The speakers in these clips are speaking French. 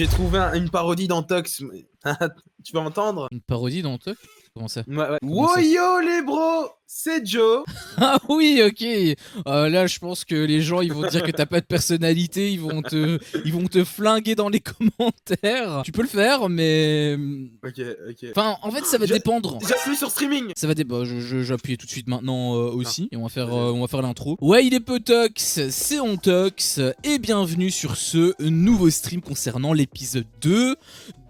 J'ai trouvé une parodie d'Antox. Tu vas entendre? Une parodie d'Antox? Comment ça? Ouais. Comment ça? Woyo les bros, c'est Joe. Ah oui, ok. Là, je pense que les gens, ils vont dire que t'as pas de personnalité, ils vont te flinguer dans les commentaires. Tu peux le faire, mais... Ok. Enfin, en fait, ça va dépendre. J'appuie sur streaming. Ça va dépendre. J'appuie tout de suite maintenant aussi, et on va faire l'intro. Ouais, il est Potox, c'est Ontox, et bienvenue sur ce nouveau stream concernant l'épisode 2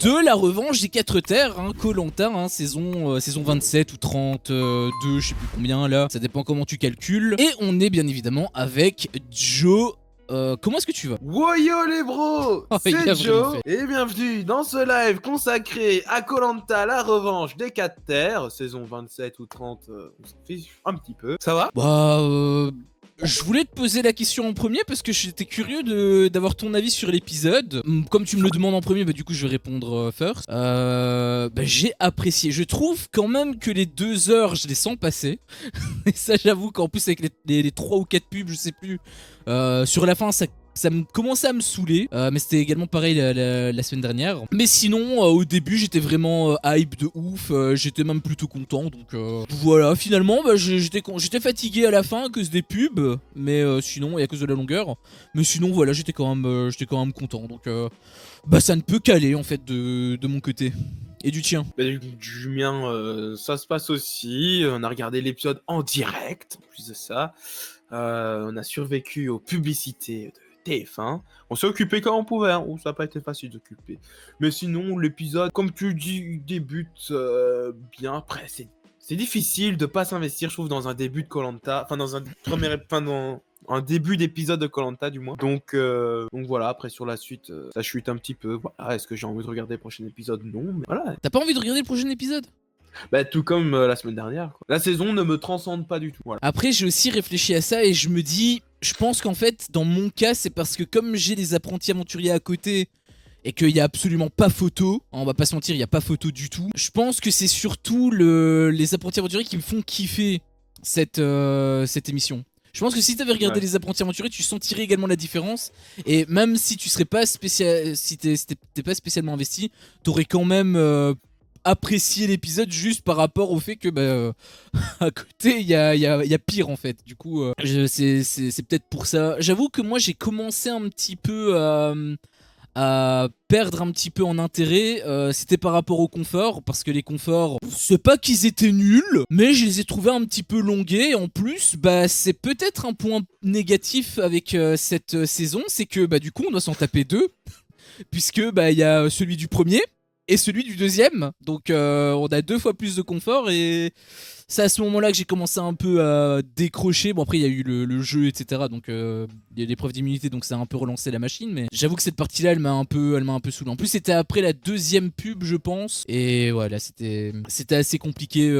de la revanche des 4 terres, hein, Koh-Lanta, hein, saison 27 ou 32, je sais plus combien là, ça dépend comment tu calcules. Et on est bien évidemment avec Joe. Comment est-ce que tu vas? Woyo les bros, Oh, il a c'est Joe. vraiment fait. Et bienvenue dans ce live consacré à Koh-Lanta, la revanche des 4 terres, saison 27 ou 30, on s'en fiche un petit peu. Ça va? Bah, je voulais te poser la question en premier parce que j'étais curieux d'avoir ton avis sur l'épisode. Comme tu me le demandes en premier, bah du coup je vais répondre first. Bah, j'ai apprécié. Je trouve quand même que les 2 heures, je les sens passer. Et ça, j'avoue qu'en plus avec les 3 ou 4 pubs, je sais plus, sur la fin, ça me commençait à me saouler, mais c'était également pareil la semaine dernière. Mais sinon, au début, j'étais vraiment hype de ouf, j'étais même plutôt content, donc voilà. Finalement, bah, j'étais fatigué à la fin à cause des pubs, mais sinon, et à cause de la longueur. Mais sinon, voilà, j'étais quand même content, donc bah ça ne peut qu'aller en fait de mon côté. Et du tien? Bah, du mien, ça se passe aussi. On a regardé l'épisode en direct. En plus de ça, on a survécu aux publicités de TF1. On s'est occupé quand on pouvait, hein. Ça n'a pas été facile d'occuper. Mais sinon, l'épisode, comme tu dis, débute bien. Après, c'est difficile de pas s'investir, je trouve, dans un début de Koh-Lanta. Enfin, dans un premier, enfin, dans un début d'épisode de Koh-Lanta, du moins. Donc voilà. Après, sur la suite, ça chute un petit peu. Voilà. Est-ce que j'ai envie de regarder le prochain épisode? Non. Mais voilà. T'as pas envie de regarder le prochain épisode? Bah, tout comme la semaine dernière, quoi. La saison ne me transcende pas du tout. Voilà. Après, j'ai aussi réfléchi à ça et je me dis, je pense qu'en fait, dans mon cas, c'est parce que comme j'ai les apprentis aventuriers à côté et qu'il y a absolument pas photo, hein, on va pas se mentir, il y a pas photo du tout. Je pense que c'est surtout les apprentis aventuriers qui me font kiffer cette émission. Je pense que si t'avais regardé les apprentis aventuriers, tu sentirais également la différence. Et même si tu serais pas t'es pas spécialement investi, t'aurais quand même apprécié l'épisode juste par rapport au fait que bah, à côté il y a pire en fait. Du coup, c'est peut-être pour ça. J'avoue que moi j'ai commencé un petit peu à perdre un petit peu en intérêt. C'était par rapport au confort, parce que les conforts, c'est pas qu'ils étaient nuls, mais je les ai trouvés un petit peu longués. En plus, bah c'est peut-être un point négatif avec cette saison, c'est que bah du coup on doit s'en taper 2, puisque bah il y a celui du premier et celui du deuxième, donc on a 2 fois plus de confort, et c'est à ce moment-là que j'ai commencé un peu à décrocher. Bon, après il y a eu le jeu, etc., donc il y a l'épreuve d'immunité, donc ça a un peu relancé la machine, mais j'avoue que cette partie-là elle m'a un peu saoulé. En plus c'était après la 2e pub, je pense, et voilà, c'était assez compliqué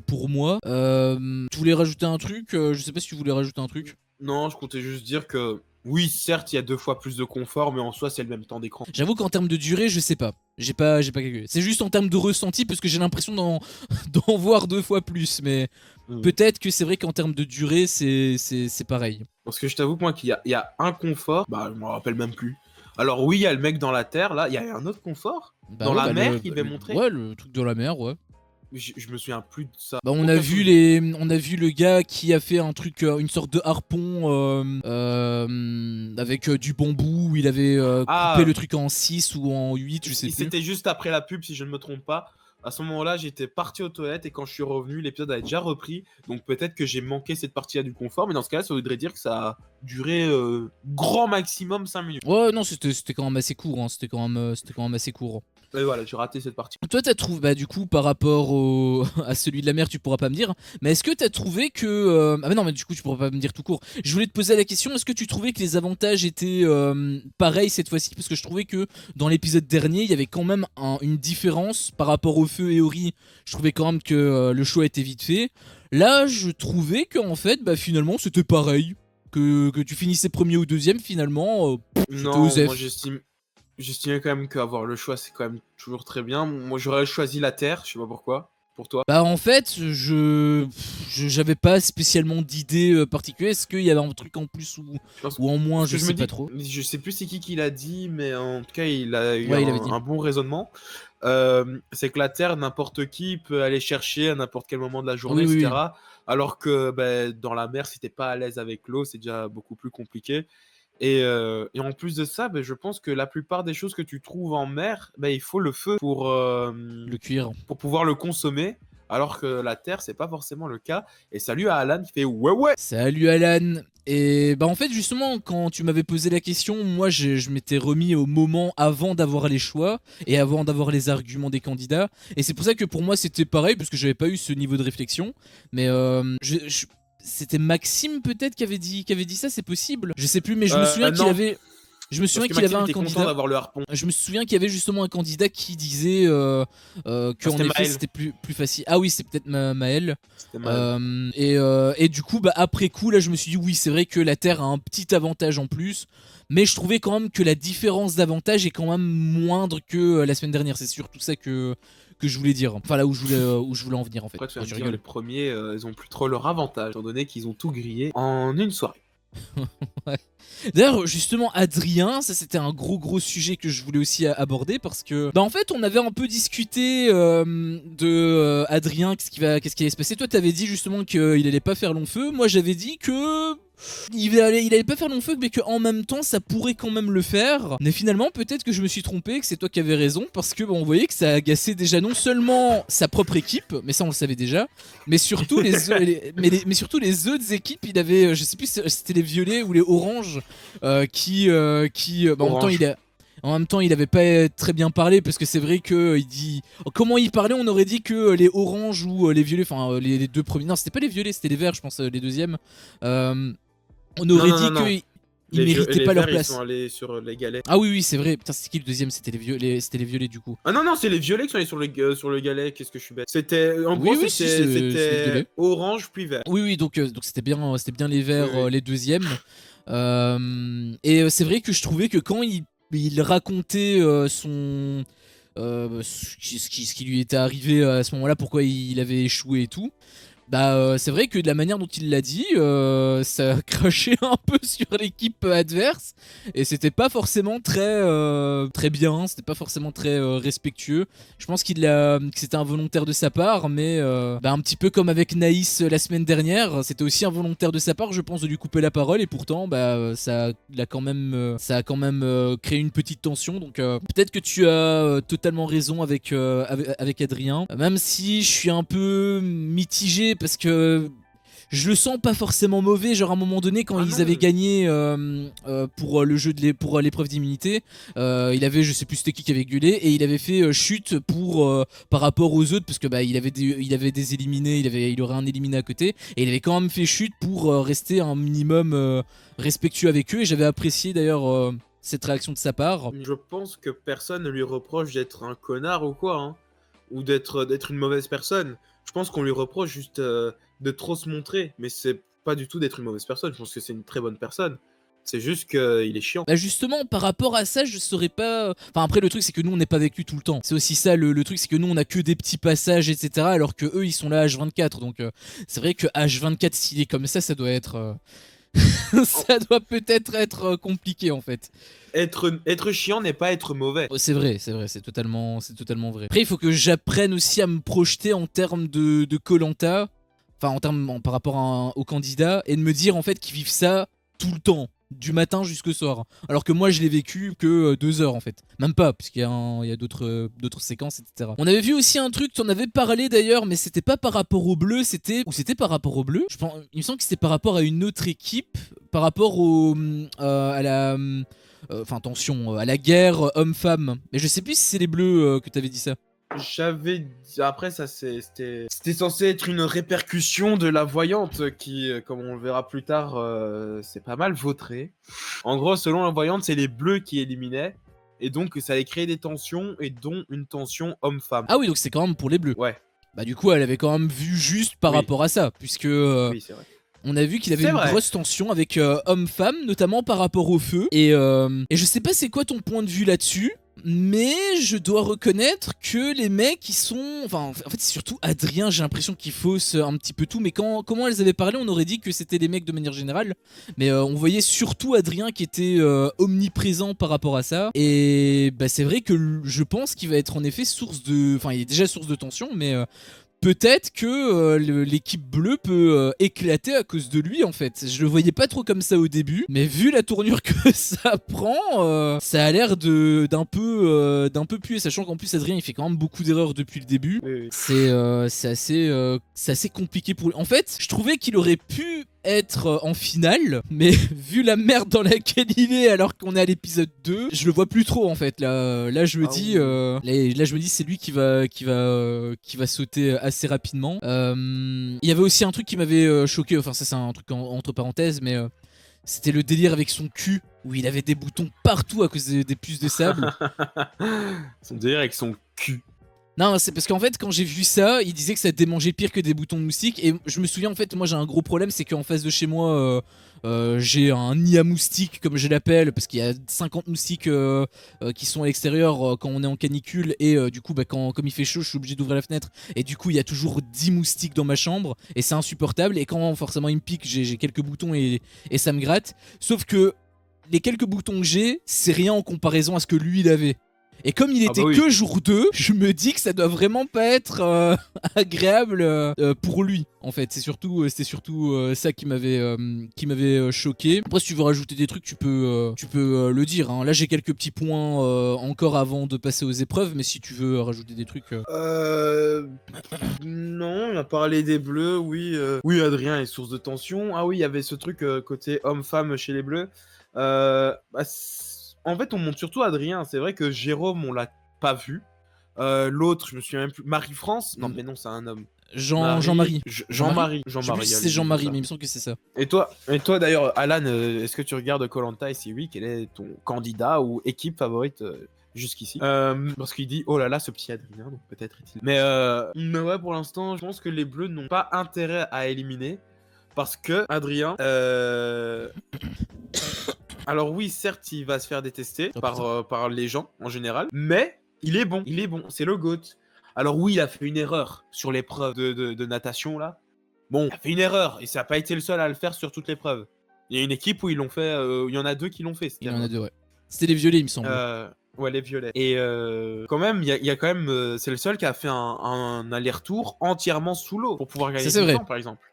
pour moi. Tu voulais rajouter un truc? Je sais pas si tu voulais rajouter un truc. Non, je comptais juste dire que oui, certes, il y a 2 fois plus de confort, mais en soi, c'est le même temps d'écran. J'avoue qu'en termes de durée, je sais pas. J'ai pas calculé. C'est juste en termes de ressenti, parce que j'ai l'impression d'en voir 2 fois plus. Mais peut-être que c'est vrai qu'en termes de durée, c'est pareil. Parce que je t'avoue que moi, qu'il y a un confort, bah, je me rappelle même plus. Alors oui, il y a le mec dans la terre, là, il y a un autre confort Bah dans ouais, la bah mer qu'il devait montrer. Ouais, le truc dans la mer, ouais. Je me souviens plus de ça. Bah on a vu le gars qui a fait un truc, une sorte de harpon avec du bambou, où il avait coupé le truc en 6 ou en 8, je sais plus. C'était juste après la pub, si je ne me trompe pas. À ce moment-là, j'étais parti aux toilettes, et quand je suis revenu, l'épisode avait déjà repris. Donc peut-être que j'ai manqué cette partie-là du confort, mais dans ce cas-là, ça voudrait dire que ça a duré grand maximum 5 minutes. Ouais, non, c'était quand même assez court, hein. C'était quand même assez court. Et voilà, j'ai raté cette partie. Toi, t'as trouvé, bah du coup, par rapport à celui de la mer, tu pourras pas me dire, mais est-ce que t'as trouvé que... Ah mais non, mais du coup, tu pourras pas me dire tout court. Je voulais te poser la question, est-ce que tu trouvais que les avantages étaient pareils cette fois-ci? Parce que je trouvais que dans l'épisode dernier, il y avait quand même une différence par rapport au feu et au riz. Je trouvais quand même que le choix était vite fait. Là, je trouvais qu'en fait, bah finalement, c'était pareil. Que tu finissais premier ou deuxième, finalement, non, moi j'estimais quand même qu'avoir le choix, c'est quand même toujours très bien. Moi, j'aurais choisi la Terre, je sais pas pourquoi. pour toi? Bah en fait, j'avais pas spécialement d'idée particulière. Est-ce qu'il y avait un truc en plus Je pense ou en moins, parce je que je me sais pas dis, trop. je sais plus c'est qui l'a dit, mais en tout cas, il a eu Ouais, il avait dit. un bon raisonnement. C'est que la Terre, n'importe qui peut aller chercher à n'importe quel moment de la Ah journée, oui, et oui, oui. cetera. Alors que, dans la mer, si tu pas à l'aise avec l'eau, c'est déjà beaucoup plus compliqué. Et en plus de ça, je pense que la plupart des choses que tu trouves en mer, il faut le feu Le cuir. pour pouvoir le consommer, alors que la terre, c'est pas forcément le cas. Et salut à Alan qui fait ouais ouais. Salut Alan. Et bah en fait justement quand tu m'avais posé la question, moi je m'étais remis au moment avant d'avoir les choix et avant d'avoir les arguments des candidats. Et c'est pour ça que pour moi c'était pareil parce que j'avais pas eu ce niveau de réflexion. Mais c'était Maxime peut-être qui avait dit ça, c'est possible. Je sais plus, mais je me souviens qu'il Non, avait. Je me parce souviens que qu'il avait Maxime un était content candidat. d'avoir le harpon. Je me souviens qu'il y avait justement un candidat qui disait que en C'était effet Maël. c'était plus facile. Ah oui, c'est peut-être Maël. C'était Maël. Et du coup, après coup, là, je me suis dit oui, c'est vrai que la Terre a un petit avantage en plus, mais je trouvais quand même que la différence d'avantage est quand même moindre que la semaine dernière. C'est surtout ça que je voulais dire. Enfin, là où je voulais en venir en fait. Après, tu vas Oh, me tu dire, rigoles. les premiers, ils ont plus trop leur avantage, étant donné qu'ils ont tout grillé en une soirée. Ouais. D'ailleurs, justement, Adrien, ça c'était un gros sujet que je voulais aussi aborder parce que, bah en fait, on avait un peu discuté de Adrien, qu'est-ce qui allait se passer. Toi, t'avais dit justement qu'il allait pas faire long feu. Moi, j'avais dit que il allait pas faire long feu, mais qu'en même temps, ça pourrait quand même le faire. Mais finalement, peut-être que je me suis trompé, que c'est toi qui avais raison, parce que on voyait que ça agaçait déjà non seulement sa propre équipe, mais ça on le savait déjà, mais surtout mais surtout les autres équipes. Il avait, je sais plus si c'était les violets ou les oranges, en même temps, Orange. en même temps, il avait pas très bien parlé parce que c'est vrai que il dit comment il parlait, on aurait dit que les oranges ou les violets, enfin les deux premiers, non, c'était pas les violets, c'était les verts, je pense, les deuxièmes. On aurait dit qu'ils méritaient pas leur verts, place. ils sont allés sur les galets. Ah oui, c'est vrai. Putain, c'était qui le deuxième? C'était les violets du coup. Ah non, c'est les violets qui sont allés sur le galet. Qu'est-ce que je suis bête. C'était, en gros, Oui, si, c'est les c'était violets. orange puis vert. Oui, donc c'était bien les verts, Oui. les deuxièmes. C'est vrai que je trouvais que quand il racontait ce qui lui était arrivé à ce moment-là, pourquoi il avait échoué et tout. C'est vrai que de la manière dont il l'a dit, ça a craché un peu sur l'équipe adverse et c'était pas forcément très bien, c'était pas forcément très respectueux. Je pense que c'était involontaire de sa part, mais un petit peu comme avec Naïs la semaine dernière, c'était aussi involontaire de sa part, je pense, de lui couper la parole et pourtant ça a quand même créé une petite tension. Donc peut-être que tu as totalement raison avec Adrien, même si je suis un peu mitigé parce que je le sens pas forcément mauvais. Genre à un moment donné quand ils avaient gagné pour le jeu pour l'épreuve d'immunité, il avait, je sais plus c'était qui avait gueulé, et il avait fait chute par rapport aux autres parce que il avait des éliminés, il aurait un éliminé à côté, et il avait quand même fait chute pour rester un minimum respectueux avec eux, et j'avais apprécié d'ailleurs cette réaction de sa part. Je pense que personne ne lui reproche d'être un connard ou quoi, hein, ou d'être une mauvaise personne. Je pense qu'on lui reproche juste de trop se montrer, mais c'est pas du tout d'être une mauvaise personne. Je pense que c'est une très bonne personne. C'est juste qu'il est chiant. Justement, par rapport à ça, je saurais pas. Enfin, après, le truc, c'est que nous, on n'est pas avec lui tout le temps. C'est aussi ça, le truc, c'est que nous, on a que des petits passages, etc. Alors que eux, ils sont là H24. Donc, c'est vrai que H24, s'il est comme ça doit être. Ça doit peut-être être compliqué, en fait. Être chiant n'est pas être mauvais. C'est vrai, c'est totalement vrai. Après, il faut que j'apprenne aussi à me projeter en termes de Koh-Lanta. Enfin, par rapport aux candidats, et de me dire, en fait, qu'ils vivent ça tout le temps. Du matin jusqu'au soir. Alors que moi je l'ai vécu que 2 heures en fait. Même pas, puisqu'il y a d'autres séquences, etc. On avait vu aussi un truc, tu en avais parlé d'ailleurs, mais c'était pas par rapport au bleu, c'était par rapport au bleu. Il me semble que c'était par rapport à une autre équipe, par rapport à la... Enfin attention, à la guerre homme-femme. Mais je sais plus si c'est les bleus que t'avais dit ça. J'avais dit... Après, ça, c'était censé être une répercussion de la voyante qui, comme on le verra plus tard, c'est pas mal vautré. En gros, selon la voyante, c'est les bleus qui éliminaient. Et donc, ça allait créer des tensions, et dont une tension homme-femme. Ah oui, donc c'est quand même pour les bleus. Ouais. Du coup, elle avait quand même vu juste par rapport à ça, puisque... Oui, c'est vrai. On a vu qu'il avait une grosse tension avec homme-femme, notamment par rapport au feu. Et je sais pas c'est quoi ton point de vue là-dessus. Mais je dois reconnaître que les mecs, ils sont... Enfin, en fait, c'est surtout Adrien, j'ai l'impression qu'il fausse un petit peu tout. Mais comment elles avaient parlé, on aurait dit que c'était les mecs de manière générale. Mais on voyait surtout Adrien qui était omniprésent par rapport à ça. Et bah, c'est vrai que je pense qu'il va être en effet source de... Enfin, il est déjà source de tension, mais... peut-être que l'équipe bleue peut éclater à cause de lui en fait. Je le voyais pas trop comme ça au début, mais vu la tournure que ça prend, ça a l'air d'un peu puer, sachant qu'en plus Adrien il fait quand même beaucoup d'erreurs depuis le début. Oui. C'est assez compliqué pour lui. En fait, je trouvais qu'il aurait pu être en finale, mais vu la merde dans laquelle il est alors qu'on est à l'épisode 2, je le vois plus trop en fait. Là je me dis là je me dis c'est lui qui va sauter assez rapidement. Il y avait aussi un truc qui m'avait choqué, enfin ça c'est un truc entre parenthèses, mais c'était le délire avec son cul où il avait des boutons partout à cause des puces de sable. Son délire avec son cul. Non, c'est parce qu'en fait, quand j'ai vu ça, il disait que ça démangeait pire que des boutons de moustique. Et je me souviens, en fait, moi j'ai un gros problème, c'est qu'en face de chez moi, j'ai un nid à moustiques, comme je l'appelle, parce qu'il y a 50 moustiques qui sont à l'extérieur quand on est en canicule. Et du coup, bah, comme il fait chaud, je suis obligé d'ouvrir la fenêtre. Et du coup, il y a toujours 10 moustiques dans ma chambre. Et c'est insupportable. Et quand forcément il me pique, j'ai quelques boutons et ça me gratte. Sauf que les quelques boutons que j'ai, c'est rien en comparaison à ce que lui il avait. Et comme il était que jour 2, je me dis que ça doit vraiment pas être agréable pour lui. En fait, c'était surtout ça qui m'avait choqué. Après, si tu veux rajouter des trucs, tu peux le dire. Hein. Là, j'ai quelques petits points encore avant de passer aux épreuves, mais si tu veux rajouter des trucs. Non, on a parlé des bleus, oui. Oui, Adrien est source de tension. Ah oui, il y avait ce truc côté homme-femme chez les bleus. En fait, on monte surtout Adrien. C'est vrai que Jérôme, on l'a pas vu. L'autre, je me souviens même plus. Marie-France? Non, mais non, c'est un homme. Jean-Marie. Jean-Marie. Je sais plus si c'est Jean-Marie, mais il me semble que c'est ça. Et toi d'ailleurs, Alan, est-ce que tu regardes Koh-Lanta? Et si oui, quel est ton candidat ou équipe favorite jusqu'ici? Parce qu'il dit, oh là là, ce petit Adrien, donc peut-être est-il. Mais ouais, pour l'instant, je pense que les Bleus n'ont pas intérêt à éliminer. Parce que Adrien, alors oui, certes, il va se faire détester par les gens en général, mais il est bon, c'est le GOAT. Alors oui, il a fait une erreur sur l'épreuve de natation là. Bon, il a fait une erreur et ça n'a pas été le seul à le faire sur toute l'épreuve. Il y a une équipe où ils l'ont fait, il y en a 2 qui l'ont fait. Il y en a 2, ouais. C'était les violets, il me semble. Ouais, les violets. Et quand même, il y a quand même, c'est le seul qui a fait un aller-retour entièrement sous l'eau pour pouvoir gagner du temps, par exemple.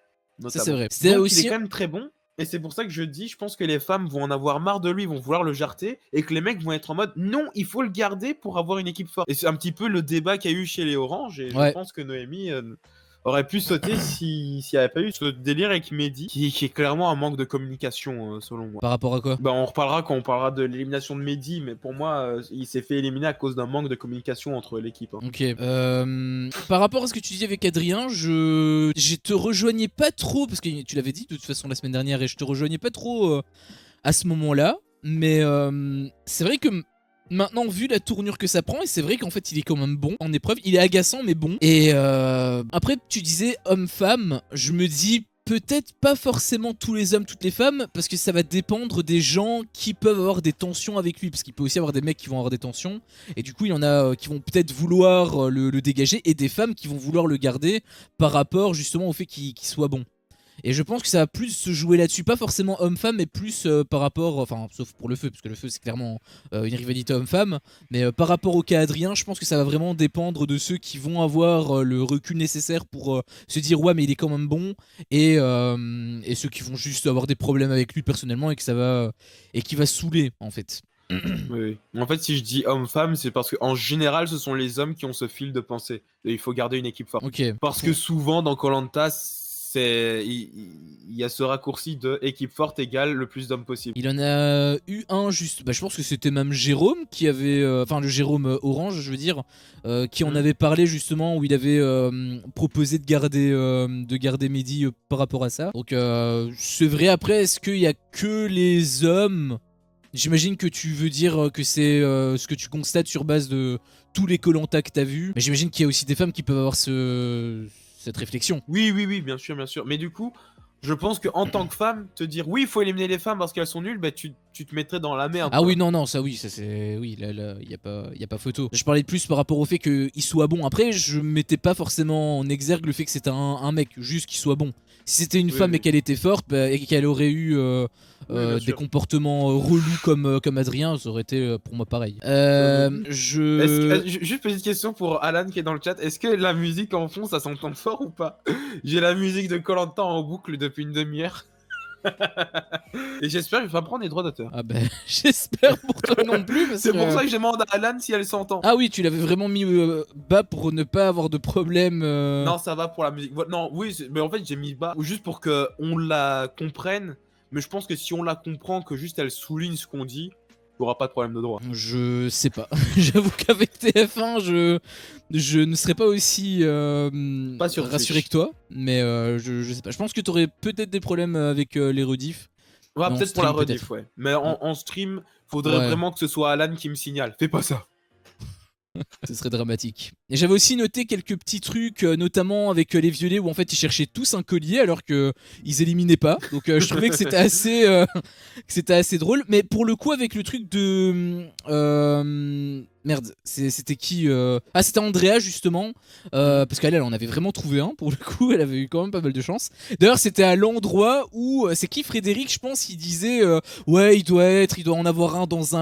Ça c'est vrai. Donc, aussi... il est quand même très bon. Et c'est pour ça que je dis, je pense que les femmes vont en avoir marre de lui, vont vouloir le jarter, et que les mecs vont être en mode non, il faut le garder pour avoir une équipe forte. Et c'est un petit peu le débat qu'il y a eu chez les Oranges, et je pense que Noémie aurait pu sauter s'il n'y avait pas eu ce délire avec Mehdi, qui est clairement un manque de communication, selon moi. Par rapport à quoi? Bah, on reparlera quand on parlera de l'élimination de Mehdi, mais pour moi, il s'est fait éliminer à cause d'un manque de communication entre l'équipe. Hein. Ok. Par rapport à ce que tu dis avec Adrien, je te rejoignais pas trop, parce que tu l'avais dit de toute façon la semaine dernière, et je te rejoignais pas trop à ce moment-là, mais c'est vrai que maintenant, vu la tournure que ça prend, et c'est vrai qu'en fait il est quand même bon en épreuve, il est agaçant mais bon. Et après tu disais homme-femme, je me dis peut-être pas forcément tous les hommes, toutes les femmes, parce que ça va dépendre des gens qui peuvent avoir des tensions avec lui, parce qu'il peut aussi avoir des mecs qui vont avoir des tensions, et du coup il y en a qui vont peut-être vouloir le dégager, et des femmes qui vont vouloir le garder par rapport justement au fait qu'il soit bon. Et je pense que ça va plus se jouer là-dessus, pas forcément homme-femme, mais plus par rapport, enfin, sauf pour le feu, parce que le feu c'est clairement une rivalité homme-femme, mais par rapport au cas Adrien, je pense que ça va vraiment dépendre de ceux qui vont avoir le recul nécessaire pour se dire ouais, mais il est quand même bon, et ceux qui vont juste avoir des problèmes avec lui personnellement et qui va saouler en fait. Oui. En fait, si je dis homme-femme, c'est parce qu'en général, ce sont les hommes qui ont ce fil de pensée. Et il faut garder une équipe forte. Okay. Parce que souvent, dans Koh-Lanta, il y a ce raccourci de équipe forte égale le plus d'hommes possible. Il en a eu un juste, je pense que c'était même Jérôme qui avait, enfin le Jérôme Orange je veux dire, qui en avait parlé justement, où il avait proposé de garder Mehdi par rapport à ça. Donc c'est vrai, après est-ce qu'il y a que les hommes? J'imagine que tu veux dire que c'est ce que tu constates sur base de tous les Koh-Lanta que t'as vus, mais j'imagine qu'il y a aussi des femmes qui peuvent avoir cette réflexion. Oui, bien sûr. Mais du coup, Je pense qu'en tant que femme, te dire oui, il faut éliminer les femmes parce qu'elles sont nulles, bah tu te mettrais dans la merde. Ah quoi. oui, non, non, ça oui, ça c'est. Oui, là, y a pas photo. Je parlais plus par rapport au fait qu'il soit bon. Après, je mettais pas forcément en exergue le fait que c'était un mec, juste qu'il soit bon. Si c'était une Oui, femme et oui. qu'elle était forte, bah, et qu'elle aurait eu Oui, bien des sûr. comportements relous comme Adrien, ça aurait été pour moi pareil. Est-ce que, Je. juste petite question pour Alan qui est dans le chat. Est-ce que la musique en fond, ça s'entend fort ou pas? J'ai la musique de koh en boucle depuis une demi-heure. Et j'espère que je vais pas prendre les droits d'auteur. Ah ben, j'espère pour toi non plus parce C'est pour que. ça que je demande à Alan si elle s'entend. Ah oui, tu l'avais vraiment mis bas pour ne pas avoir de problème. Non, ça va pour la musique. Non, oui, mais en fait, j'ai mis bas juste pour que on la comprenne. Mais je pense que si on la comprend, que juste elle souligne ce qu'on dit, il n'y aura pas de problème de droit. Je sais pas. J'avoue qu'avec TF1, je ne serais pas aussi Pas sur rassuré Twitch. que toi. Mais je sais pas. Je pense que t'aurais peut-être des problèmes avec les rediffs. Ouais, Mais en peut-être pour la stream, rediff, peut-être. ouais. Mais en stream, faudrait Ouais. vraiment que ce soit Alan qui me signale. Fais pas ça. Ce serait dramatique. Et j'avais aussi noté quelques petits trucs, notamment avec les violets où en fait ils cherchaient tous un collier alors que ils éliminaient pas. Donc je trouvais que c'était assez drôle. Mais pour le coup avec le truc de merde, c'était qui Ah c'était Andrea justement, parce qu'elle en avait vraiment trouvé un pour le coup. Elle avait eu quand même pas mal de chance. D'ailleurs c'était à l'endroit où c'est qui Frédéric je pense il disait ouais il doit en avoir un dans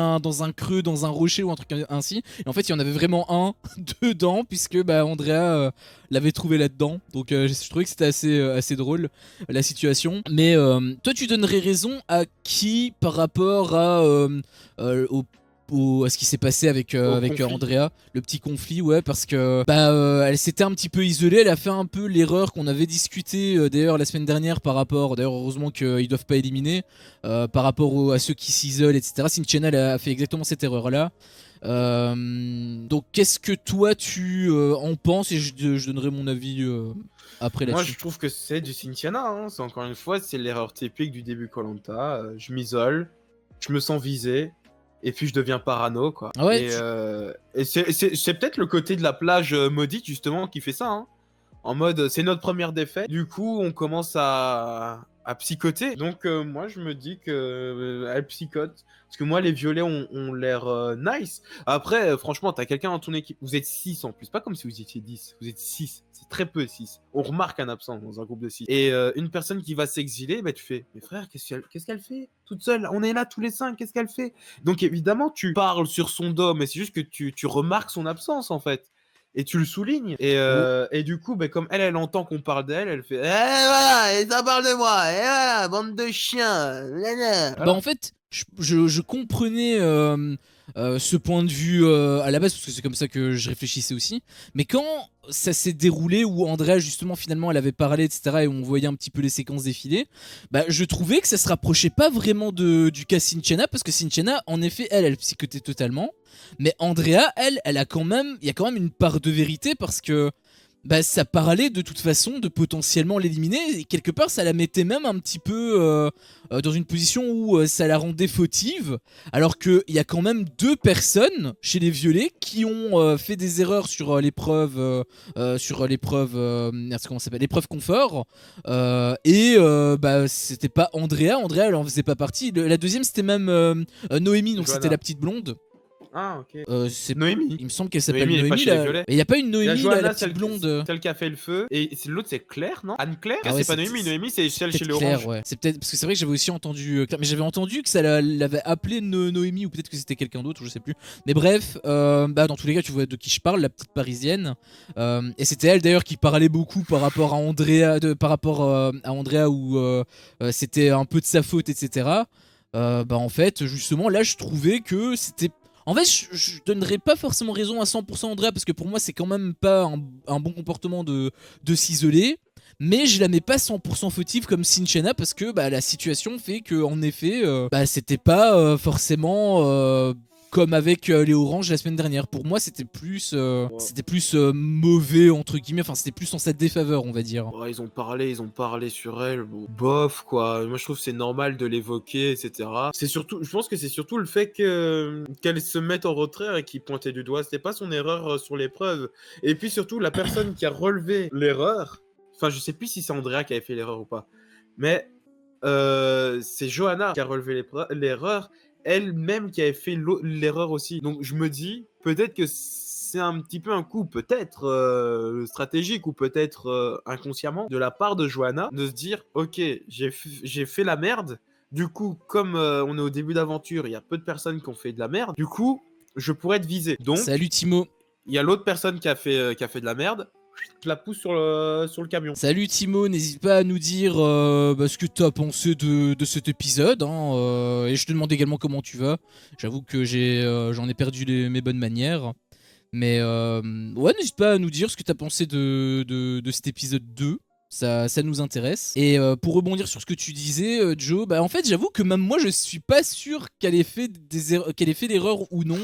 un creux, dans un rocher ou un truc ainsi. Et en fait, il y en avait vraiment un dedans, puisque bah, Andrea l'avait trouvé là-dedans. Donc je trouvais que c'était assez drôle, la situation. Mais toi, tu donnerais raison à qui par rapport à ce qui s'est passé avec, Au avec conflit. Andrea, le petit conflit, ouais, parce que bah, elle s'était un petit peu isolée, elle a fait un peu l'erreur qu'on avait discuté d'ailleurs la semaine dernière par rapport, d'ailleurs heureusement qu'ils doivent pas éliminer, par rapport à ceux qui s'isolent, etc. Sinchena elle a fait exactement cette erreur-là. Donc qu'est-ce que toi tu en penses et je donnerai mon avis après Moi, là-dessus. je trouve que c'est du Cynthiana. Hein. C'est encore une fois, c'est l'erreur typique du début koh je m'isole, je me sens visé, et puis je deviens parano, quoi. Ah ouais, Et c'est peut-être le côté de la plage maudite, justement, qui fait ça. Hein. En mode, c'est notre première défaite. Du coup, on commence à psychoter. Donc, moi, je me dis que elle psychote. Parce que moi, les violets ont l'air nice. Après, franchement, t'as quelqu'un dans ton équipe. Vous êtes 6 en plus. Pas comme si vous étiez 10. Vous êtes 6. C'est très peu 6. On remarque un absent dans un groupe de 6. Et une personne qui va s'exiler, bah, tu fais, mais frère, qu'est-ce qu'elle fait toute seule? On est là tous les 5. Qu'est-ce qu'elle fait? Donc, évidemment, tu parles sur son dos, mais c'est juste que tu remarques son absence, en fait. Et tu le soulignes. Et du coup, bah, comme elle entend qu'on parle d'elle, elle fait, eh voilà, et ça parle de moi. Et voilà, bande de chiens. Voilà. bah en fait, je comprenais ce point de vue à la base, parce que c'est comme ça que je réfléchissais aussi. Mais quand ça s'est déroulé, où Andrea, justement, finalement, elle avait parlé, etc., et on voyait un petit peu les séquences défiler, bah, je trouvais que ça se rapprochait pas vraiment du cas Sinchena, parce que Sinchena, en effet, elle psychotait totalement. Mais Andrea, elle a quand même, il y a quand même une part de vérité, parce que bah, ça parlait de toute façon de potentiellement l'éliminer et quelque part ça la mettait même un petit peu dans une position où ça la rendait fautive alors qu'il y a quand même deux personnes chez les violets qui ont fait des erreurs sur merde, comment ça s'appelle, l'épreuve confort bah c'était pas Andrea elle en faisait pas partie. La deuxième c'était même Noémie, donc c'était Johanna. la petite blonde. Ah, ok. C'est Noémie. Il me semble qu'elle s'appelle Noémie est pas Noémie chez les là. violets. Et y a pas une Il y a Noémie là, la Johanna, petite blonde. celle qui a fait le feu. Et l'autre, c'est Claire, non? Anne-Claire? Ah ouais, C'est pas Noémie. Noémie, c'est celle chez peut-être les Claire, oranges. ouais. C'est peut-être parce que c'est vrai que j'avais aussi entendu Claire, mais j'avais entendu que ça l'avait appelé Noémie ou peut-être que c'était quelqu'un d'autre, je sais plus. Mais bref, bah dans tous les cas, tu vois de qui je parle, la petite parisienne. Et c'était elle d'ailleurs qui parlait beaucoup par rapport à Andrea, à Andrea où c'était un peu de sa faute, etc. Bah en fait, justement, là, je trouvais que c'était en fait, je donnerais pas forcément raison à 100% à Andrea parce que pour moi, c'est quand même pas un bon comportement de s'isoler. Mais je la mets pas 100% fautive comme Sinchena parce que bah, la situation fait que en effet, bah, c'était pas forcément comme avec les Oranges la semaine dernière. Pour moi, Ouais. c'était plus mauvais entre guillemets. Enfin, c'était plus en sa défaveur, on va dire. Ouais, ils ont parlé sur elle, bon, bof quoi. Moi je trouve que c'est normal de l'évoquer, etc. C'est surtout, je pense que c'est surtout le fait qu'elle se mette en retrait et qu'il pointait du doigt. C'était pas son erreur sur l'épreuve. Et puis surtout la personne qui a relevé l'erreur. Enfin, je sais plus si c'est Andrea qui avait fait l'erreur ou pas. Mais c'est Johanna qui a relevé l'erreur, elle-même qui avait fait l'erreur aussi. Donc je me dis, peut-être que c'est un petit peu un coup, peut-être stratégique ou peut-être inconsciemment, de la part de Johanna, de se dire, ok, j'ai fait la merde. Du coup, comme on est au début d'aventure, il y a peu de personnes qui ont fait de la merde. Du coup, je pourrais être visé. Donc, Salut Timo. il y a l'autre personne qui a fait de la merde. Je la pousse sur le camion. Salut Timo, n'hésite pas à nous dire ce que tu as pensé de cet épisode. Hein, et je te demande également comment tu vas. J'avoue que j'en ai perdu mes bonnes manières. Mais ouais, n'hésite pas à nous dire ce que tu as pensé de cet épisode 2. Ça nous intéresse. Et pour rebondir sur ce que tu disais, Joe, bah en fait, j'avoue que même moi, je suis pas sûr qu'elle ait fait qu'elle ait fait l'erreur ou non.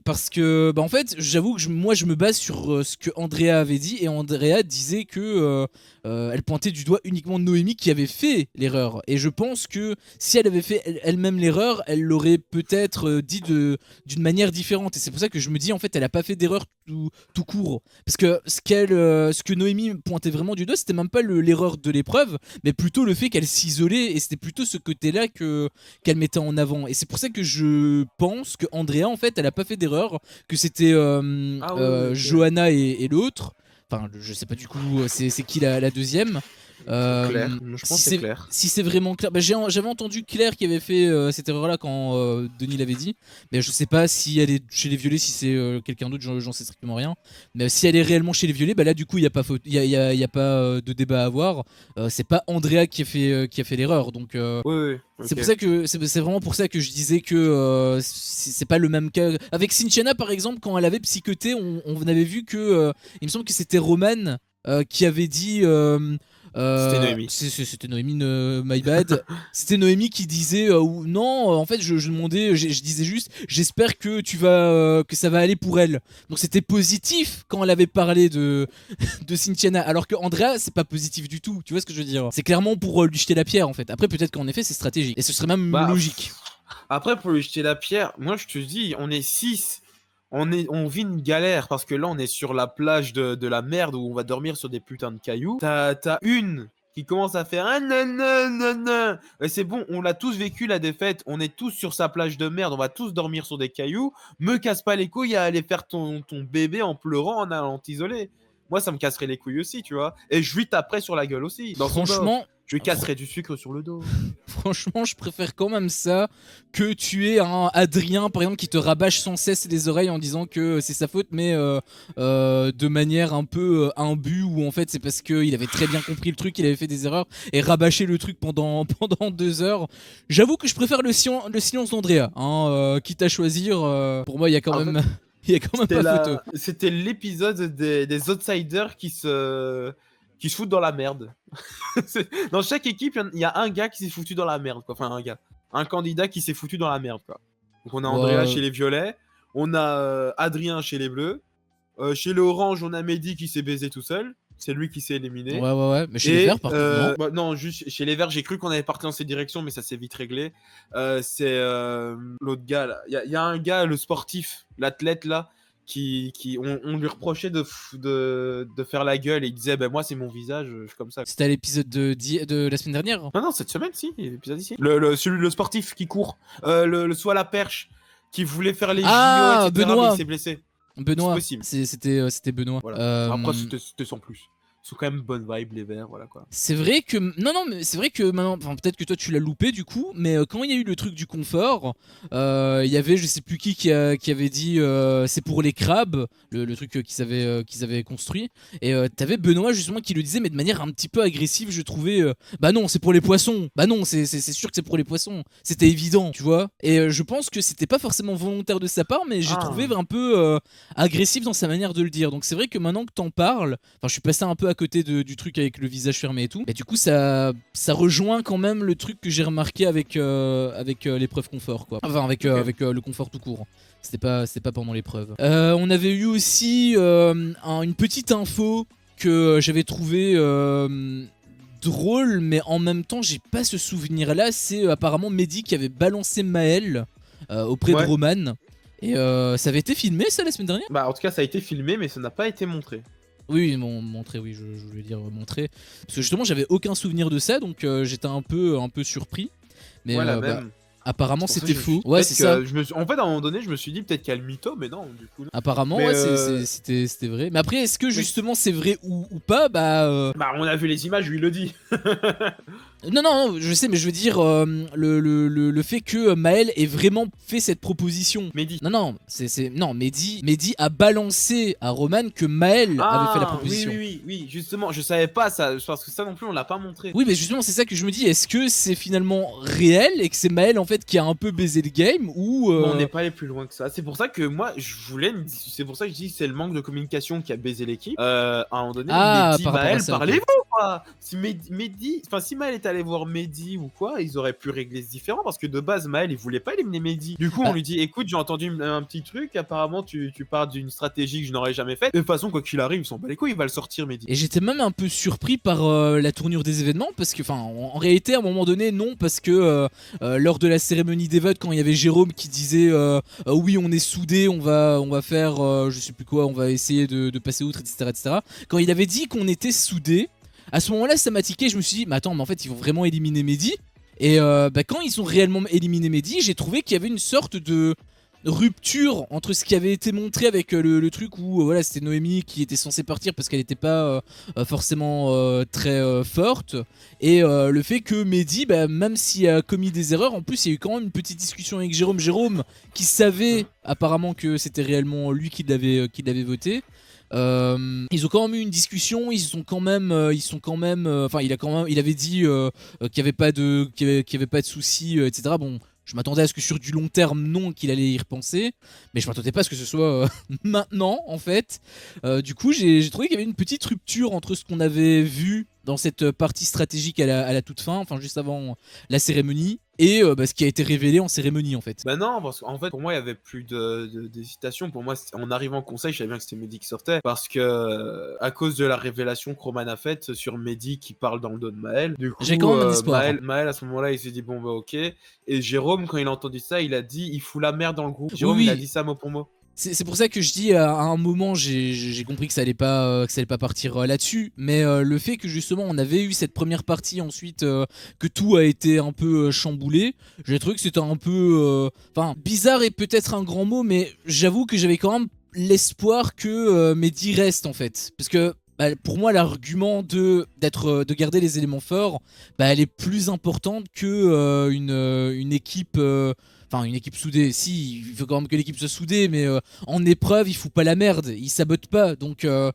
Parce que, bah en fait, j'avoue que moi, je me base sur ce que Andrea avait dit. Et Andrea disait que elle pointait du doigt uniquement Noémie qui avait fait l'erreur. Et je pense que si elle avait fait elle-même l'erreur, elle l'aurait peut-être dit d'une manière différente. Et c'est pour ça que je me dis, en fait, elle a pas fait d'erreur tout court. Parce que ce que Noémie pointait vraiment du doigt, c'était même pas l'erreur de l'épreuve, mais plutôt le fait qu'elle s'isolait, et c'était plutôt ce côté-là qu'elle mettait en avant. Et c'est pour ça que je pense que Andrea, en fait, elle a pas fait d'erreur, que c'était Okay. Johanna et l'autre. Enfin, je sais pas du coup, c'est qui la deuxième. Claire, je pense que c'est Claire. Si c'est vraiment Claire, bah, j'avais entendu Claire qui avait fait cette erreur là quand Denis l'avait dit, mais je sais pas si elle est chez les violets, si c'est quelqu'un d'autre, j'en sais strictement rien. Mais si elle est réellement chez les violets, bah là du coup il y a pas y a pas de débat à avoir. C'est pas Andrea qui a fait l'erreur, donc Oui, c'est pour ok. ça que c'est vraiment pour ça que je disais que c'est pas le même cas avec Cynthiana par exemple. Quand elle avait psychoté, on avait vu que il me semble que c'était Roman qui avait dit C'était Noémie. c'était Noémie, my bad. C'était Noémie qui disait non, en fait je demandais, je disais juste j'espère que que ça va aller pour elle. Donc c'était positif quand elle avait parlé de Cynthiana, alors que Andrea c'est pas positif du tout, tu vois ce que je veux dire. C'est clairement pour lui jeter la pierre en fait. Après peut-être qu'en effet c'est stratégique, et ce serait même Bah, logique. après, pour lui jeter la pierre, moi je te dis, on est 6. On vit une galère parce que là, on est sur la plage de la merde où on va dormir sur des putains de cailloux. T'as une qui commence à faire un nanana. Et c'est bon, on l'a tous vécu la défaite. On est tous sur sa plage de merde. On va tous dormir sur des cailloux. Me casse pas les couilles à aller faire ton bébé en pleurant en allant t'isoler. Moi, ça me casserait les couilles aussi, tu vois. Et je lui taperais sur la gueule aussi, dans son dos. Franchement, Je lui casserais du sucre sur le dos. franchement, je préfère quand même ça que tuer un Adrien, par exemple, qui te rabâche sans cesse les oreilles en disant que c'est sa faute, mais de manière un peu imbue, où en fait c'est parce qu'il avait très bien compris le truc, il avait fait des erreurs, et rabâcher le truc pendant 2 heures. J'avoue que je préfère le silence d'Andrea, hein, quitte à choisir. Pour moi, il y a quand En même, il y a quand même pas photo. C'était l'épisode des outsiders qui se foutent dans la merde. Dans chaque équipe, il y a un gars qui s'est foutu dans la merde, quoi. Enfin, un gars. Un candidat qui s'est foutu dans la merde, quoi. Donc, on a Andrea Ouais, chez les violets. On a Adrien chez les bleus. Chez les oranges, on a Mehdi qui s'est baisé tout seul. C'est lui qui s'est éliminé. ouais. Mais chez les verts, par contre, non. Bah, non, juste chez les verts, j'ai cru qu'on avait parti dans cette direction, mais ça s'est vite réglé. C'est l'autre gars, là. Il y a un gars, le sportif, l'athlète, là, on lui reprochait de faire la gueule, et il disait, ben moi, c'est mon visage, je suis comme ça. C'était à l'épisode de la semaine dernière. Non, cette semaine, si, l'épisode ici. Le sportif qui court, le saut à la perche, qui voulait faire les JO, Ah, etc., mais Benoît. il s'est blessé. Benoît, C'est possible. c'était Benoît. Voilà. Après, c'était sans plus. Ils sont quand même bonne vibe, les verts, voilà quoi. C'est vrai que non, mais c'est vrai que maintenant, enfin peut-être que toi tu l'as loupé du coup, mais quand il y a eu le truc du confort, il y avait je sais plus qui avait dit c'est pour les crabes, le truc qu'ils avaient construit, et t'avais Benoît justement qui le disait, mais de manière un petit peu agressive, je trouvais. Bah non, c'est pour les poissons. Bah non, c'est sûr que c'est pour les poissons. C'était évident, tu vois. Et je pense que c'était pas forcément volontaire de sa part, mais j'ai trouvé un peu agressif dans sa manière de le dire. Donc c'est vrai que maintenant que t'en parles, enfin je suis passé un peu à côté du truc avec le visage fermé et tout. Et du coup, ça rejoint quand même le truc que j'ai remarqué avec l'épreuve confort, quoi. Enfin, avec le confort tout court. C'était pas pendant l'épreuve. On avait eu aussi une petite info que j'avais trouvé drôle, mais en même temps, j'ai pas ce souvenir-là. C'est apparemment Mehdi qui avait balancé Maël auprès de Roman. Et ça avait été filmé, ça, la semaine dernière? Bah, en tout cas, ça a été filmé, mais ça n'a pas été montré. Oui, montrer, oui, je voulais dire montrer. Parce que justement, j'avais aucun souvenir de ça, donc j'étais un peu surpris. Mais Ouais, la bah, même. apparemment, C'est pour ça que c'était je me suis faux. dit, Ouais, peut-être c'est ça. que en fait, à un moment donné, je me suis dit peut-être qu'il y a le mytho, mais non, du coup. Non. Apparemment, Mais ouais, c'était vrai. Mais après, est-ce que mais justement c'est vrai ou pas? Bah. bah, on a vu les images où il le dit. Non, non, non, je sais, mais je veux dire, le fait que Maël ait vraiment fait cette proposition. Mehdi. Non, non, non, Mehdi a balancé à Roman que Maël avait fait la Ah, proposition. oui, justement, je savais pas ça, parce que ça non plus, on l'a pas montré. Oui, mais justement, c'est ça que je me dis. Est-ce que c'est finalement réel et que c'est Maël en fait qui a un peu baisé le game ou Mais on n'est pas allé plus loin que ça. C'est pour ça que moi, c'est pour ça que je dis que c'est le manque de communication qui a baisé l'équipe. À un moment donné, Ah, Mehdi, par rapport à Maël, ça, ok. parlez-vous quoi. Si Mehdi, enfin si Maël est allé voir Mehdi ou quoi, ils auraient pu régler ce différent parce que de base, Maël, il voulait pas éliminer Mehdi. Du coup, on Bah, lui dit, écoute, j'ai entendu un petit truc. Apparemment, tu pars d'une stratégie que je n'aurais jamais faite. De toute façon, quoi qu'il arrive, il s'en bat les couilles, il va le sortir Mehdi. Et j'étais même un peu surpris par la tournure des événements parce que, enfin, en réalité, à un moment donné, non, parce que lors de la cérémonie des votes, quand il y avait Jérôme qui disait oui, on est soudés, on va faire, je sais plus quoi, on va essayer de passer outre, etc., etc. Quand il avait dit qu'on était soudés, à ce moment-là, ça m'a tiqué. Je me suis dit, mais attends, mais en fait, ils vont vraiment éliminer Mehdi. Et bah, quand ils ont réellement éliminé Mehdi, j'ai trouvé qu'il y avait une sorte de rupture entre ce qui avait été montré avec le truc où voilà, c'était Noémie qui était censée partir parce qu'elle n'était pas forcément très forte, et le fait que Mehdi, bah, même s'il a commis des erreurs, en plus il y a eu quand même une petite discussion avec Jérôme qui savait apparemment que c'était réellement lui qui l'avait voté. Ils ont quand même eu une discussion, ils sont quand même, enfin il avait dit qu'il y avait pas de soucis, etc. Bon, je m'attendais à ce que sur du long terme, non, qu'il allait y repenser, mais je m'attendais pas à ce que ce soit maintenant, en fait. Du coup, j'ai trouvé qu'il y avait une petite rupture entre ce qu'on avait vu dans cette partie stratégique à la toute fin, enfin juste avant la cérémonie, et bah, ce qui a été révélé en cérémonie, en fait. Bah non, parce qu'en fait, pour moi, il y avait plus d'hésitation. Pour moi, en arrivant au conseil, je savais bien que c'était Mehdi qui sortait. Parce que, à cause de la révélation que Roman a faite sur Mehdi qui parle dans le dos de Maël, du coup, J'ai quand même un espoir. Maël, à ce moment-là, il s'est dit, bon, bah, ok. Et Jérôme, quand il a entendu ça, il a dit, il fout la merde dans le groupe. Jérôme, Oui, il a oui. dit ça mot pour mot. C'est pour ça que je dis à un moment j'ai compris que ça allait pas partir là-dessus, mais le fait que justement on avait eu cette première partie ensuite, que tout a été un peu chamboulé, j'ai trouvé que c'était un peu enfin bizarre est peut-être un grand mot, mais j'avoue que j'avais quand même l'espoir que Mehdi reste en fait, parce que bah, pour moi l'argument de garder les éléments forts, bah, elle est plus importante que une équipe enfin, une équipe soudée, si, il faut quand même que l'équipe soit soudée, mais en épreuve, il fout pas la merde, il sabote pas. Donc, je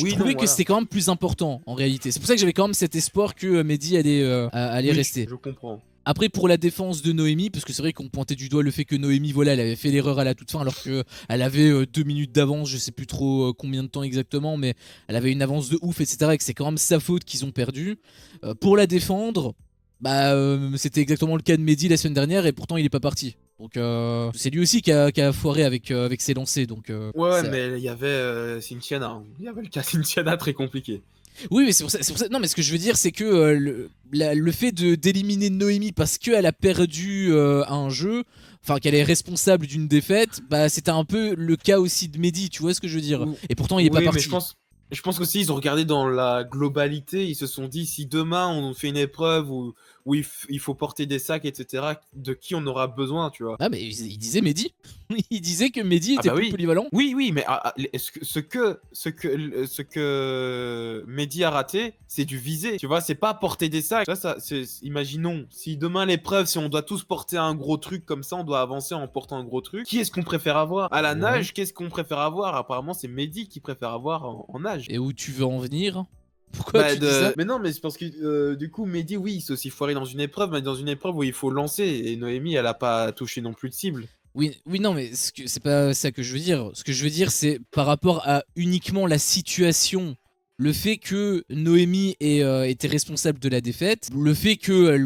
Oui, trouvais non, que voilà. c'était quand même plus important, en réalité. C'est pour ça que j'avais quand même cet espoir que Mehdi allait Oui, rester. je comprends. Après, pour la défense de Noémie, parce que c'est vrai qu'on pointait du doigt le fait que Noémie, voilà, elle avait fait l'erreur à la toute fin, alors qu'elle avait 2 minutes d'avance, je sais plus trop combien de temps exactement, mais elle avait une avance de ouf, etc. Et que c'est quand même sa faute qu'ils ont perdu. Pour la défendre, bah, c'était exactement le cas de Mehdi la semaine dernière, et pourtant il est pas parti. Donc c'est lui aussi qui a foiré avec ses lancers. Donc, Ouais, mais il y avait Cynthiana. Hein. Il y avait le cas Cynthiana très compliqué. oui, mais c'est pour ça. Non, mais ce que je veux dire, c'est que le fait d'éliminer Noémie parce qu'elle a perdu un jeu, enfin qu'elle est responsable d'une défaite, bah c'était un peu le cas aussi de Mehdi, tu vois ce que je veux dire. Et pourtant, il est pas Oui, mais parti. je pense qu'aussi ils ont regardé dans la globalité. Ils se sont dit si demain on fait une épreuve où il faut porter des sacs, etc., de qui on aura besoin, tu vois. Ah, mais il disait Mehdi. Il disait que Mehdi Ah était bah plus oui. polyvalent. Oui, mais ce que Mehdi a raté, c'est du visé. Tu vois, c'est pas porter des sacs. Imaginons, si demain l'épreuve, si on doit tous porter un gros truc comme ça, on doit avancer en portant un gros truc. Qui est-ce qu'on préfère avoir? À la nage, qu'est-ce qu'on préfère avoir? Apparemment, c'est Mehdi qui préfère avoir en nage. Et où tu veux en venir? Pourquoi tu dis ça? Mais non, mais c'est parce que du coup, Mehdi, oui, il s'est aussi foiré dans une épreuve, mais dans une épreuve où il faut lancer. Et Noémie, elle a pas touché non plus de cible. Oui, oui, non, mais c'est pas ça que je veux dire. Ce que je veux dire, c'est par rapport à uniquement la situation. Le fait que Noémie ait été responsable de la défaite, le fait que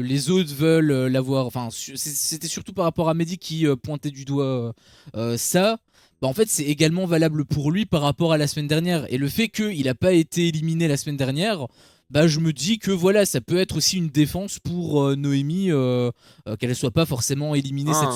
les autres veulent l'avoir, enfin c'était surtout par rapport à Mehdi qui pointait du doigt ça, bah en fait c'est également valable pour lui par rapport à la semaine dernière. Et le fait qu'il n'a pas été éliminé la semaine dernière, bah je me dis que voilà, ça peut être aussi une défense pour Noémie, qu'elle soit pas forcément éliminée Oui, cette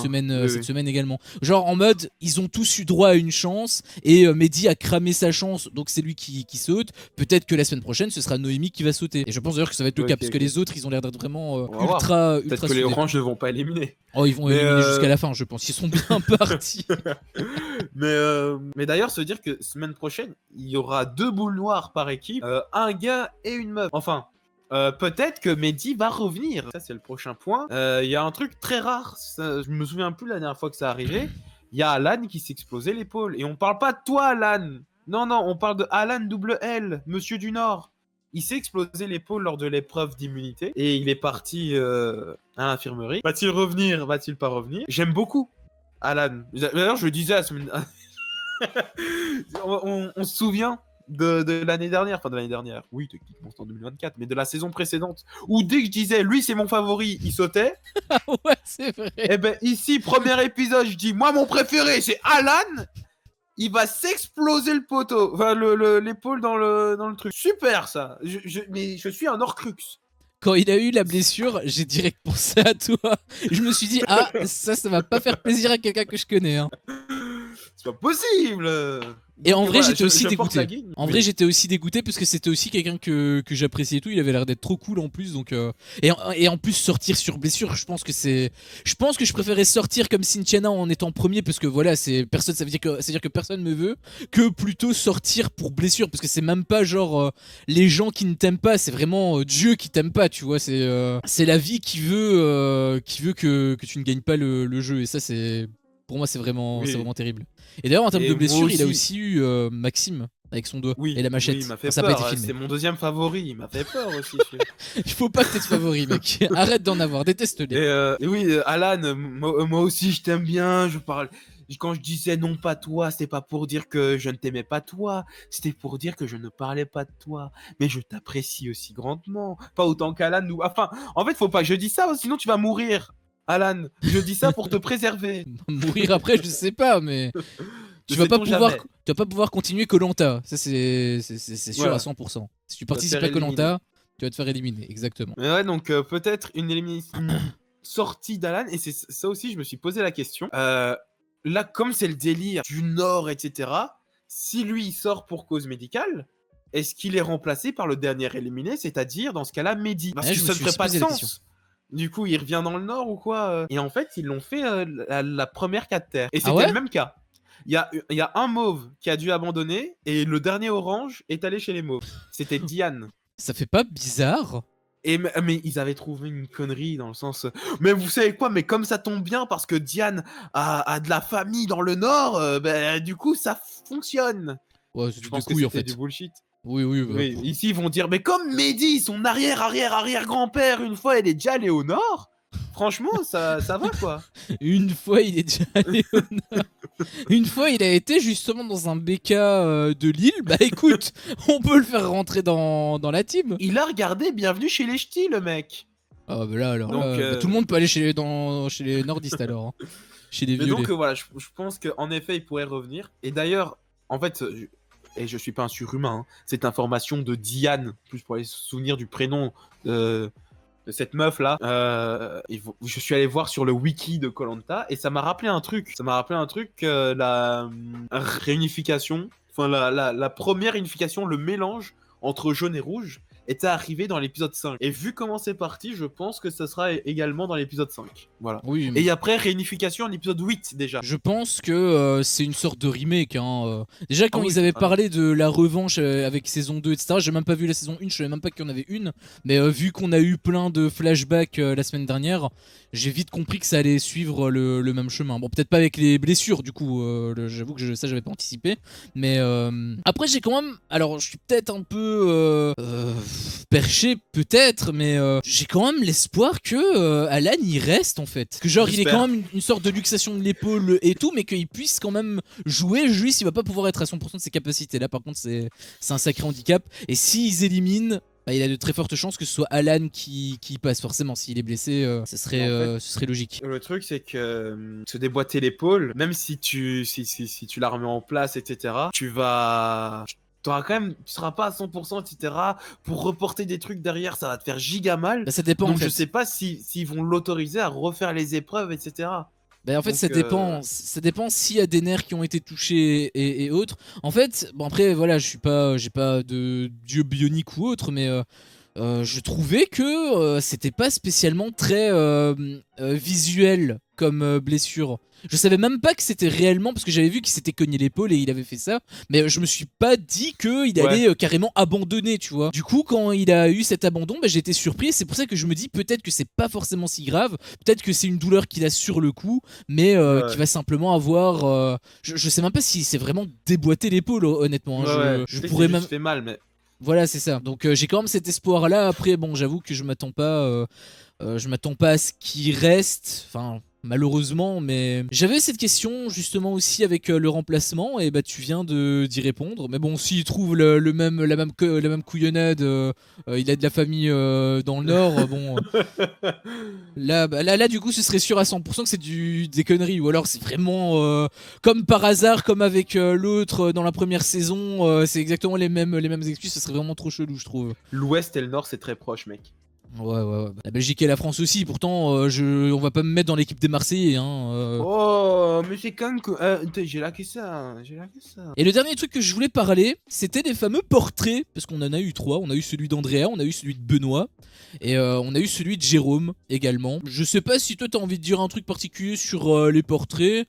oui. semaine également. Genre en mode, ils ont tous eu droit à une chance et Mehdi a cramé sa chance, donc c'est lui qui saute. Peut-être que la semaine prochaine, ce sera Noémie qui va sauter. Et je pense d'ailleurs que ça va être le cas, Ok, parce que ok. les autres, ils ont l'air d'être vraiment On va voir. Peut-être ultra que les soudés. oranges ne vont pas éliminer. Oh, ils vont Mais, éliminer jusqu'à la fin, je pense. Ils sont bien partis. mais d'ailleurs, se dire que semaine prochaine, il y aura 2 boules noires par équipe, un gars et une meuf. Enfin, peut-être que Mehdi va revenir. Ça, c'est le prochain point. Il y a un truc très rare. Je me souviens plus la dernière fois que ça arrivait. Il y a Alan qui s'est explosé l'épaule. Et on parle pas de toi, Alan. Non, non, on parle de Alan double L, Monsieur du Nord. Il s'est explosé l'épaule lors de l'épreuve d'immunité et il est parti à l'infirmerie. Va-t-il revenir? Va-t-il pas revenir? J'aime beaucoup Alan. D'ailleurs, je le disais à la semaine... on se souvient de l'année dernière, enfin de l'année dernière, oui, techniquement c'est en 2024, mais de la saison précédente, où dès que je disais lui c'est mon favori, il sautait. Ah ouais, c'est vrai. Et ben ici, premier épisode, je dis moi mon préféré c'est Alan. Il va s'exploser le poteau, enfin l'épaule dans le truc. Super ça. Mais je suis un Horcrux. Quand il a eu la blessure, j'ai direct pensé à toi. Je me suis dit, ah, ça va pas faire plaisir à quelqu'un que je connais. Hein. C'est pas possible. Et en Donc, vrai, voilà, j'étais aussi je porte la dégoûté. guigne. En Oui. vrai, j'étais aussi dégoûté parce que c'était aussi quelqu'un que j'appréciais et tout. Il avait l'air d'être trop cool en plus. Donc, et en plus, sortir sur blessure, je pense que c'est. Je pense que je préférais sortir comme Cynthiana en étant premier parce que voilà, c'est personne. Ça veut dire que personne me veut que plutôt sortir pour blessure parce que c'est même pas genre les gens qui ne t'aiment pas. C'est vraiment Dieu qui t'aime pas. Tu vois, c'est la vie qui veut que tu ne gagnes pas le jeu. Et ça, c'est. Pour moi, c'est Oui. vraiment terrible. Et d'ailleurs, en termes Et de moi blessure, il a aussi. aussi eu Maxime avec son doigt Oui, et la machette. oui, il m'a Enfin, fait ça n'a pas été peur. filmé. C'est mon deuxième favori. Il m'a fait peur aussi. Il faut pas que t'aies de favori, mec. Arrête d'en avoir, déteste-les. Et oui, Alan, moi aussi je t'aime bien. Je parle. Quand je disais non pas toi, c'était pas pour dire que je ne t'aimais pas toi, c'était pour dire que je ne parlais pas de toi. Mais je t'apprécie aussi grandement. Pas autant qu'Alan nous. Enfin, en fait, faut pas que je dise ça, sinon tu vas mourir. Alan, je dis ça pour te préserver. Mourir après, je sais pas, mais tu vas pas pouvoir continuer Koh-Lanta. Ça, c'est sûr Voilà. à 100%. Si tu Tu vas te participes faire à Koh-Lanta, tu vas te faire éliminer, exactement. Mais ouais, donc peut-être une élimination sortie d'Alan. Et c'est ça aussi, je me suis posé la question. Là, comme c'est le délire du Nord, etc., si lui il sort pour cause médicale, est-ce qu'il est remplacé par le dernier éliminé, c'est-à-dire dans ce cas-là Mehdi? Parce Ouais, que je me ça ne suis ferait aussi pas de posé la question. sens. Du coup, il revient dans le Nord ou quoi? Et en fait, ils l'ont fait la première 4 terres. Et Ah c'était ouais? le même cas. Il y a un mauve qui a dû abandonner et le dernier orange est allé chez les mauves. C'était Diane. Ça fait pas bizarre? Mais ils avaient trouvé une connerie dans le sens. Mais vous savez quoi? Mais comme ça tombe bien parce que Diane a de la famille dans le Nord, ben, du coup ça fonctionne. Ouais, Je c'est des pense que couilles en c'était fait. du bullshit. Oui, bah, Oui, ici ils vont dire, mais comme Mehdi, son arrière-arrière-arrière-grand-père, une fois il est déjà allé au Nord, franchement ça va quoi. une fois, il est déjà allé au Nord. Une fois, il a été justement dans un BK de Lille. Bah écoute, on peut le faire rentrer dans la team. Il a regardé Bienvenue chez les Ch'tis, le mec. Ah bah là, alors Donc, là, bah, tout le monde peut aller chez les nordistes alors. Hein. Chez les mais violets. donc voilà, je pense qu'en effet il pourrait revenir. Et d'ailleurs, en fait, et je suis pas un surhumain, hein, cette information de Diane, plus pour aller se souvenir du prénom de cette meuf là, je suis allé voir sur le wiki de Koh-Lanta et ça m'a rappelé un truc. Ça m'a rappelé un truc, la réunification, enfin la première unification, le mélange entre jaune et rouge était arrivé dans l'épisode 5. Et vu comment c'est parti, je pense que ça sera également dans l'épisode 5. Voilà. Oui, Et après, réunification en épisode 8 déjà. je pense que c'est une sorte de remake. Hein. Déjà, quand Ah oui, ils avaient totalement. parlé de la revanche avec saison 2, etc., j'ai même pas vu la saison 1, je savais même pas qu'il y en avait une. Mais vu qu'on a eu plein de flashbacks la semaine dernière, j'ai vite compris que ça allait suivre le même chemin. Bon, peut-être pas avec les blessures, du coup, j'avoue que ça, j'avais pas anticipé. Mais après, j'ai quand même. Alors, je suis peut-être un peu perché, peut-être, mais j'ai quand même l'espoir que Alan y reste en fait. Que genre, il est J'espère. quand même une sorte de luxation de l'épaule et tout, mais qu'il puisse quand même jouer. Juste, il va pas pouvoir être à 100% de ses capacités. Là, par contre, c'est un sacré handicap. Et s'ils éliminent. Bah, il a de très fortes chances que ce soit Alan qui passe forcément. S'il est blessé, ce serait logique. Le truc, c'est que se déboîter l'épaule, même si tu la remets en place, etc., tu vas tu seras pas à 100%, etc. Pour reporter des trucs derrière, ça va te faire giga mal. Bah, ça dépend Donc en fait. je sais pas s'ils vont l'autoriser à refaire les épreuves, etc. Bah en fait Donc, ça dépend s'il y a des nerfs qui ont été touchés et autres. En fait, bon après voilà, j'ai pas de dieu bionique ou autre, mais je trouvais que c'était pas spécialement très visuel comme blessure. Je savais même pas que c'était réellement, parce que j'avais vu qu'il s'était cogné l'épaule et il avait fait ça, mais je me suis pas dit qu'il allait Ouais. carrément abandonner, tu vois. Du coup, quand il a eu cet abandon, bah, j'ai été surpris, et c'est pour ça que je me dis peut-être que c'est pas forcément si grave, peut-être que c'est une douleur qu'il a sur le coup, mais Ouais. qui va simplement avoir... je sais même pas si c'est vraiment déboîté l'épaule, honnêtement, hein. Ouais, ouais. Je Peut-être qu'il pourrais a même... juste fait mal, mais. Voilà, c'est ça. Donc j'ai quand même cet espoir là. Après bon, j'avoue que je m'attends pas à ce qu'il reste, enfin malheureusement, mais j'avais cette question justement aussi avec le remplacement, et bah tu viens d'y répondre. Mais bon, s'il trouve la même couillonnade, il a de la famille dans le nord, bon là, là du coup ce serait sûr à 100% que c'est des conneries, ou alors c'est vraiment comme par hasard, comme avec l'autre dans la première saison, c'est exactement les mêmes excuses. Ce serait vraiment trop chelou, je trouve. L'Ouest et le Nord, c'est très proche, mec. Ouais. La Belgique et la France aussi, pourtant, on va pas me mettre dans l'équipe des Marseillais, hein. Oh, mais c'est quand même que. J'ai laqué ça. J'ai laqué ça. Et le dernier truc que je voulais parler, c'était des fameux portraits, parce qu'on en a eu trois. On a eu celui d'Andrea, on a eu celui de Benoît, et on a eu celui de Jérôme également. Je sais pas si toi t'as envie de dire un truc particulier sur les portraits,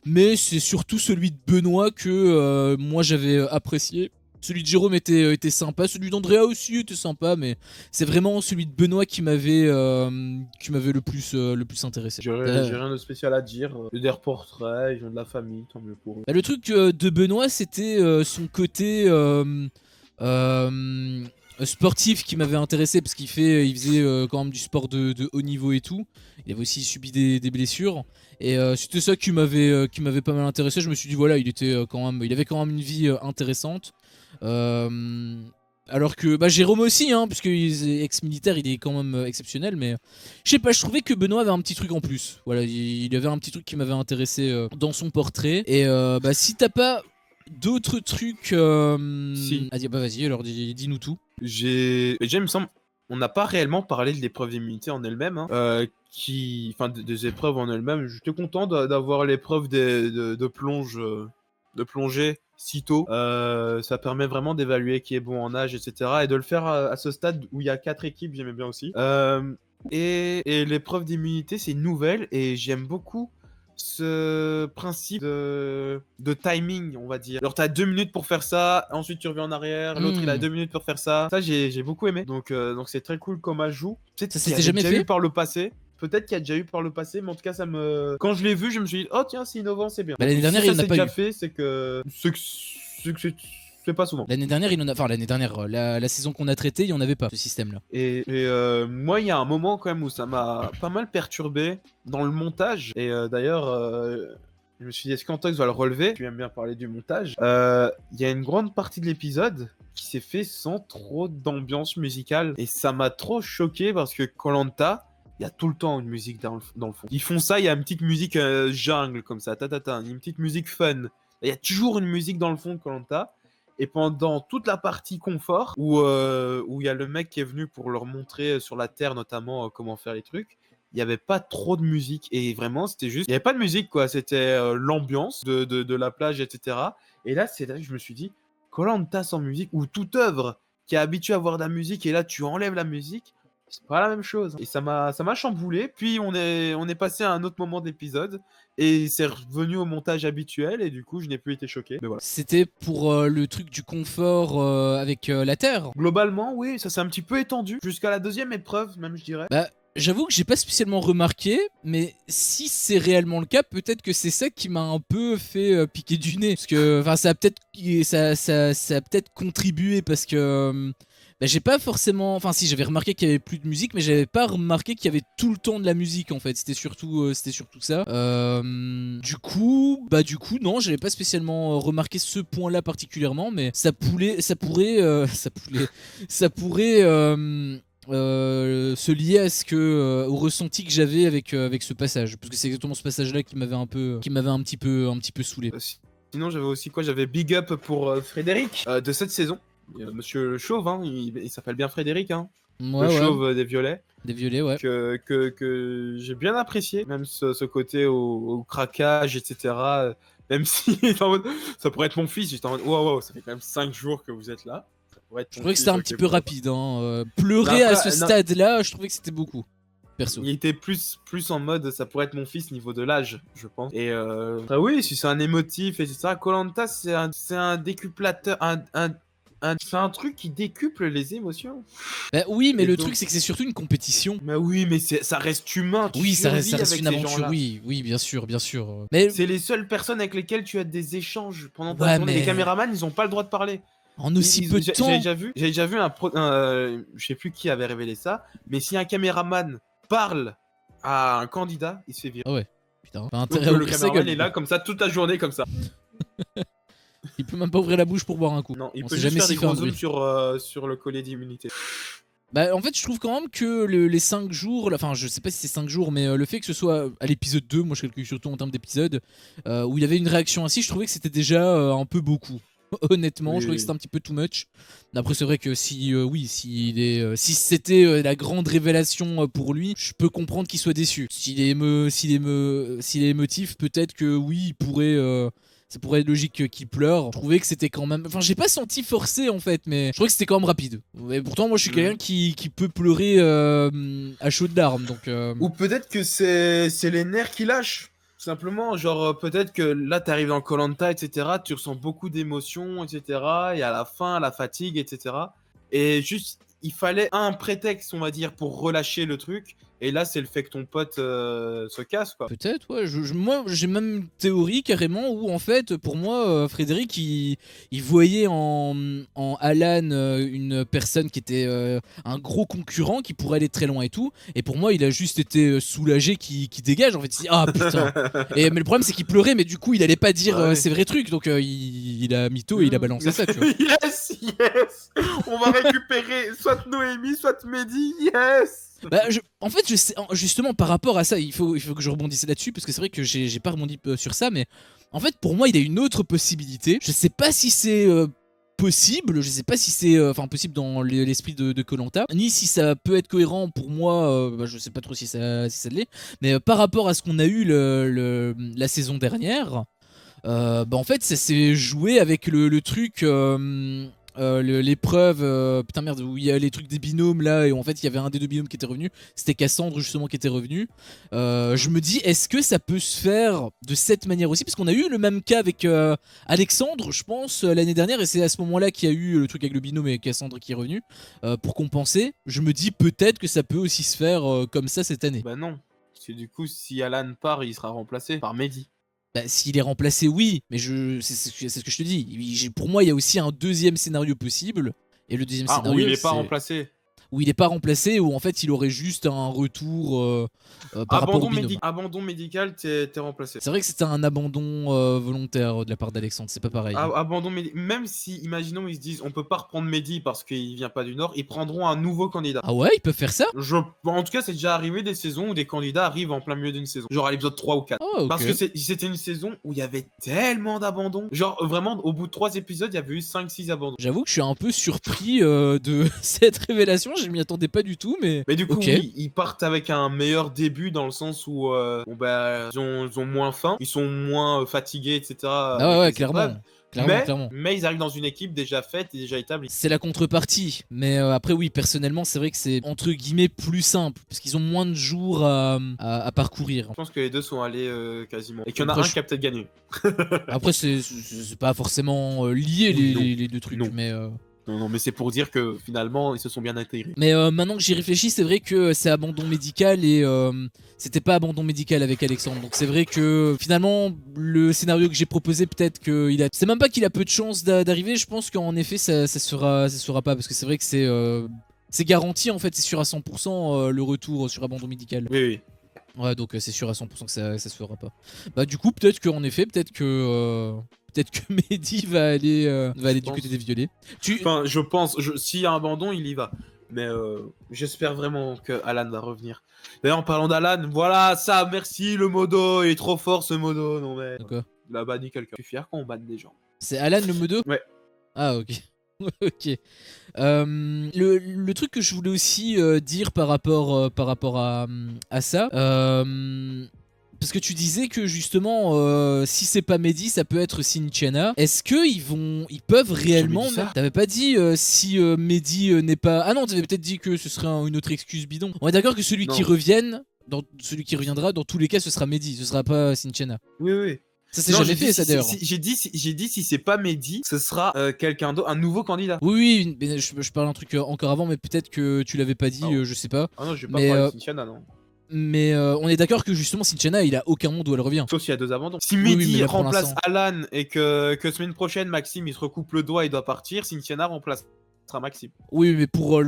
mais c'est surtout celui de Benoît que moi j'avais apprécié. Celui de Jérôme était sympa, celui d'Andrea aussi était sympa, mais c'est vraiment celui de Benoît qui m'avait le plus intéressé. J'ai rien de spécial à dire. Des portraits, ils ont de la famille, tant mieux pour eux. Bah, le truc de Benoît, c'était son côté sportif qui m'avait intéressé, parce il faisait quand même du sport de haut niveau et tout. Il avait aussi subi des blessures, et c'était ça qui m'avait pas mal intéressé. Je me suis dit voilà, il avait quand même une vie intéressante. Euh, Alors que bah, Jérôme aussi, hein, puisque il est ex-militaire, il est quand même exceptionnel, mais je sais pas, je trouvais que Benoît avait un petit truc en plus. Voilà, il avait un petit truc qui m'avait intéressé dans son portrait. Et bah, si t'as pas d'autres trucs. Si. Ah, bah vas-y, alors dis-nous tout. Déjà, il me semble, on n'a pas réellement parlé de l'épreuve d'immunité en elle-même, hein, enfin, des épreuves en elles-mêmes. J'étais content d'avoir l'épreuve de plonge, de plongée si tôt. Ça permet vraiment d'évaluer qui est bon en nage, etc. Et de le faire à ce stade où il y a 4 équipes, j'aimais bien aussi. Et l'épreuve d'immunité, c'est nouvelle et j'aime beaucoup ce principe de timing, on va dire. Alors, t'as 2 minutes pour faire ça, ensuite tu reviens en arrière, l'autre il a 2 minutes pour faire ça. Ça, j'ai beaucoup aimé. Donc c'est très cool comme ajout. Peut-être Ça qu'il y s'était avait jamais déjà fait eu par le passé. Peut-être qu'il y a déjà eu par le passé, mais en tout cas, quand je l'ai vu, je me suis dit, oh tiens, c'est innovant, c'est bien. Bah, l'année Donc, dernière, si il ça n'a s'est pas déjà eu. fait, c'est pas souvent. L'année dernière, enfin l'année dernière, la saison qu'on a traitée, il y en avait pas, ce système-là. Moi, il y a un moment quand même où ça m'a pas mal perturbé dans le montage. Et d'ailleurs, je me suis dit, est-ce qu'Antox va le relever? Tu aimes bien parler du montage. Il y a une grande partie de l'épisode qui s'est fait sans trop d'ambiance musicale. Et ça m'a trop choqué parce que koh il y a tout le temps une musique dans le fond. Ils font ça, il y a une petite musique jungle comme ça, une petite musique fun. Il y a toujours une musique dans le fond de koh. Et pendant toute la partie confort, où il y a le mec qui est venu pour leur montrer sur la Terre notamment comment faire les trucs, il n'y avait pas trop de musique. Et vraiment, c'était juste... Il n'y avait pas de musique, quoi. C'était l'ambiance de la plage, etc. Et là, c'est là que je me suis dit, koh sans musique, ou toute œuvre qui est habituée à avoir de la musique, et là, tu enlèves la musique, c'est pas la même chose. Et ça m'a chamboulé. Puis on est passé à un autre moment d'épisode et c'est revenu au montage habituel et du coup je n'ai plus été choqué. Mais voilà. C'était pour le truc du confort avec la Terre. Globalement, oui, ça s'est un petit peu étendu jusqu'à la deuxième épreuve, même je dirais. Bah, j'avoue que j'ai pas spécialement remarqué, mais si c'est réellement le cas, peut-être que c'est ça qui m'a un peu fait piquer du nez. Parce que, enfin, ça a peut-être contribué parce que. Bah, j'ai pas forcément. Enfin, si, j'avais remarqué qu'il y avait plus de musique, mais j'avais pas remarqué qu'il y avait tout le temps de la musique en fait. C'était surtout ça. Du coup, non, j'avais pas spécialement remarqué ce point-là particulièrement, mais ça pourrait se lier à au ressenti que j'avais avec ce passage, parce que c'est exactement ce passage-là qui m'avait un petit peu saoulé. Sinon, j'avais aussi quoi? J'avais Big Up pour Frédéric de cette saison. Monsieur Chauve, hein, il s'appelle bien Frédéric, hein. Ouais, Le ouais. Chauve des Violets. Des violets, ouais. Que j'ai bien apprécié, même ce côté au craquage, etc. Même si en mode, ça pourrait être mon fils, j'étais en mode wow, ça fait quand même 5 jours que vous êtes là. Ça pourrait être Je ton trouvais que fils, c'était un ok, petit peu pourquoi rapide. Hein. Pleurer Non, à après, ce non. stade-là, je trouvais que c'était beaucoup. Perso. Il était plus en mode ça pourrait être mon fils niveau de l'âge, je pense. Et oui, si c'est un émotif et c'est ça, koh c'est un décuplateur, c'est un truc qui décuple les émotions. Bah oui, mais Et le donc- truc c'est que c'est surtout une compétition. Mais oui, mais ça reste humain. Tu Oui, ça reste survis une avec ces aventure, gens-là. oui, oui, bien sûr, bien sûr. Mais C'est les seules personnes avec lesquelles tu as des échanges pendant ta Ouais, journée. mais- Les caméramans, ils ont pas le droit de parler. en aussi peu de J'ai temps. déjà vu je sais plus qui avait révélé ça, mais si un caméraman parle à un candidat, il se fait virer. Ah ouais, putain. Pas Donc intérêt à le ouvrir sa caméraman gueule. est là comme ça toute la journée comme ça. Il peut même pas ouvrir la bouche pour boire un coup. Non, il On peut sait juste jamais faire des s'il fait un gros zooms bruit. sur le collier d'immunité. Bah en fait je trouve quand même que les 5 jours, enfin je sais pas si c'est 5 jours, mais le fait que ce soit à l'épisode 2, moi je calcule surtout en termes d'épisode, où il y avait une réaction ainsi, je trouvais que c'était déjà un peu beaucoup. Honnêtement, Oui, je trouvais que oui. c'était un petit peu too much. Après c'est vrai que si si c'était la grande révélation pour lui, je peux comprendre qu'il soit déçu. S'il est émotif, peut-être que oui, il pourrait ça pourrait être logique qu'il pleure. Je trouvais que c'était quand même. Enfin, j'ai pas senti forcé en fait, mais je trouvais que c'était quand même rapide. Et pourtant, moi je suis quelqu'un qui peut pleurer à chaudes larmes. Donc, Ou peut-être que c'est les nerfs qui lâchent. Simplement, genre peut-être que là t'arrives dans koh etc. Tu ressens beaucoup d'émotions, etc. Et à la fin, la fatigue, etc. Et juste, il fallait un prétexte, on va dire, pour relâcher le truc. Et là, c'est le fait que ton pote se casse, quoi. peut-être, ouais. Moi, j'ai même une théorie carrément où, en fait, pour moi, Frédéric, il voyait en Alan une personne qui était un gros concurrent qui pourrait aller très loin et tout. Et pour moi, il a juste été soulagé qu'il dégage. En fait, il s'est dit, ah putain. Mais le problème, c'est qu'il pleurait, mais du coup, il allait pas dire Ouais. ses vrais trucs. Donc, il a mytho et il a balancé ça, tu vois. Yes. On va récupérer soit Noémie, soit Mehdi. Yes. Bah, en fait, je sais, justement, par rapport à ça, il faut que je rebondisse là-dessus, parce que c'est vrai que j'ai pas rebondi sur ça, mais en fait, pour moi, il y a une autre possibilité. Je sais pas si c'est possible, je sais pas si c'est possible dans l'esprit de koh ni si ça peut être cohérent pour moi, je sais pas trop si ça l'est, mais par rapport à ce qu'on a eu la saison dernière, en fait, ça s'est joué avec le truc. L'épreuve, putain merde, où il y a les trucs des binômes là, et en fait il y avait un des deux binômes qui était revenu, c'était Cassandre justement qui était revenu. Je me dis, est-ce que ça peut se faire de cette manière aussi? Parce qu'on a eu le même cas avec Alexandre, je pense, l'année dernière, et c'est à ce moment-là qu'il y a eu le truc avec le binôme et Cassandre qui est revenu pour compenser. Je me dis peut-être que ça peut aussi se faire comme ça cette année. Bah non. Parce que du coup, si Alan part, il sera remplacé par Mehdi. Bah, s'il est remplacé, oui, mais c'est ce que je te dis. Pour moi, il y a aussi un deuxième scénario possible. Et le deuxième Ah, scénario, où il est pas c'est remplacé. où il n'est pas remplacé, où en fait il aurait juste un retour par rapport au binôme. Abandon médical, t'es remplacé. C'est vrai que c'était un abandon volontaire de la part d'Alexandre, c'est pas pareil. Abandon médical. Même si, imaginons, ils se disent on peut pas reprendre Mehdi parce qu'il vient pas du Nord, ils prendront un nouveau candidat. Ah ouais, ils peuvent faire ça? En tout cas, c'est déjà arrivé des saisons où des candidats arrivent en plein milieu d'une saison. Genre à l'épisode 3 ou 4. Ah, ok. Parce que c'était une saison où il y avait tellement d'abandons. Genre vraiment, au bout de 3 épisodes, il y avait eu 5-6 abandons. J'avoue que je suis un peu surpris de cette révélation, je m'y attendais pas du tout, mais. Mais du coup, ok. oui, ils partent avec un meilleur début dans le sens où ils ont moins faim, ils sont moins fatigués, etc. Ah avec ouais, les clairement. épreuves. Clairement. Mais ils arrivent dans une équipe déjà faite et déjà établie. C'est la contrepartie, mais après oui, personnellement c'est vrai que c'est entre guillemets plus simple, parce qu'ils ont moins de jours à parcourir. Je pense que les deux sont allés quasiment. Et qu'il y en a Après, un qui a peut-être gagné. Après c'est pas forcément lié les deux trucs, Non. mais... Non, mais c'est pour dire que finalement, ils se sont bien intégrés. Mais maintenant que j'y réfléchis, c'est vrai que c'est abandon médical et c'était pas abandon médical avec Alexandre. Donc c'est vrai que finalement, le scénario que j'ai proposé, peut-être qu'il a. C'est même pas qu'il a peu de chances d'arriver, je pense qu'en effet, ça sera pas. Parce que c'est vrai que c'est garanti en fait, c'est sûr à 100% le retour sur abandon médical. Oui. Ouais, donc c'est sûr à 100% que ça se fera pas. Bah, du coup, peut-être qu'en effet, peut-être que Mehdi va aller du côté des violets. Enfin, je pense, s'il y a un abandon, il y va. Mais j'espère vraiment que Alan va revenir. D'ailleurs, en parlant d'Alan, voilà, ça, merci le modo, il est trop fort ce modo. Non mais. D'accord. Il a banni quelqu'un. Je suis fier quand on banne des gens. C'est Alan le modo? Ouais. Ah, ok. Ok. Le truc que je voulais aussi dire par rapport à ça, parce que tu disais que justement, si c'est pas Mehdi, ça peut être Cynthiana. Est-ce qu'ils peuvent réellement... dit ça. T'avais pas dit si Mehdi n'est pas... Ah non, t'avais peut-être dit que ce serait une autre excuse bidon. On est d'accord que celui Non. qui reviendra, dans tous les cas, ce sera Mehdi, ce sera pas Cynthiana. Oui, oui. Ça c'est jamais fait, ça d'ailleurs. J'ai dit si c'est pas Mehdi, ce sera quelqu'un d'autre, un nouveau candidat. Oui, mais je parle un truc encore avant, mais peut-être que tu l'avais pas dit, je sais pas. Ah non, je vais pas parler de Cynthiana, non. Mais on est d'accord que justement Cynthiana, il a aucun monde où elle revient. Sauf s'il y a 2 abandons. Si Oui, Mehdi mais là, pour remplace l'instant. Alan et que semaine prochaine Maxime il se recoupe le doigt et doit partir, Cynthiana remplacera Maxime. Oui, mais pour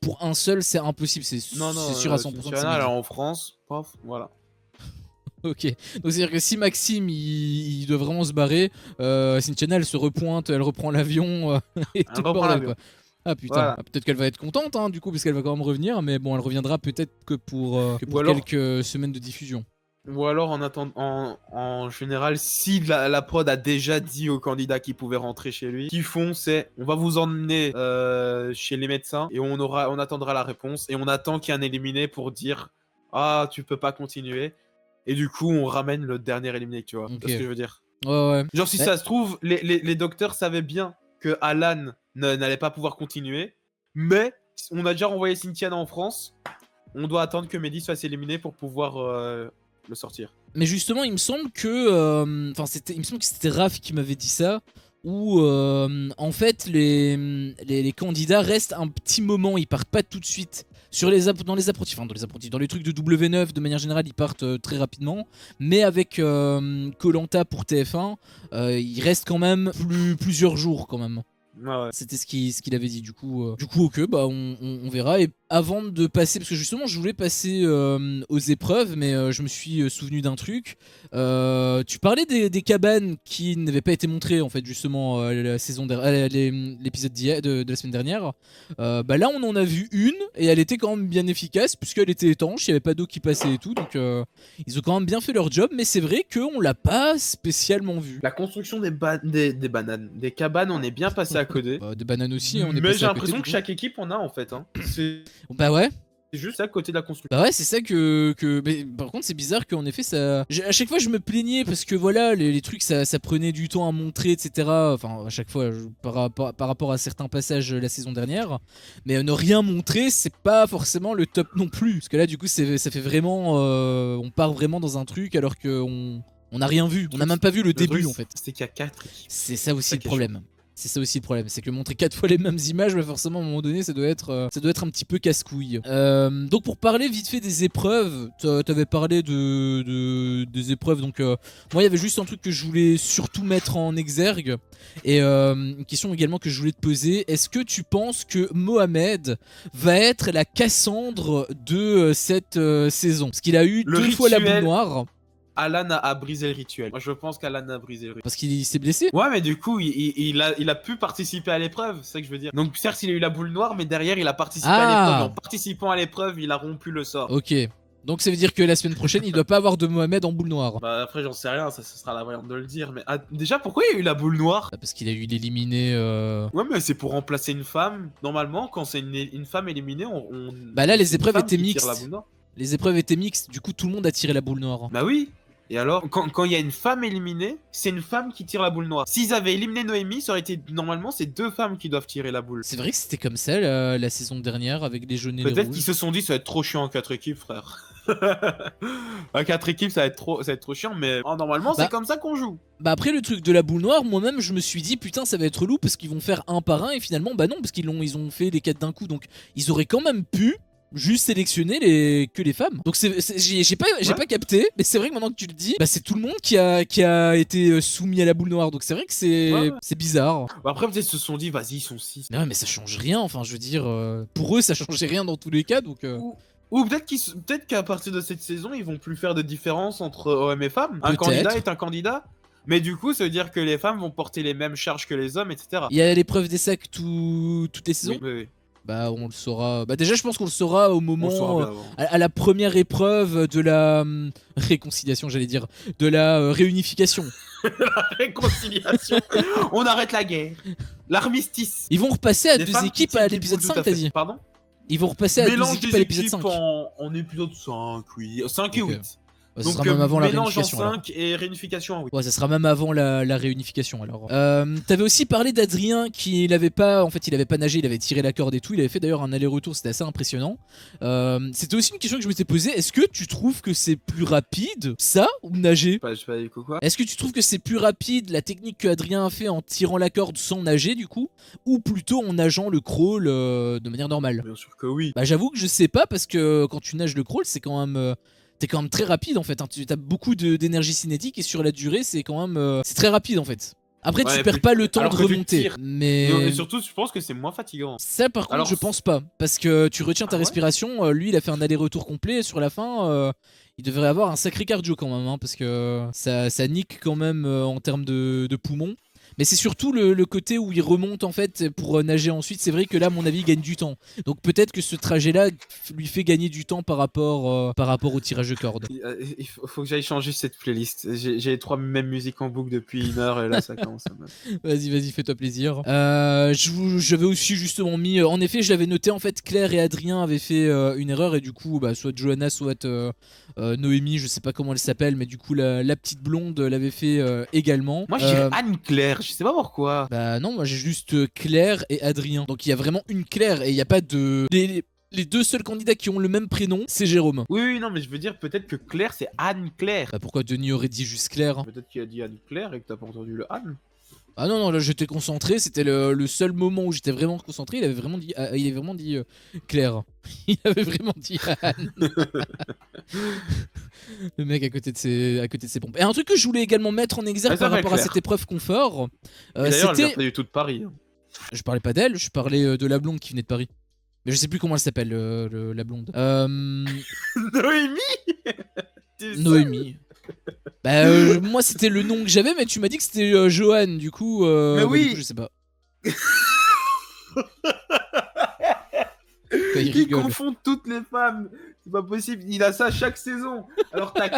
pour un seul, c'est impossible, c'est Non, sûr à 100%. Cynthiana elle est en France, paf, voilà. Ok, donc c'est-à-dire que si Maxime il doit vraiment se barrer, Cynthiana elle se repointe, elle reprend l'avion et tout le bordel quoi. Ah putain, voilà. Peut-être qu'elle va être contente du coup parce qu'elle va quand même revenir, mais bon elle reviendra peut-être que pour alors, quelques semaines de diffusion. Ou alors en attendant, en général, si la prod a déjà dit aux candidats qui pouvaient rentrer chez lui, ce qu'ils font c'est on va vous emmener chez les médecins et on attendra la réponse et on attend qu'il y ait un éliminé pour dire ah tu peux pas continuer. Et du coup, on ramène le dernier éliminé, tu vois. Okay. C'est ce que je veux dire. Ouais. Genre, si ça se trouve, les docteurs savaient bien que Alan n'allait pas pouvoir continuer. Mais on a déjà renvoyé Cynthiana en France. On doit attendre que Mehdi se fasse éliminer pour pouvoir le sortir. Mais justement, il me semble que... il me semble que c'était Raph qui m'avait dit ça. Où en fait les candidats restent un petit moment, ils partent pas tout de suite. Dans les apprentis, dans les trucs de W9 de manière générale ils partent très rapidement. Mais avec Koh-Lanta pour TF1, ils restent quand même plusieurs jours quand même. Ouais. C'était ce qu'il avait dit du coup ok bah on verra. Et avant de passer, parce que justement je voulais passer aux épreuves, mais je me suis souvenu d'un truc. Tu parlais des cabanes qui n'avaient pas été montrées en fait justement l'épisode de la semaine dernière. Bah là on en a vu une et elle était quand même bien efficace puisqu'elle était étanche, il n'y avait pas d'eau qui passait et tout, donc ils ont quand même bien fait leur job. Mais c'est vrai qu'on l'a pas spécialement vu. La construction des bananes, des cabanes, on est bien passé à côté. Des bananes aussi, on est mais passé j'ai à l'impression côté, que chaque équipe en a en fait. Hein. Bah ouais. C'est juste à côté de la construction. Bah ouais, c'est ça que... Mais par contre, c'est bizarre qu'en effet, ça... À chaque fois, je me plaignais parce que voilà, les trucs, ça prenait du temps à montrer, etc. Enfin, à chaque fois, par rapport à certains passages la saison dernière. Mais ne rien montrer, c'est pas forcément le top non plus. Parce que là, du coup, ça fait vraiment... on part vraiment dans un truc alors qu'on n'a rien vu. On n'a même pas vu le début, en fait. C'est qu'il y a 4 équipes. C'est ça aussi le problème. C'est ça aussi le problème, c'est que montrer 4 fois les mêmes images, bah forcément à un moment donné ça doit être un petit peu casse-couille. Donc pour parler vite fait des épreuves, t'avais parlé des épreuves, donc moi il y avait juste un truc que je voulais surtout mettre en exergue, et une question également que je voulais te poser. Est-ce que tu penses que Mohamed va être la Cassandre de cette saison? Parce qu'il a eu 2 fois la boule noire. Alan a brisé le rituel. Moi, je pense qu'Alan a brisé le rituel. Parce qu'il s'est blessé? Ouais, mais du coup, il a pu participer à l'épreuve, c'est ça que je veux dire. Donc, certes, il a eu la boule noire, mais derrière, il a participé à l'épreuve. En participant à l'épreuve, il a rompu le sort. Ok. Donc, ça veut dire que la semaine prochaine, il doit pas avoir de Mohamed en boule noire. Bah, après, j'en sais rien, ça ce sera la variante de le dire. Mais déjà, pourquoi il y a eu la boule noire? Parce qu'il a eu l'éliminé. Ouais, mais c'est pour remplacer une femme. Normalement, quand c'est une femme éliminée, on. Bah là, les épreuves étaient mixtes. La boule noire. Les épreuves étaient mixtes, du coup, tout le monde a tiré la boule noire. Bah oui. Et alors, quand il y a une femme éliminée, c'est une femme qui tire la boule noire. S'ils avaient éliminé Noémie, ça aurait été normalement c'est 2 femmes qui doivent tirer la boule. C'est vrai que c'était comme ça la saison dernière avec les jaunes et les rouges. Peut-être qu'ils se sont dit ça va être trop chiant en 4 équipes, frère. À 4 équipes, ça va être trop chiant, mais normalement c'est comme ça qu'on joue. Bah après le truc de la boule noire, moi-même je me suis dit putain ça va être lourd parce qu'ils vont faire un par un et finalement bah non parce qu'ils ont fait les 4 d'un coup, donc ils auraient quand même pu juste sélectionner que les femmes. Donc j'ai pas capté, mais c'est vrai que maintenant que tu le dis, bah c'est tout le monde qui a été soumis à la boule noire. Donc c'est vrai que c'est bizarre. Bah après peut-être se sont dit vas-y ils sont 6. Mais ouais, mais ça change rien, enfin je veux dire pour eux ça changeait rien dans tous les cas, donc ou peut-être qu'à partir de cette saison, ils vont plus faire de différence entre hommes et femmes. Un candidat est un candidat. Mais du coup, ça veut dire que les femmes vont porter les mêmes charges que les hommes, etc. Il y a l'épreuve des sacs toutes les saisons. Oui. Bah on le saura. Bah déjà je pense qu'on le saura au moment à la première épreuve de la réconciliation, j'allais dire, de la réunification. La réconciliation. On arrête la guerre. L'armistice. Ils vont repasser à Des deux femmes qui équipes tiennent à qui l'épisode bougent tout 5, à t'as fait. dit. Pardon? Ils vont repasser à deux Mélange équipes des à l'épisode équipes 5. en épisode 5, oui. 5 et Ok. 8. Ouais, ça Donc sera même avant la mélange en réunification. Alors. 5 et réunification en 8. Ouais, ça sera même avant la réunification alors. T'avais aussi parlé d'Adrien qui n'avait pas, en fait, il avait pas nagé, il avait tiré la corde et tout. Il avait fait d'ailleurs un aller-retour, c'était assez impressionnant. C'était aussi une question que je m'étais posée. Est-ce que tu trouves que c'est plus rapide ça ou nager? Je sais pas quoi. Est-ce que tu trouves que c'est plus rapide la technique que Adrien a fait en tirant la corde sans nager du coup, ou plutôt en nageant le crawl de manière normale? Bien sûr que oui. Bah j'avoue que je sais pas parce que quand tu nages le crawl c'est quand même t'es quand même très rapide en fait, hein. Tu as beaucoup d'énergie cinétique et sur la durée c'est quand même c'est très rapide en fait. Après Ouais, tu perds pas le temps alors de que tu remonter, tires. mais Et surtout, je pense que c'est moins fatigant. ça par contre Alors, je pense pas parce que tu retiens ta Ah ouais respiration. Lui il a fait un aller-retour complet et sur la fin il devrait avoir un sacré cardio quand même, hein, parce que ça nique quand même en termes de poumons. Mais c'est surtout le côté où il remonte en fait pour nager ensuite. C'est vrai que là, à mon avis, il gagne du temps. Donc peut-être que ce trajet-là lui fait gagner du temps par rapport au tirage de corde. Il faut que j'aille changer cette playlist. J'ai les 3 mêmes musiques en boucle depuis 1 heure et là ça commence à me... Vas-y, fais-toi plaisir. J'avais aussi justement mis... en effet, je l'avais noté, en fait, Claire et Adrien avaient fait une erreur et du coup, bah, soit Johanna, soit Noémie, je sais pas comment elle s'appelle, mais du coup, la petite blonde l'avait fait également. Moi je dirais Anne-Claire, je sais pas pourquoi. Bah non, moi j'ai juste Claire et Adrien. Donc il y a vraiment une Claire et il n'y a pas de... Les deux seuls candidats qui ont le même prénom, c'est Jérôme. Oui, non, mais je veux dire peut-être que Claire c'est Anne-Claire. Bah pourquoi Denis aurait dit juste Claire? Peut-être qu'il a dit Anne-Claire et que t'as pas entendu le Anne. Ah non, là j'étais concentré, c'était le seul moment où j'étais vraiment concentré, il avait vraiment dit Claire. Il avait vraiment dit Anne. Le mec à côté de ses pompes. Et un truc que je voulais également mettre en exergue par rapport à cette épreuve confort, d'ailleurs elle c'était... vient pas du tout de Paris. Hein. Je parlais pas d'elle, je parlais de la blonde qui venait de Paris. Mais je sais plus comment elle s'appelle, la blonde. Noémie. Noémie. Bah moi c'était le nom que j'avais, mais tu m'as dit que c'était Johan, du coup... Mais bah, oui. du coup, je sais pas. Il confond toutes les femmes. C'est pas possible. Il a ça chaque saison. Alors t'as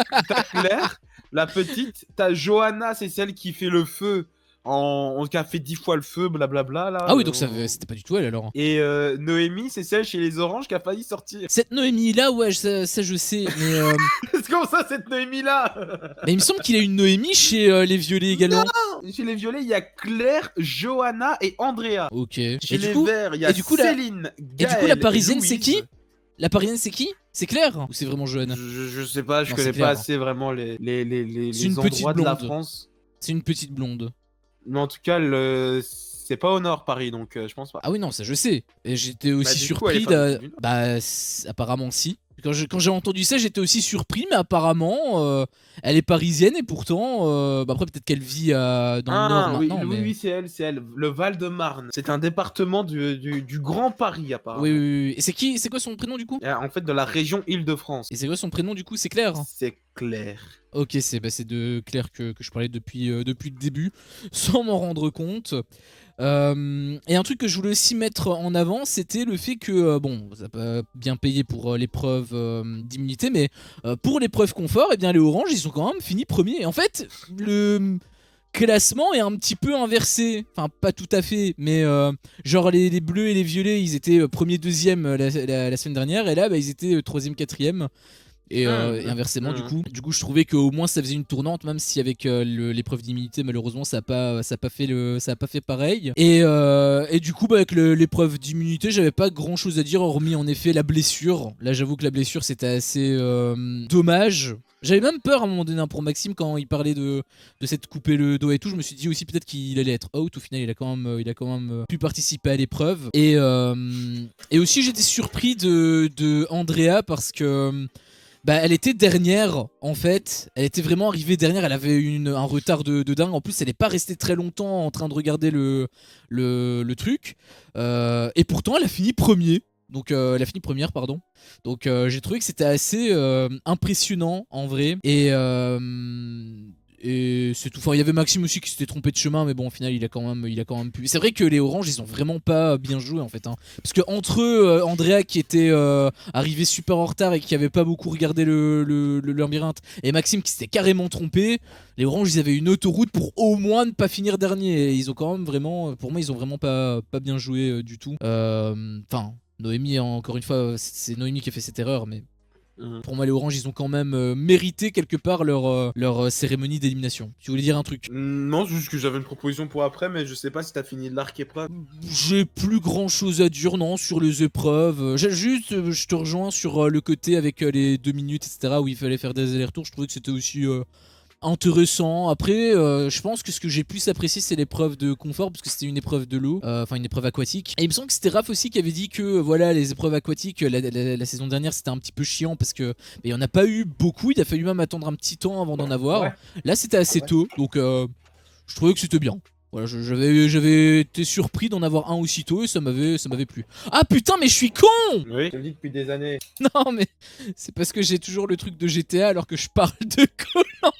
Claire, la petite. T'as Johanna, c'est celle qui fait le feu. Qui a fait 10 fois le feu, blablabla. Là, Ah oui, donc c'était pas du tout elle alors. Et Noémie, c'est celle chez les Oranges qui a failli sortir. Cette Noémie là, ouais, ça je sais. Mais C'est comme ça, cette Noémie là. mais il me semble qu'il y a une Noémie chez les Violets également. Non, chez les Violets, il y a Claire, Johanna et Andrea. Ok. Chez Et les du coup, Verts, il y a Céline, et du coup, la Gaëlle parisienne, et c'est qui? Louise. La parisienne, c'est qui? C'est Claire? Ou c'est vraiment Johanna? Je sais pas, je Non, connais c'est pas Claire. assez vraiment les une petite endroits de la blonde. France. C'est une petite blonde. Mais en tout cas, c'est pas au nord Paris, donc je pense pas. Ah oui, non, ça je sais. Et j'étais aussi du coup, elle est surpris pas du tout du nord. Bah, apparemment si. Quand j'ai entendu ça, j'étais aussi surpris, mais apparemment, elle est parisienne et pourtant, bah après peut-être qu'elle vit dans le nord oui, maintenant. oui, Mais... oui, c'est elle. Le Val-de-Marne. C'est un département du Grand Paris, apparemment. Oui. Et c'est quoi son prénom du coup? En fait, de la région Île-de-France. Et c'est quoi son prénom du coup? C'est Claire? C'est Claire. Ok, c'est de Claire que je parlais depuis le début, sans m'en rendre compte. Et un truc que je voulais aussi mettre en avant, c'était le fait que, bon, ça n'a pas bien payé pour l'épreuve d'immunité, mais pour l'épreuve confort, eh bien les Oranges, ils ont quand même fini premier. Et en fait, le classement est un petit peu inversé. Enfin, pas tout à fait, mais genre les Bleus et les Violets, ils étaient premier, deuxième la semaine dernière, et là, bah, ils étaient troisième, quatrième. Et inversement du coup je trouvais qu'au moins ça faisait une tournante, même si avec l'épreuve d'immunité malheureusement ça a pas fait pareil. Et du coup bah, avec l'épreuve d'immunité j'avais pas grand chose à dire hormis en effet la blessure. Là j'avoue que la blessure c'était assez dommage. J'avais même peur à un moment donné pour Maxime quand il parlait de s'être coupé le dos et tout. Je me suis dit aussi peut-être qu'il allait être out. Au final il a quand même pu participer à l'épreuve. Et aussi j'étais surpris de Andrea parce que bah, elle était dernière en fait, elle était vraiment arrivée dernière, elle avait un retard de dingue. En plus elle n'est pas restée très longtemps en train de regarder le truc, et pourtant elle a fini premier. Donc elle a fini première pardon. Donc j'ai trouvé que c'était assez impressionnant en vrai. Et Et c'est tout. Enfin, il y avait Maxime aussi qui s'était trompé de chemin, mais bon, au final, il a quand même pu. C'est vrai que les Oranges, ils ont vraiment pas bien joué en fait. Hein. Parce que entre eux, Andrea qui était arrivé super en retard et qui avait pas beaucoup regardé le labyrinthe, et Maxime qui s'était carrément trompé, les Oranges, ils avaient une autoroute pour au moins ne pas finir dernier. Et ils ont quand même vraiment, pour moi, ils ont vraiment pas bien joué du tout. Enfin, Noémie, encore une fois, c'est Noémie qui a fait cette erreur, mais. Pour moi, les Oranges, ils ont quand même mérité quelque part leur cérémonie d'élimination. Tu voulais dire un truc? Non, juste que j'avais une proposition pour après, mais je sais pas si t'as fini l'arc épreuve. J'ai plus grand chose à dire, non, sur les épreuves. Juste, je te rejoins sur le côté avec les 2 minutes, etc., où il fallait faire des allers-retours. Je trouvais que c'était aussi intéressant. Après, je pense que ce que j'ai plus apprécié, c'est l'épreuve de confort, parce que c'était une épreuve de l'eau, enfin une épreuve aquatique. Et il me semble que c'était Raph aussi qui avait dit que voilà, les épreuves aquatiques, la saison dernière, c'était un petit peu chiant parce que il y en a pas eu beaucoup. Il a fallu même attendre un petit temps avant d'en avoir. Ouais. Là, c'était assez tôt, donc je trouvais que c'était bien. Voilà, j'avais été surpris d'en avoir un aussitôt et ça m'avait plu. Ah putain, mais je suis con! Oui, je te le dis depuis des années. Non, mais c'est parce que j'ai toujours le truc de GTA alors que je parle de Koh-Lanta.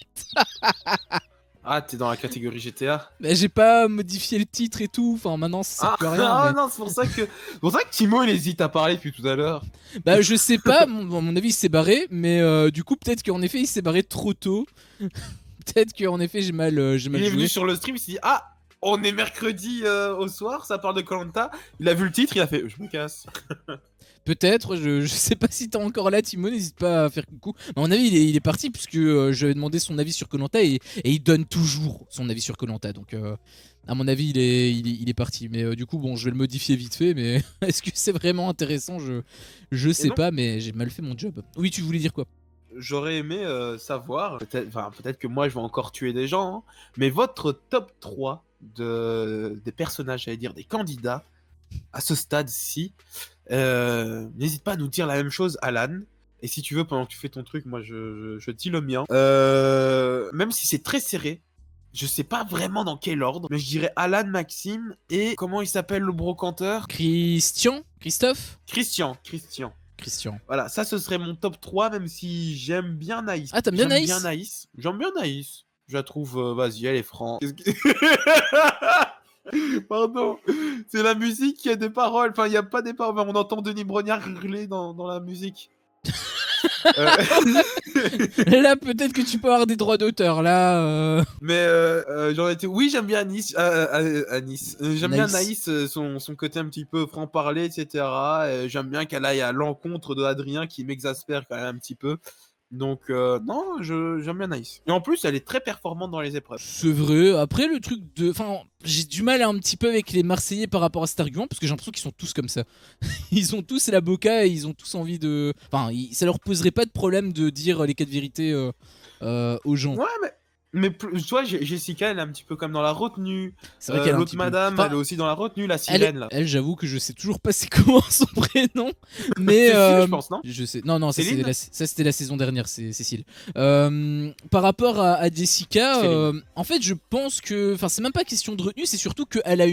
Ah, t'es dans la catégorie GTA. Mais j'ai pas modifié le titre et tout, enfin maintenant ça sert plus à rien. Ah Mais... non, c'est pour ça que Timo il hésite à parler depuis tout à l'heure. Bah je sais pas, à mon avis il s'est barré, mais du coup peut-être qu'en effet il s'est barré trop tôt. Peut-être qu'en effet j'ai mal Il est joué. venu sur le stream, il s'est dit ah, on est mercredi au soir, ça parle de Koh-Lanta. Il a vu le titre, il a fait je me casse. Peut-être, je sais pas si t'es encore là Timo, n'hésite pas à faire coucou. Mais à mon avis il est parti puisque je lui ai demandé son avis sur Koh-Lanta et il donne toujours son avis sur Koh-Lanta. Donc à mon avis il est parti. Mais du coup bon je vais le modifier vite fait, mais est-ce que c'est vraiment intéressant? Je sais pas, mais j'ai mal fait mon job. Oui, tu voulais dire quoi? J'aurais aimé savoir, peut-être que moi je vais encore tuer des gens, hein, mais votre top 3 des personnages, j'allais dire des candidats à ce stade-ci. N'hésite pas à nous dire la même chose, Alan. Et si tu veux, pendant que tu fais ton truc, moi je dis le mien. Même si c'est très serré, je sais pas vraiment dans quel ordre, mais je dirais Alan, Maxime et comment il s'appelle le brocanteur? Christophe? Christian. Voilà, ça ce serait mon top 3, même si j'aime bien Naïs. Ah, t'aimes bien Naïs? J'aime bien Naïs. Je la trouve, vas-y, elle est franche. Pardon, c'est la musique qui a des paroles. Enfin, il n'y a pas des paroles. On entend Denis Brognard hurler dans la musique. Là, peut-être que tu peux avoir des droits d'auteur. Là. Mais j'en étais. Oui, j'aime bien Anis. J'aime bien Naïs, son côté un petit peu franc-parler, etc. J'aime bien qu'elle aille à l'encontre de Adrien qui m'exaspère quand même un petit peu. Donc, non, j'aime bien Naïs. Et en plus, elle est très performante dans les épreuves. C'est vrai. Après, le truc de. Enfin, j'ai du mal un petit peu avec les Marseillais par rapport à cet argument, parce que j'ai l'impression qu'ils sont tous comme ça. Ils ont tous la boca et ils ont tous envie de. Enfin, ça leur poserait pas de problème de dire les 4 vérités aux gens. Ouais, mais tu vois, Jessica, elle est un petit peu comme dans la retenue. C'est vrai qu'elle l'autre madame, elle est aussi dans la retenue, la sirène là. Elle, j'avoue que je sais toujours pas c'est comment son prénom. Mais Cécile, je pense, non? Je sais. Non, ça c'était la saison dernière, c'est Cécile. Par rapport à Jessica, en fait, je pense que, enfin, c'est même pas question de retenue, c'est surtout qu'elle a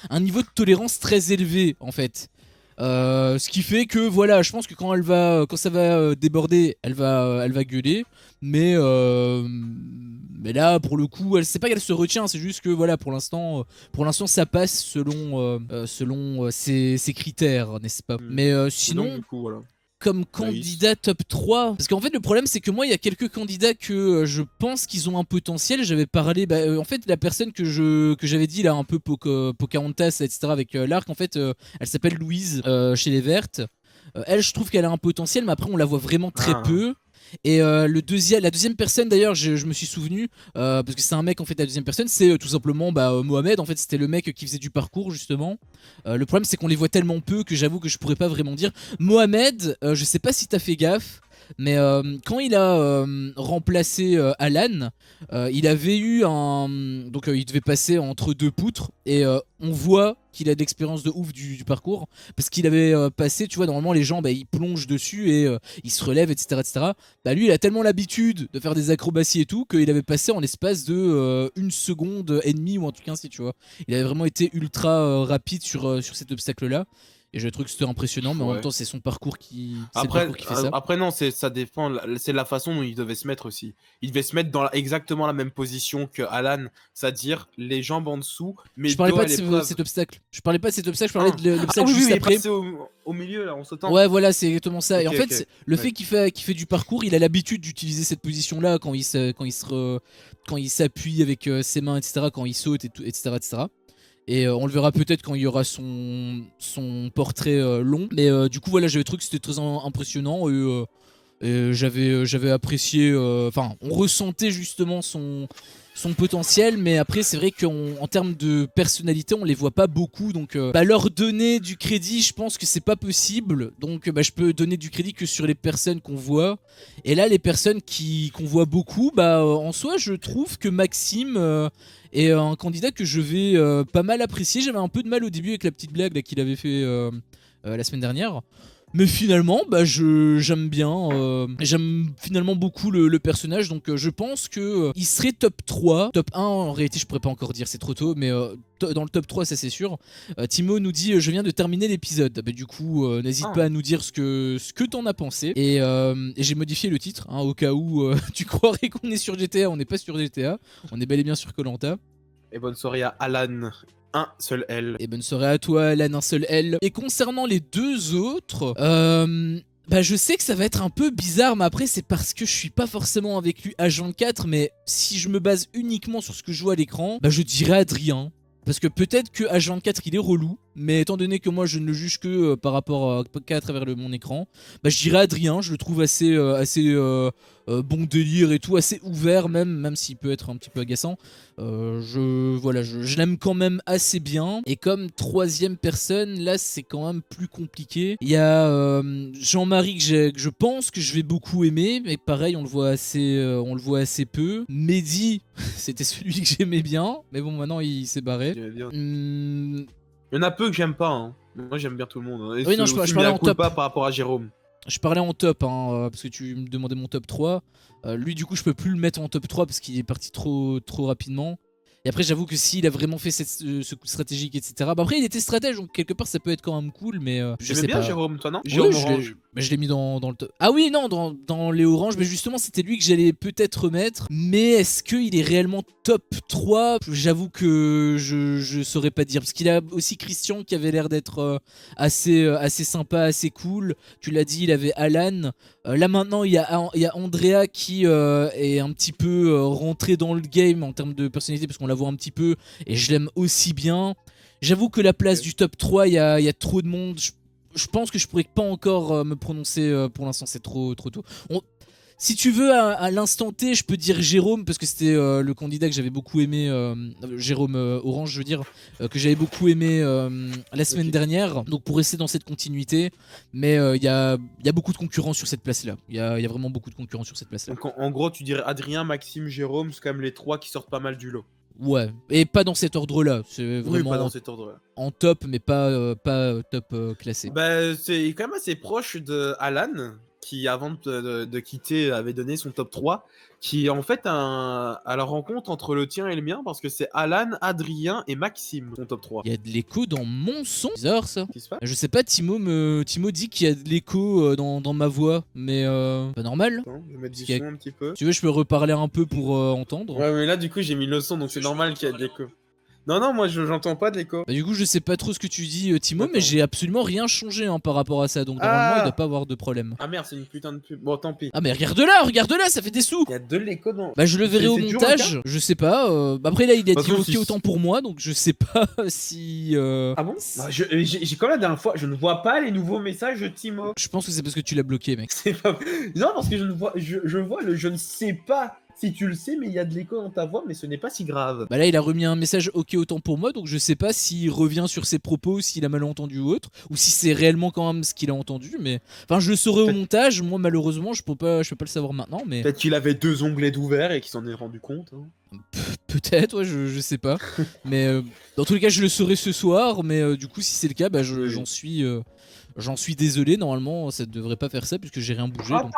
un niveau de tolérance très élevé, en fait. Ce qui fait que voilà, je pense que quand ça va déborder, elle va gueuler, mais là pour le coup, c'est pas qu'elle se retient, c'est juste que voilà, pour l'instant ça passe selon ses critères, n'est-ce pas? Mais sinon, donc, du coup, voilà. Comme candidat top 3, parce qu'en fait le problème c'est que moi il y a quelques candidats que je pense qu'ils ont un potentiel. J'avais parlé, en fait la personne que j'avais dit là un peu Pocahontas etc avec l'arc, en fait elle s'appelle Louise chez les Vertes. Elle, je trouve qu'elle a un potentiel, mais après on la voit vraiment très peu. Et la deuxième personne d'ailleurs, je me suis souvenu, parce que c'est un mec en fait, la deuxième personne, c'est tout simplement Mohamed. En fait, c'était le mec qui faisait du parcours justement. Le problème, c'est qu'on les voit tellement peu que j'avoue que je pourrais pas vraiment dire. Mohamed, je sais pas si t'as fait gaffe, mais quand il a remplacé Alan, il avait eu donc il devait passer entre deux poutres et on voit qu'il a de l'expérience de ouf du parcours parce qu'il avait passé, tu vois, normalement les gens ils plongent dessus et ils se relèvent, etc. Lui il a tellement l'habitude de faire des acrobaties et tout qu'il avait passé en l'espace de 1 seconde et demie ou un truc ainsi, tu vois. Il avait vraiment été ultra rapide sur cet obstacle là. Et je trouve que c'était impressionnant, mais en même temps, c'est son parcours qui, qui fait ça. Après non, ça dépend, c'est la façon dont il devait se mettre aussi. Il devait se mettre dans exactement la même position que Alan, c'est-à-dire les jambes en dessous, mais Je parlais pas de l'épreuve. cet obstacle. Je parlais pas de cet obstacle, je parlais de l'obstacle oui, juste il est après. passé au milieu là, en sautant. Ouais, voilà, c'est exactement ça. Et en Ok, fait, le fait qu'il fait du parcours, il a l'habitude d'utiliser cette position-là quand il s'appuie avec ses mains, etc., quand il saute, etc., etc. Et on le verra peut-être quand il y aura son portrait long. Mais du coup, voilà, j'avais trouvé que c'était très impressionnant. Et j'avais apprécié. Enfin, on ressentait justement son potentiel, mais après c'est vrai qu'en termes de personnalité on les voit pas beaucoup, donc leur donner du crédit, je pense que c'est pas possible, donc je peux donner du crédit que sur les personnes qu'on voit, et là les personnes qu'on voit beaucoup, en soi je trouve que Maxime est un candidat que je vais pas mal apprécier. J'avais un peu de mal au début avec la petite blague là qu'il avait fait la semaine dernière. Mais finalement, j'aime bien. J'aime finalement beaucoup le personnage, donc je pense que il serait top 3. Top 1, en réalité, je pourrais pas encore dire, c'est trop tôt, mais dans le top 3, ça c'est sûr. Timo nous dit je viens de terminer l'épisode. Du coup, n'hésite pas à nous dire ce que t'en as pensé. Et j'ai modifié le titre, au cas où tu croirais qu'on est sur GTA. On n'est pas sur GTA, on est bel et bien sur Koh-Lanta. Et bonne soirée à Alan. Un seul L. Et bonne soirée à toi, Alan, un seul L. Et concernant les deux autres, je sais que ça va être un peu bizarre, mais après c'est parce que je suis pas forcément avec lui H24, mais si je me base uniquement sur ce que je vois à l'écran, je dirais Adrien. Parce que peut-être que H24 il est relou, mais étant donné que moi je ne le juge que par rapport à travers mon écran, je dirais Adrien. Je le trouve assez bon délire et tout, assez ouvert même s'il peut être un petit peu agaçant. Je l'aime quand même assez bien. Et comme troisième personne, là c'est quand même plus compliqué. Il y a Jean-Marie que je pense que je vais beaucoup aimer, mais pareil on le voit assez peu. Mehdi, c'était celui que j'aimais bien, mais bon maintenant il s'est barré. Il y en a peu que j'aime pas, hein. Moi j'aime bien tout le monde. Et oui, non, je parlais en top. Pas par rapport à Jérôme. Je parlais en top, parce que tu me demandais mon top 3. Lui, du coup, je peux plus le mettre en top 3 parce qu'il est parti trop rapidement. Et après, j'avoue que s'il a vraiment fait ce coup stratégique, etc. Après, il était stratège, donc quelque part, ça peut être quand même cool, mais je sais bien pas. Jérôme, toi, non? Jérôme orange. Je l'ai mis dans le top. Ah oui, non, dans les oranges, mais justement, c'était lui que j'allais peut-être remettre. Mais est-ce qu'il est réellement top 3? J'avoue que je saurais pas dire. Parce qu'il a aussi Christian qui avait l'air d'être assez sympa, assez cool. Tu l'as dit, il avait Alan. Là maintenant, il y a Andrea qui est un petit peu rentré dans le game en termes de personnalité, parce qu'on la voit un petit peu, et je l'aime aussi bien. J'avoue que la place du top 3, il y a trop de monde. Je pense que je pourrais pas encore me prononcer pour l'instant, c'est trop tôt. Si tu veux, à l'instant T, je peux dire Jérôme, parce que c'était le candidat que j'avais beaucoup aimé, Jérôme Orange, je veux dire, que j'avais beaucoup aimé la semaine dernière, donc pour rester dans cette continuité. Mais il y a beaucoup de concurrents sur cette place-là. Il y a vraiment beaucoup de concurrents sur cette place-là. Donc en gros, tu dirais Adrien, Maxime, Jérôme, c'est quand même les 3 qui sortent pas mal du lot. Ouais, et pas dans cet ordre-là, c'est vraiment pas dans cet ordre-là. En top, mais pas top classé. C'est quand même assez proche de Alan, qui avant de quitter avait donné son top 3, qui est en fait à la rencontre entre le tien et le mien, parce que c'est Alan, Adrien et Maxime, son top 3. Il y a de l'écho dans mon son. Bizarre ça. Qu'est-ce qui se passe? Je sais pas, Timo dit qu'il y a de l'écho dans ma voix, mais pas normal. Attends, je vais mettre du son un petit peu. Si tu veux, je peux reparler un peu pour entendre. Ouais, mais là du coup j'ai mis le son, donc c'est normal qu'il y ait de l'écho. Non, moi j'entends pas de l'écho. Du coup, je sais pas trop ce que tu dis, Timo, mais j'ai absolument rien changé par rapport à ça, donc normalement il doit pas avoir de problème. Ah merde, c'est une putain de pub. Bon, tant pis. Ah, mais regarde-la, ça fait des sous. Il y a de l'écho dans. Je le verrai au montage, je sais pas. Après là, il a dit ok autant pour moi, donc je sais pas si. Ah bon? J'ai comme la dernière fois, je ne vois pas les nouveaux messages de Timo. Je pense que c'est parce que tu l'as bloqué, mec. Non, parce que je vois je ne sais pas. Si tu le sais, mais il y a de l'écho dans ta voix, mais ce n'est pas si grave. Là, il a remis un message ok autant pour moi, donc je sais pas s'il revient sur ses propos, s'il a mal entendu ou autre, ou si c'est réellement quand même ce qu'il a entendu, mais... Enfin, je le saurai au montage, moi malheureusement, je peux pas le savoir maintenant, mais... Peut-être qu'il avait 2 onglets d'ouvert et qu'il s'en est rendu compte. Hein. Peut-être, ouais, je sais pas. Mais dans tous les cas, je le saurai ce soir, mais du coup, si c'est le cas, j'en suis désolé, normalement ça devrait pas faire ça puisque j'ai rien bougé, donc...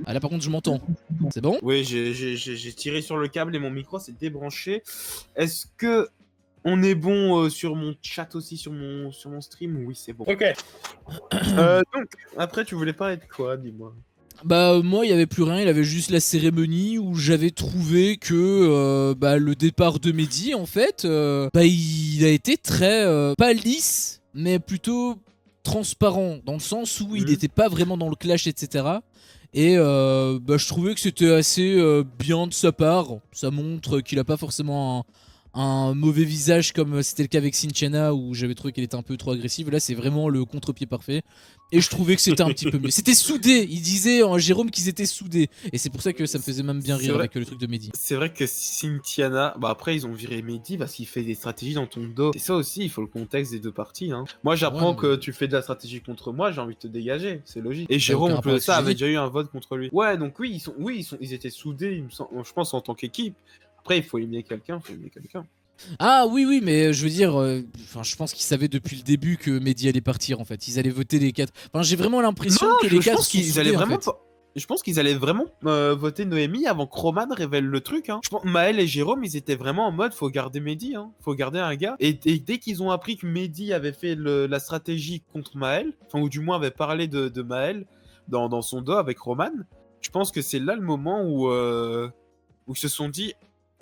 Ah là par contre je m'entends, c'est bon? Oui, j'ai tiré sur le câble et mon micro s'est débranché. Est-ce que On est bon sur mon chat aussi, sur mon stream. Oui, c'est bon. Ok. Donc, après, tu voulais parler de quoi, dis-moi? Bah moi il y avait plus rien, il avait juste la cérémonie où j'avais trouvé que le départ de Mehdi en fait, il a été très, pas lisse, mais plutôt transparent, dans le sens où il n'était pas vraiment dans le clash, etc. Et je trouvais que c'était assez bien de sa part, ça montre qu'il a pas forcément un mauvais visage comme c'était le cas avec Cinchana où j'avais trouvé qu'elle était un peu trop agressive. Là c'est vraiment le contre-pied parfait et je trouvais que c'était un petit peu mieux. C'était soudé, il disait en Jérôme qu'ils étaient soudés et c'est pour ça que ça me faisait même bien rire avec le truc de Mehdi. C'est vrai que Cynthiana, bah après ils ont viré Mehdi parce qu'il fait des stratégies dans ton dos. Et ça aussi, il faut le contexte des deux parties. Hein. Moi j'apprends que tu fais de la stratégie contre moi, j'ai envie de te dégager, c'est logique. Et Jérôme, en plus de ça, avait déjà eu un vote contre lui. Ouais, donc oui, ils étaient soudés, je pense, en tant qu'équipe. Après, il faut aimer quelqu'un, Ah oui, mais je veux dire, je pense qu'ils savaient depuis le début que Mehdi allait partir en fait. Ils allaient voter les 4. Enfin, j'ai vraiment l'impression que les 4 sont soudés, en fait. Je pense qu'ils allaient vraiment voter Noémie avant que Roman révèle le truc. Hein. Je pense Maël et Jérôme, ils étaient vraiment en mode faut garder Mehdi, hein. Faut garder un gars. Et dès qu'ils ont appris que Mehdi avait fait la stratégie contre Maël, enfin ou du moins avait parlé de Maël dans son dos avec Roman, je pense que c'est là le moment où ils se sont dit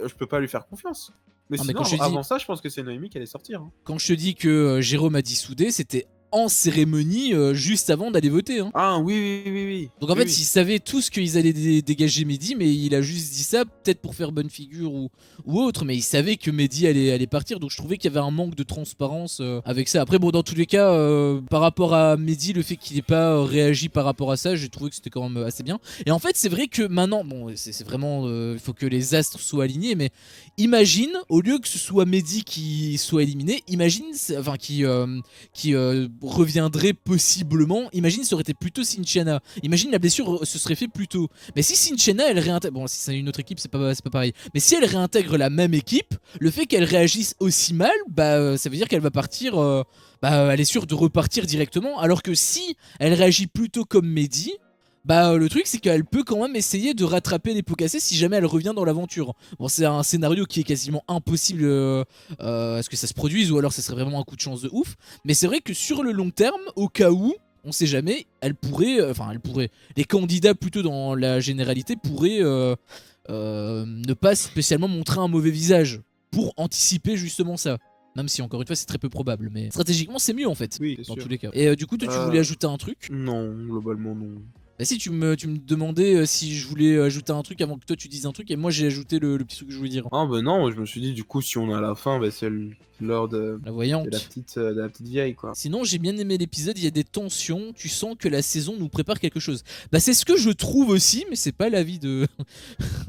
je peux pas lui faire confiance. Mais sinon, avant ça, je pense que c'est Noémie qui allait sortir. Hein. Quand je te dis que Jérôme a dit soudé, c'était en cérémonie juste avant d'aller voter. Hein. Ah oui. Donc en fait, ils savaient tous qu'ils allaient dégager Mehdi, mais il a juste dit ça peut-être pour faire bonne figure ou autre, mais ils savaient que Mehdi allait partir, donc je trouvais qu'il y avait un manque de transparence avec ça. Après bon, dans tous les cas, par rapport à Mehdi, le fait qu'il n'ait pas réagi par rapport à ça, j'ai trouvé que c'était quand même assez bien. Et en fait, c'est vrai que maintenant, bon, c'est vraiment, il faut que les astres soient alignés, mais imagine, au lieu que ce soit Mehdi qui soit éliminé, imagine, enfin qui reviendrait possiblement. Imagine, ça aurait été plutôt Cinchana. Imagine, la blessure se serait fait plus tôt. Mais si Cinchana, elle réintègre. Bon, si c'est une autre équipe, c'est pas pareil. Mais si elle réintègre la même équipe, le fait qu'elle réagisse aussi mal, ça veut dire qu'elle va partir. Elle est sûre de repartir directement. Alors que si elle réagit plutôt comme Mehdi. Le truc c'est qu'elle peut quand même essayer de rattraper les pots cassés si jamais elle revient dans l'aventure. Bon, c'est un scénario qui est quasiment impossible à ce que ça se produise, ou alors ça serait vraiment un coup de chance de ouf. Mais c'est vrai que sur le long terme, au cas où, on sait jamais, elle pourrait, les candidats plutôt dans la généralité pourraient ne pas spécialement montrer un mauvais visage pour anticiper justement ça. Même si encore une fois c'est très peu probable, mais stratégiquement c'est mieux en fait, dans tous les cas. Et du coup toi tu voulais ajouter un truc? Non, globalement non. Bah si, tu me demandais si je voulais ajouter un truc avant que toi tu dises un truc, et moi j'ai ajouté le petit truc que je voulais dire. Ah bah non, je me suis dit du coup si on est à la fin, c'est l'heure de la voyante, de la petite vieille quoi. Sinon j'ai bien aimé l'épisode, il y a des tensions, tu sens que la saison nous prépare quelque chose. Bah c'est ce que je trouve aussi, mais c'est pas l'avis de...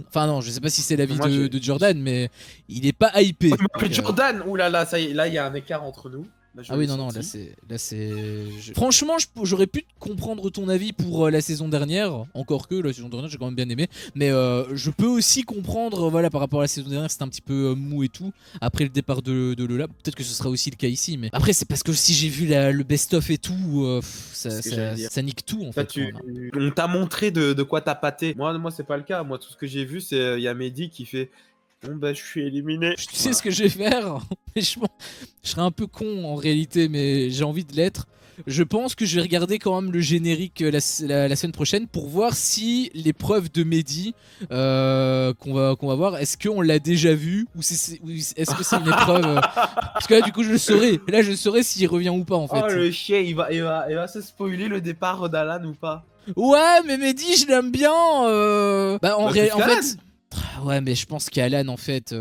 enfin non, je sais pas si c'est l'avis de Jordan, mais il est pas hypé. Jordan, oulala, ça y est, là il y a un écart entre nous. Ah oui, non, là c'est... Franchement, j'aurais pu comprendre ton avis pour la saison dernière, encore que la saison dernière j'ai quand même bien aimé, mais je peux aussi comprendre, voilà, par rapport à la saison dernière, c'était un petit peu mou et tout, après le départ de Lola, peut-être que ce sera aussi le cas ici, mais après c'est parce que si j'ai vu le best-of et tout, ça nique tout en fait. On t'a montré de quoi t'as pâté. Moi c'est pas le cas, moi tout ce que j'ai vu c'est, il y a Mehdi qui fait... Bon bah je suis éliminé. Tu sais ce que je vais faire? Je serais un peu con en réalité, mais j'ai envie de l'être. Je pense que je vais regarder quand même le générique la semaine prochaine pour voir si l'épreuve de Mehdi qu'on va voir, est-ce qu'on l'a déjà vu ou est-ce que c'est une épreuve parce que là du coup je le saurai. Là je saurai s'il revient ou pas en fait. Oh le chien, il va se spoiler le départ d'Alan ou pas? Ouais mais Mehdi je l'aime bien. En fait... Ouais, mais je pense qu'Alan, en fait...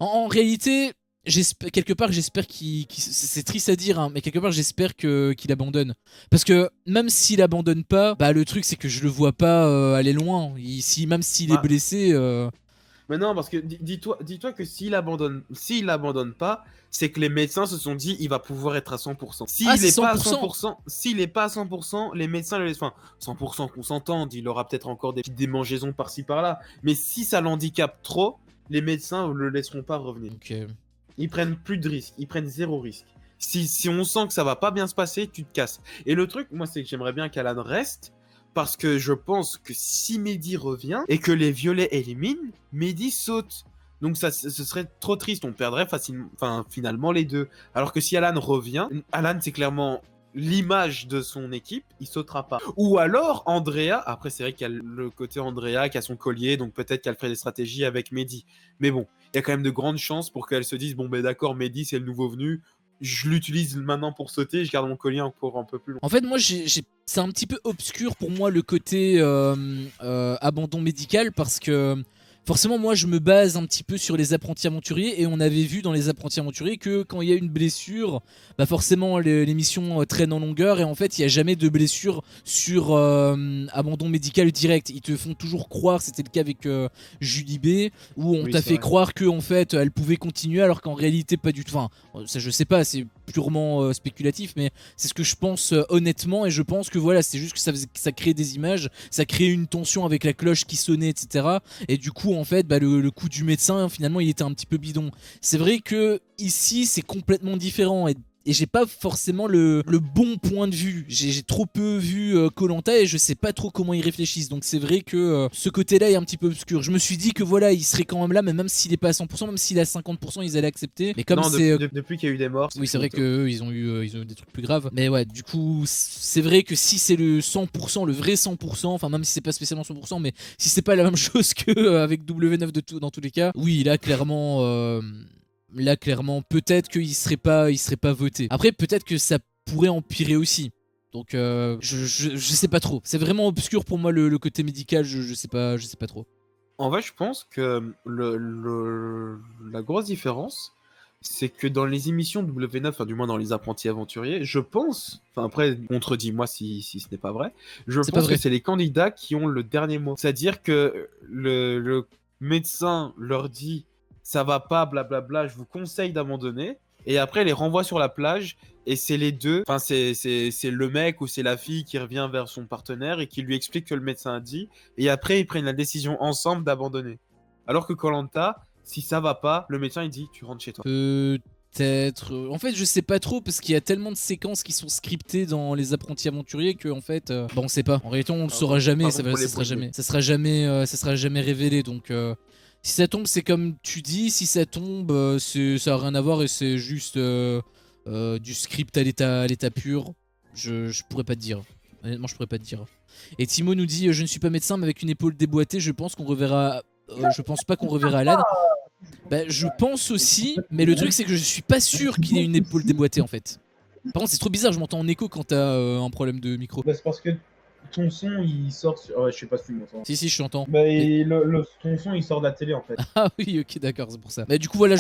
En réalité, quelque part, j'espère qu'il... C'est triste à dire, hein, mais quelque part, j'espère qu'il abandonne. Parce que même s'il abandonne pas, le truc, c'est que je le vois pas aller loin. Même s'il est blessé... Mais non, parce que dis-toi que s'il abandonne pas, c'est que les médecins se sont dit il va pouvoir être à 100%. S'il est pas à 100%, s'il est pas à 100%, les médecins le laissent. Enfin, 100% qu'on s'entende, il aura peut-être encore des petites démangeaisons par-ci par-là. Mais si ça l'handicape trop, les médecins le laisseront pas revenir. Okay. Ils prennent plus de risques, ils prennent zéro risque. Si on sent que ça va pas bien se passer, tu te casses. Et le truc, moi, c'est que j'aimerais bien qu'Alan reste. Parce que je pense que si Mehdi revient et que les violets éliminent, Mehdi saute. Donc ce serait trop triste, on perdrait finalement les deux. Alors que si Alan revient, Alan c'est clairement l'image de son équipe, il sautera pas. Ou alors Andrea, après c'est vrai qu'il y a le côté Andrea qui a son collier, donc peut-être qu'elle ferait des stratégies avec Mehdi. Mais bon, il y a quand même de grandes chances pour qu'elle se dise, bon ben d'accord, Mehdi c'est le nouveau venu, je l'utilise maintenant pour sauter, je garde mon collier encore un peu plus long. En fait, moi, c'est un petit peu obscur pour moi le côté abandon médical parce que forcément, moi, je me base un petit peu sur les apprentis aventuriers et on avait vu dans les apprentis aventuriers que quand il y a une blessure, bah forcément, les missions traînent en longueur et en fait, il n'y a jamais de blessure sur abandon médical direct. Ils te font toujours croire, c'était le cas avec Julie B, où on t'a fait croire que en fait, elle pouvait continuer alors qu'en réalité, pas du tout. Enfin, ça, je sais pas, c'est purement spéculatif, mais c'est ce que je pense honnêtement et je pense que voilà, c'est juste que ça crée des images, ça crée une tension avec la cloche qui sonnait, etc. Et du coup, en fait, bah, le coup du médecin, finalement, il était un petit peu bidon. C'est vrai que ici, c'est complètement différent et j'ai pas forcément le bon point de vue. J'ai trop peu vu Koh-Lanta et je sais pas trop comment ils réfléchissent. Donc c'est vrai que ce côté-là est un petit peu obscur. Je me suis dit que voilà, il serait quand même là, mais même s'il est pas à 100%, même s'il est à 50%, ils allaient accepter. Mais comme c'est depuis qu'il y a eu des morts. Oui, c'est vrai qu'eux, ils ont eu des trucs plus graves. Mais ouais, du coup, c'est vrai que si c'est le 100%, le vrai 100%, enfin même si c'est pas spécialement 100%, mais si c'est pas la même chose que avec W9 dans tous les cas, oui, là clairement, peut-être qu'il serait pas voté. Après, peut-être que ça pourrait empirer aussi. Donc, je sais pas trop. C'est vraiment obscur pour moi le côté médical. Je sais pas trop. En vrai, je pense que la grosse différence, c'est que dans les émissions W9, enfin du moins dans les apprentis aventuriers, je pense, enfin après, contredis-moi si ce n'est pas vrai, je pense que c'est les candidats qui ont le dernier mot. C'est-à-dire que le médecin leur dit ça va pas, blablabla, je vous conseille d'abandonner. Et après, les renvoie sur la plage et c'est les deux, enfin c'est le mec ou c'est la fille qui revient vers son partenaire et qui lui explique que le médecin a dit. Et après, ils prennent la décision ensemble d'abandonner. Alors que Koh-Lanta, si ça va pas, le médecin il dit tu rentres chez toi. Peut-être. En fait, je sais pas trop parce qu'il y a tellement de séquences qui sont scriptées dans les apprentis aventuriers que en fait, on sait pas. En réalité, on le saura jamais. Ça sera jamais révélé. Donc, si ça tombe, c'est comme tu dis. Si ça tombe, ça a rien à voir et c'est juste du script à l'état pur. Je pourrais pas te dire. Honnêtement, je pourrais pas te dire. Et Timo nous dit je ne suis pas médecin, mais avec une épaule déboîtée, je pense qu'on reverra. Je pense pas qu'on reverra Alan. Bah, je pense aussi, mais le truc c'est que je suis pas sûr qu'il ait une épaule déboîtée en fait. Par contre, c'est trop bizarre, je m'entends en écho quand t'as un problème de micro. Bah, c'est parce que ton son il sort sur. Ouais, je sais pas si tu m'entends. Si, je t'entends. Bah, ton son il sort de la télé en fait. Ah oui, ok, d'accord, c'est pour ça. Mais du coup, voilà,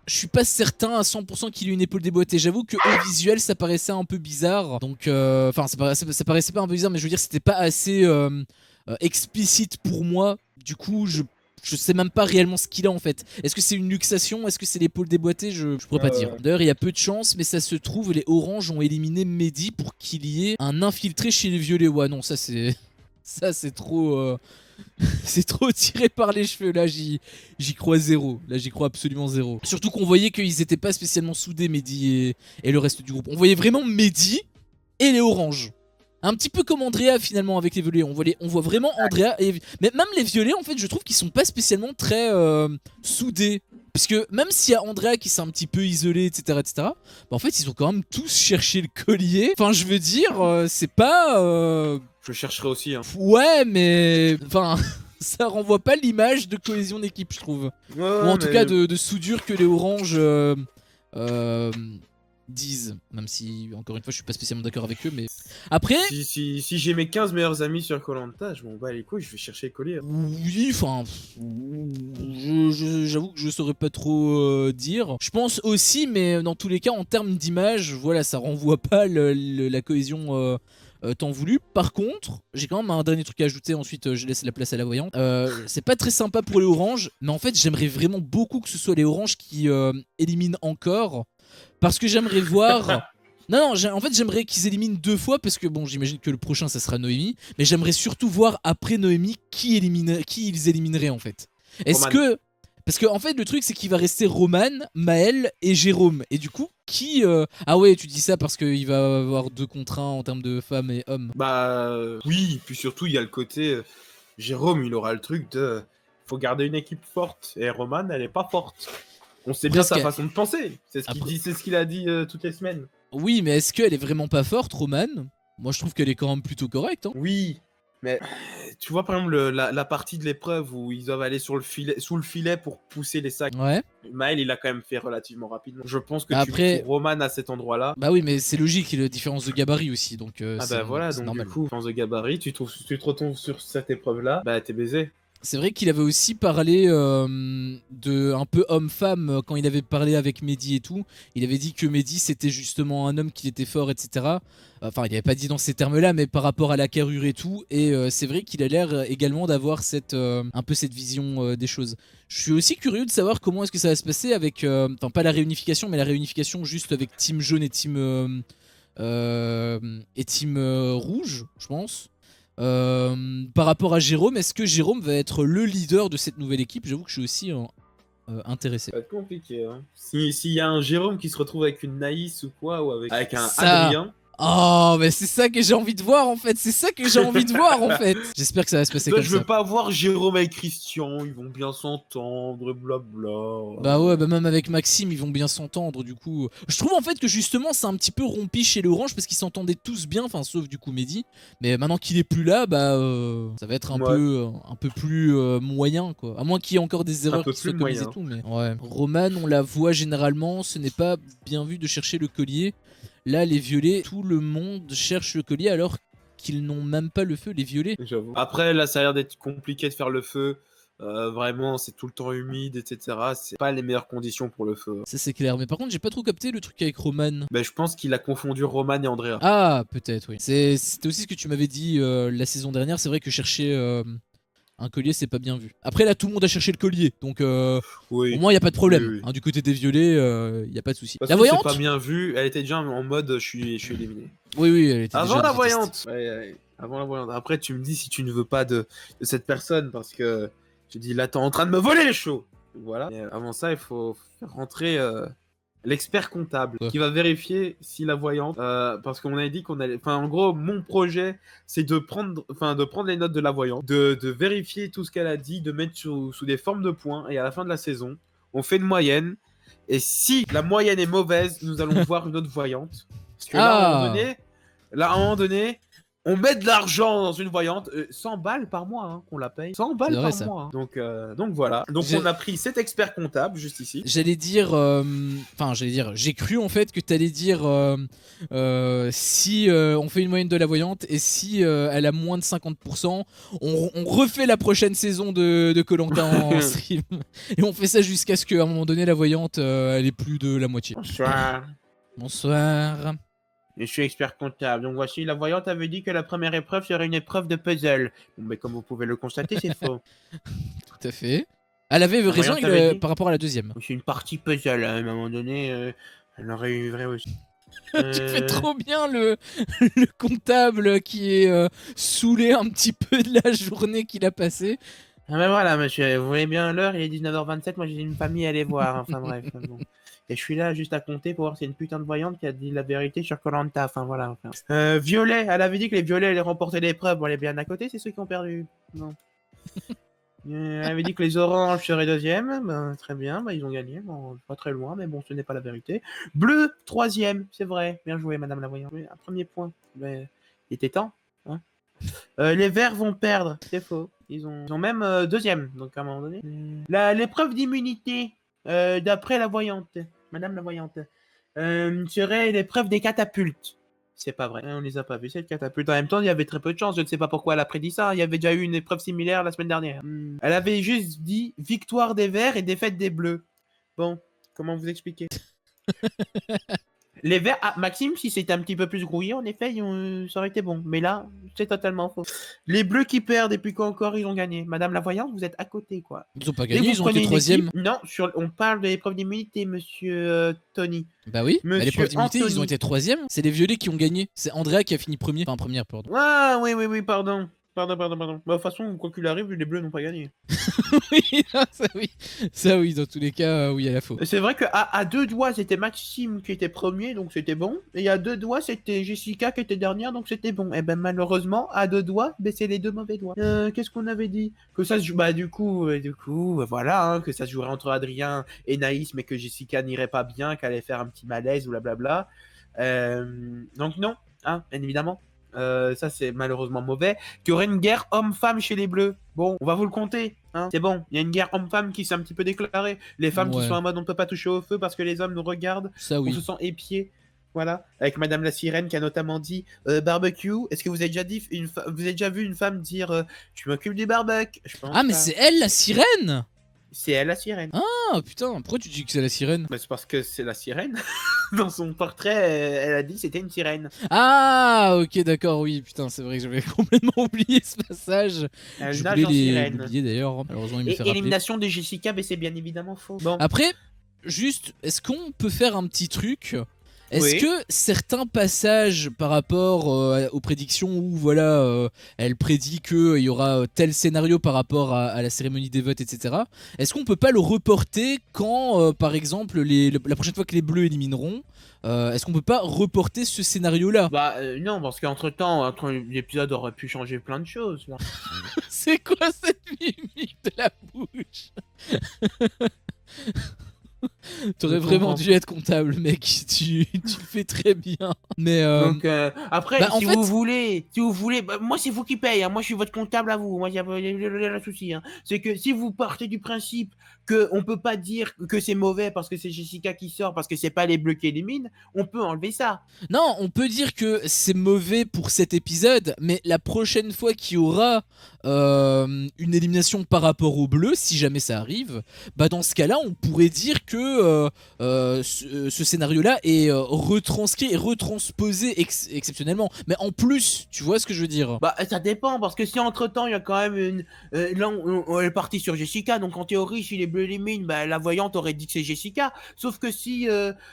je suis pas certain à 100% qu'il ait une épaule déboîtée. J'avoue que au visuel, ça paraissait un peu bizarre. Donc, enfin, ça paraissait pas un peu bizarre, mais je veux dire, c'était pas assez explicite pour moi. Du coup, je sais même pas réellement ce qu'il a en fait. Est-ce que c'est une luxation? Est-ce que c'est l'épaule déboîtée? Je pourrais pas dire. D'ailleurs, il y a peu de chance, mais ça se trouve, les Oranges ont éliminé Mehdi pour qu'il y ait un infiltré chez les Violets. Ouais, non, ça c'est. Ça c'est trop. C'est trop tiré par les cheveux. Là, j'y crois zéro. Là, j'y crois absolument zéro. Surtout qu'on voyait qu'ils étaient pas spécialement soudés, Mehdi et le reste du groupe. On voyait vraiment Mehdi et les Oranges. Un petit peu comme Andrea finalement avec les violets. On voit vraiment Andrea et... Mais même les violets en fait je trouve qu'ils sont pas spécialement très soudés. Parce que même s'il y a Andrea qui s'est un petit peu isolé etc, bah en fait ils ont quand même tous cherché le collier. Enfin je veux dire c'est pas... Je chercherai aussi hein. Ouais mais... Enfin... Ça renvoie pas l'image de cohésion d'équipe je trouve. Ou en tout cas de soudure que les oranges... disent, même si encore une fois je suis pas spécialement d'accord avec eux, mais après si j'ai mes 15 meilleurs amis sur Koh-Lanta, je m'en bats les couilles, je vais chercher le collier. Oui, enfin j'avoue que je saurais pas trop dire. Je pense aussi, mais dans tous les cas en termes d'image, voilà, ça renvoie pas la cohésion tant voulu. Par contre, j'ai quand même un dernier truc à ajouter, ensuite je laisse la place à la voyante. C'est pas très sympa pour les oranges, mais en fait j'aimerais vraiment beaucoup que ce soit les oranges qui éliminent encore. Parce que j'aimerais voir... Non, en fait j'aimerais qu'ils éliminent 2 fois parce que bon j'imagine que le prochain ça sera Noémie. Mais j'aimerais surtout voir après Noémie qui ils élimineraient en fait. Est-ce que... Parce que en fait le truc c'est qu'il va rester Roman, Maël et Jérôme. Et du coup qui... Ah ouais tu dis ça parce qu'il va avoir 2 contre 1 en termes de femmes et hommes. Bah oui, puis surtout il y a le côté... Jérôme il aura le truc de... faut garder une équipe forte. Et Roman, elle est pas forte. On sait bien Parce sa que- façon de penser. C'est ce qu'il Après- dit, c'est ce qu'il a dit toutes les semaines. Oui, mais est-ce qu'elle est vraiment pas forte, Roman? Moi, je trouve qu'elle est quand même plutôt correcte. Hein. Oui, mais tu vois par exemple la partie de l'épreuve où ils doivent aller sous le filet pour pousser les sacs. Ouais. Maël, il a quand même fait relativement rapidement. Je pense que Après- tu mets Roman à cet endroit-là. Bah oui, mais c'est logique, il y a la différence de gabarit aussi, donc Ah c'est bah voilà, c'est donc normal. du coup, chance de gabarit, tu te retrouves sur cette épreuve-là, bah t'es baisé. C'est vrai qu'il avait aussi parlé de un peu homme-femme quand il avait parlé avec Mehdi et tout. Il avait dit que Mehdi c'était justement un homme qui était fort, etc. Enfin, il avait pas dit dans ces termes-là, mais par rapport à la carrure et tout. Et c'est vrai qu'il a l'air également d'avoir un peu cette vision des choses. Je suis aussi curieux de savoir comment est-ce que ça va se passer avec, enfin pas la réunification, mais la réunification juste avec Team Jaune et Team Rouge, je pense. Par rapport à Jérôme, est-ce que Jérôme va être le leader de cette nouvelle équipe? J'avoue que je suis aussi intéressé. Ça va être compliqué, hein. S'il y a un Jérôme qui se retrouve avec une Naïs ou quoi, ou avec un Ça- Adrien, Oh, mais c'est ça que j'ai envie de voir en fait. C'est ça que j'ai envie de voir en fait. J'espère que ça va se passer toi, comme je ça. veux pas voir Jérôme avec Christian, ils vont bien s'entendre, et blabla. Bah ouais, bah même avec Maxime, ils vont bien s'entendre du coup. Je trouve en fait que justement c'est un petit peu rompi chez les Orange parce qu'ils s'entendaient tous bien, enfin sauf du coup Mehdi. Mais maintenant qu'il est plus là, bah ça va être un peu plus moyen quoi. À moins qu'il y ait encore des erreurs peu qui soient plus commises et moyen. tout. Mais ouais. Roman, on la voit généralement, ce n'est pas bien vu de chercher le collier. Là, les violets, tout le monde cherche le collier alors qu'ils n'ont même pas le feu, les violets. J'avoue. Après, là, ça a l'air d'être compliqué de faire le feu. Vraiment, c'est tout le temps humide, etc. C'est pas les meilleures conditions pour le feu. Ça c'est clair. Mais par contre, j'ai pas trop capté le truc avec Roman. Mais je pense qu'il a confondu Roman et Andrea. Ah, peut-être, oui. C'était aussi ce que tu m'avais dit la saison dernière. C'est vrai que chercher un collier, c'est pas bien vu. Après, là, tout le monde a cherché le collier. Donc, Oui. au moins, il n'y a pas de problème. Oui, oui. Hein, du côté des violets, il n'y a pas de souci. Parce La que c'est voyante pas bien vu. Elle était déjà en mode je suis éliminé. Oui, oui, elle était Avant déjà la détestée. voyante. Ouais, avant la voyante. Après, tu me dis si tu ne veux pas de cette personne parce que tu dis là, t'es en train de me voler les shows. Voilà. Et avant ça, il faut faire rentrer l'expert comptable qui va vérifier si la voyante. Parce qu'on avait dit qu'on allait. Enfin, en gros, mon projet, c'est de prendre les notes de la voyante, de vérifier tout ce qu'elle a dit, de mettre sous des formes de points. Et à la fin de la saison, on fait une moyenne. Et si la moyenne est mauvaise, nous allons voir une autre voyante. Parce que là, à un moment donné, on met de l'argent dans une voyante, 100 balles par mois hein, qu'on la paye. 100 balles C'est vrai, par ça. mois. Hein. Donc voilà. Donc on a pris cet expert comptable juste ici. J'allais dire, j'ai cru en fait que t'allais dire si on fait une moyenne de la voyante et si elle a moins de 50%, on refait la prochaine saison de Koh-Lanta en stream et on fait ça jusqu'à ce qu'à un moment donné la voyante elle ait plus de la moitié. Bonsoir. Bonsoir. Je suis expert comptable. Donc voici, la voyante avait dit que la première épreuve serait une épreuve de puzzle. Bon, mais comme vous pouvez le constater, c'est faux. Tout à fait. Elle avait raison voyante avait dit. par rapport à la deuxième. C'est une partie puzzle. À un moment donné, elle aurait eu vrai aussi. Tu fais trop bien le comptable qui est saoulé un petit peu de la journée qu'il a passée. Ah ben voilà, monsieur, vous voyez bien l'heure, il est 19h27, moi j'ai une famille à aller voir, enfin bref. Bon. Et je suis là juste à compter pour voir si c'est une putain de voyante qui a dit la vérité sur Koh-Lanta, enfin voilà. Enfin. Violet, elle avait dit que les violets allaient remporter l'épreuve, bon elle est bien à côté, c'est ceux qui ont perdu. Non. Elle avait dit que les oranges seraient deuxième, ben, très bien, ben, ils ont gagné, bon, pas très loin, mais bon, ce n'est pas la vérité. Bleu, troisième, c'est vrai, bien joué madame la voyante. Oui, un premier point, mais il était temps. Hein. Les verts vont perdre, c'est faux. Ils ont même deuxième, donc à un moment donné. L'épreuve d'immunité, d'après la voyante, madame la voyante, serait l'épreuve des catapultes. C'est pas vrai, on les a pas vus, cette catapulte. En même temps, il y avait très peu de chance, je ne sais pas pourquoi elle a prédit ça. Il y avait déjà eu une épreuve similaire la semaine dernière. Elle avait juste dit victoire des verts et défaite des bleus. Bon, comment vous expliquer? Les verts, Maxime, si c'était un petit peu plus grouillé, en effet, ça aurait été bon. Mais là, c'est totalement faux. Les bleus qui perdent, et puis quoi encore, ils ont gagné. Madame la voyante, vous êtes à côté, quoi. Ils ont pas Et gagné, vous ils ont prenez été une troisième. équipe- Non, on parle de l'épreuve d'immunité, monsieur Tony. Bah oui, mais Monsieur l'épreuve d'immunité, ils ont Anthony. été troisième. C'est les violets qui ont gagné. C'est Andrea qui a fini premier. Enfin, première, pardon. Ah, oui, pardon. Pardon. Bah, de toute façon, quoi qu'il arrive, les Bleus n'ont pas gagné. Oui, non, ça oui, dans tous les cas, oui, à la faute. C'est vrai qu'à à deux doigts, c'était Maxime qui était premier, donc c'était bon. Et à deux doigts, c'était Jessica qui était dernière, donc c'était bon. Et ben malheureusement, à deux doigts, ben, c'est les deux mauvais doigts. Qu'est-ce qu'on avait dit? Que ça se joue... Bah du coup, voilà, hein, que ça se jouerait entre Adrien et Naïs, mais que Jessica n'irait pas bien, qu'elle allait faire un petit malaise ou blablabla. Donc non, hein, bien évidemment. Ça c'est malheureusement mauvais. Qu'il y aurait une guerre homme-femme chez les Bleus. Bon, on va vous le compter, hein. C'est bon, il y a une guerre homme-femme qui s'est un petit peu déclarée. Les femmes qui Ouais. sont en mode on ne peut pas toucher au feu parce que les hommes nous regardent. Ça On oui. se sent épiés. Voilà, avec Madame la Sirène qui a notamment dit barbecue. Est-ce que vous avez déjà dit vous avez déjà vu une femme dire je m'occupe du barbecue? Je pense Ah mais pas. c'est elle la sirène. C'est elle la sirène. Ah putain, pourquoi tu dis que c'est la sirène? Bah, c'est parce que c'est la sirène. Dans son portrait, elle a dit que c'était une sirène. Ah ok d'accord, oui putain c'est vrai que j'avais complètement oublié ce passage. Elle Je nage voulais en sirène. l'oublier d'ailleurs, malheureusement il me Et fait rappeler. élimination de Jessica, mais c'est bien évidemment faux. Bon. Après, juste, est-ce qu'on peut faire un petit truc? Est-ce Oui. que certains passages par rapport aux prédictions où voilà, elle prédit qu'il y aura tel scénario par rapport à la cérémonie des votes, etc. Est-ce qu'on peut pas le reporter quand, par exemple, la prochaine fois que les Bleus élimineront, est-ce qu'on peut pas reporter ce scénario-là? Bah non, parce qu'entre temps, l'épisode aurait pu changer plein de choses. Là. C'est quoi cette mimique de la bouche? T'aurais Je vraiment comprends. dû être comptable, mec. Tu le fais très bien. Mais Donc après, bah, en si fait- vous voulez, bah, moi c'est vous qui paye. Hein. Moi je suis votre comptable à vous. Moi il y a pas de souci. Hein. C'est que si vous partez du principe que on peut pas dire que c'est mauvais parce que c'est Jessica qui sort, parce que c'est pas les Bleus qui éliminent, on peut enlever ça. non, on peut dire que c'est mauvais pour cet épisode, mais la prochaine fois qu'il y aura une élimination par rapport au bleu, si jamais ça arrive, bah dans ce cas-là, on pourrait dire que ce scénario-là est retranscrit et retransposé exceptionnellement. Mais en plus, tu vois ce que je veux dire? Bah ça dépend parce que si entre temps il y a quand même une là on est parti sur Jessica, donc en théorie si les Bleus éliminent, bah la voyante aurait dit que c'est Jessica. Sauf que si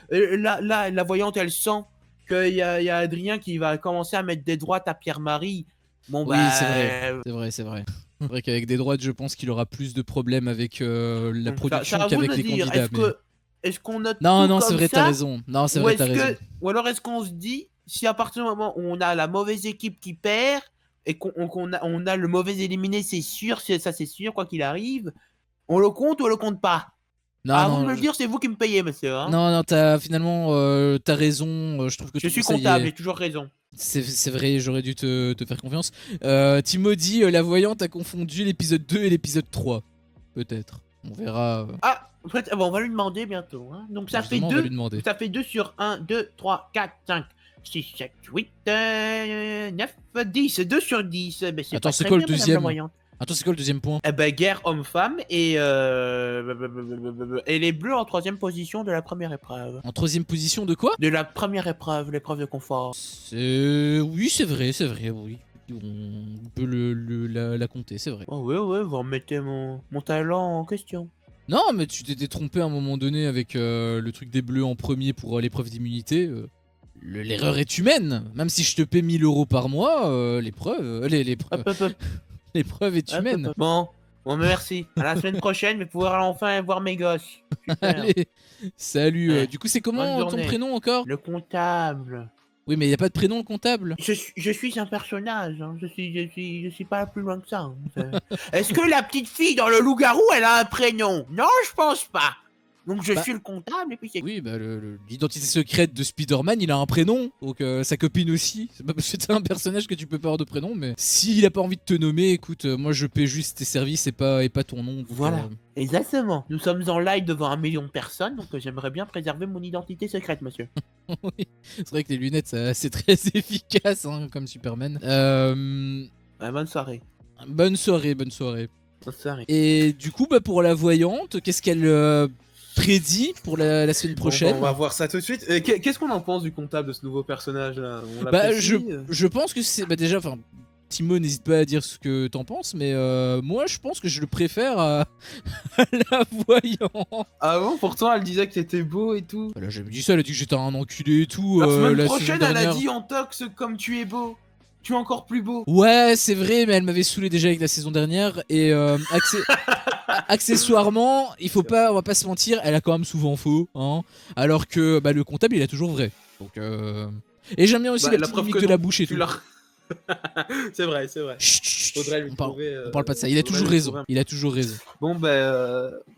la voyante elle sent qu'il y a Adrien qui va commencer à mettre des droites à Pierre-Marie, bon Oui, bah c'est vrai. C'est vrai, c'est vrai. C'est vrai qu'avec des droites, je pense qu'il aura plus de problèmes avec la donc, production ça à vous qu'avec de les dire. candidats. Mais... Est-ce qu'on note Non, tout non, c'est comme vrai, ça, t'as raison. Non, c'est ou vrai, est-ce t'as raison. ou alors est-ce qu'on se dit si à partir du moment où on a la mauvaise équipe qui perd et on a le mauvais éliminé, c'est sûr, ça c'est sûr quoi qu'il arrive, on le compte ou on le compte pas? Non, À vous non, de me le dire, c'est vous qui me payez, monsieur. Hein. non, non, finalement, t'as raison. Je trouve que Je ton suis conseil comptable, est- j'ai toujours raison. C'est vrai, j'aurais dû te faire confiance. Timo dit la voyante a confondu l'épisode 2 et l'épisode 3. Peut-être. On verra. Ah, en fait, bon, on va lui demander bientôt. Hein. Donc ça fait Justement, on va 2. lui demander. Ça fait 2 sur 1, 2, 3, 4, 5, 6, 7, 8, 9, 10. 2 sur 10. Ben, c'est Attends, pas c'est très quoi le bien, madame la deuxième? voyante. Attends, c'est quoi le deuxième point? Eh ben, guerre homme-femme et les bleus en troisième position de la première épreuve. En troisième position de quoi? De la première épreuve, l'épreuve de confort. Oui, c'est vrai, oui. On peut la compter, c'est vrai. Oh, ouais, vous remettez mon talent en question. Non, mais tu t'étais trompé à un moment donné avec le truc des bleus en premier pour l'épreuve d'immunité. L'erreur est humaine. Même si je te paie 1000 € par mois, l'épreuve Hop, hop, hop. l'épreuve est Hop, humaine. hop, hop. Bon, merci. À la semaine prochaine, je vais pouvoir enfin voir mes gosses. Super. Allez, salut. Ouais. Du coup, c'est Bonne comment ton journée. prénom encore? Le comptable. Oui, mais il y a pas de prénom le comptable. Je suis un personnage. Hein. Je suis pas plus loin que ça. Hein. Est-ce que la petite fille dans le loup-garou, elle a un prénom? Non, je pense pas. Donc je Bah, suis le comptable et puis c'est. Oui, bah l'identité secrète de Spider-Man, il a un prénom, donc sa copine aussi. C'est pas parce que t'es un personnage que tu peux pas avoir de prénom, mais s'il a pas envie de te nommer, écoute, moi je paie juste tes services et pas ton nom. Donc, Voilà. Exactement. Nous sommes en live devant 1 million de personnes, donc j'aimerais bien préserver mon identité secrète, monsieur. oui, c'est vrai que les lunettes, c'est très efficace, hein, comme Superman. Bonne soirée. Bonne soirée, bonne soirée. Bonne soirée. Et du coup, bah, pour la voyante, qu'est-ce qu'elle prédit pour la semaine prochaine? Bon, on va voir ça tout de suite. Qu'est-ce qu'on en pense du comptable de ce nouveau personnage là? Bah, je pense que c'est. Bah, déjà, enfin. Timo, n'hésite pas à dire ce que t'en penses, mais moi je pense que je le préfère à la voyante. Ah bon? Pourtant elle disait que t'étais beau et tout. Voilà, j'avais dit ça, elle a dit que j'étais un enculé et tout. La semaine la prochaine saison elle a dernière. dit en tox comme tu es beau. Tu es encore plus beau. Ouais, c'est vrai, mais elle m'avait saoulé déjà avec la saison dernière. Et accessoirement, on va pas se mentir, elle a quand même souvent faux. Hein, alors que bah, le comptable, il a toujours vrai. Donc, Et j'aime bien aussi Bah, la la petite preuve mimique que de la non, bouche et tu tout. l'as. C'est vrai, c'est vrai. Chut, chut, chut, Faudrait lui on trouver. parle pas de ça. Il a faudrait toujours lui raison. trouver Il a toujours raison. Bon,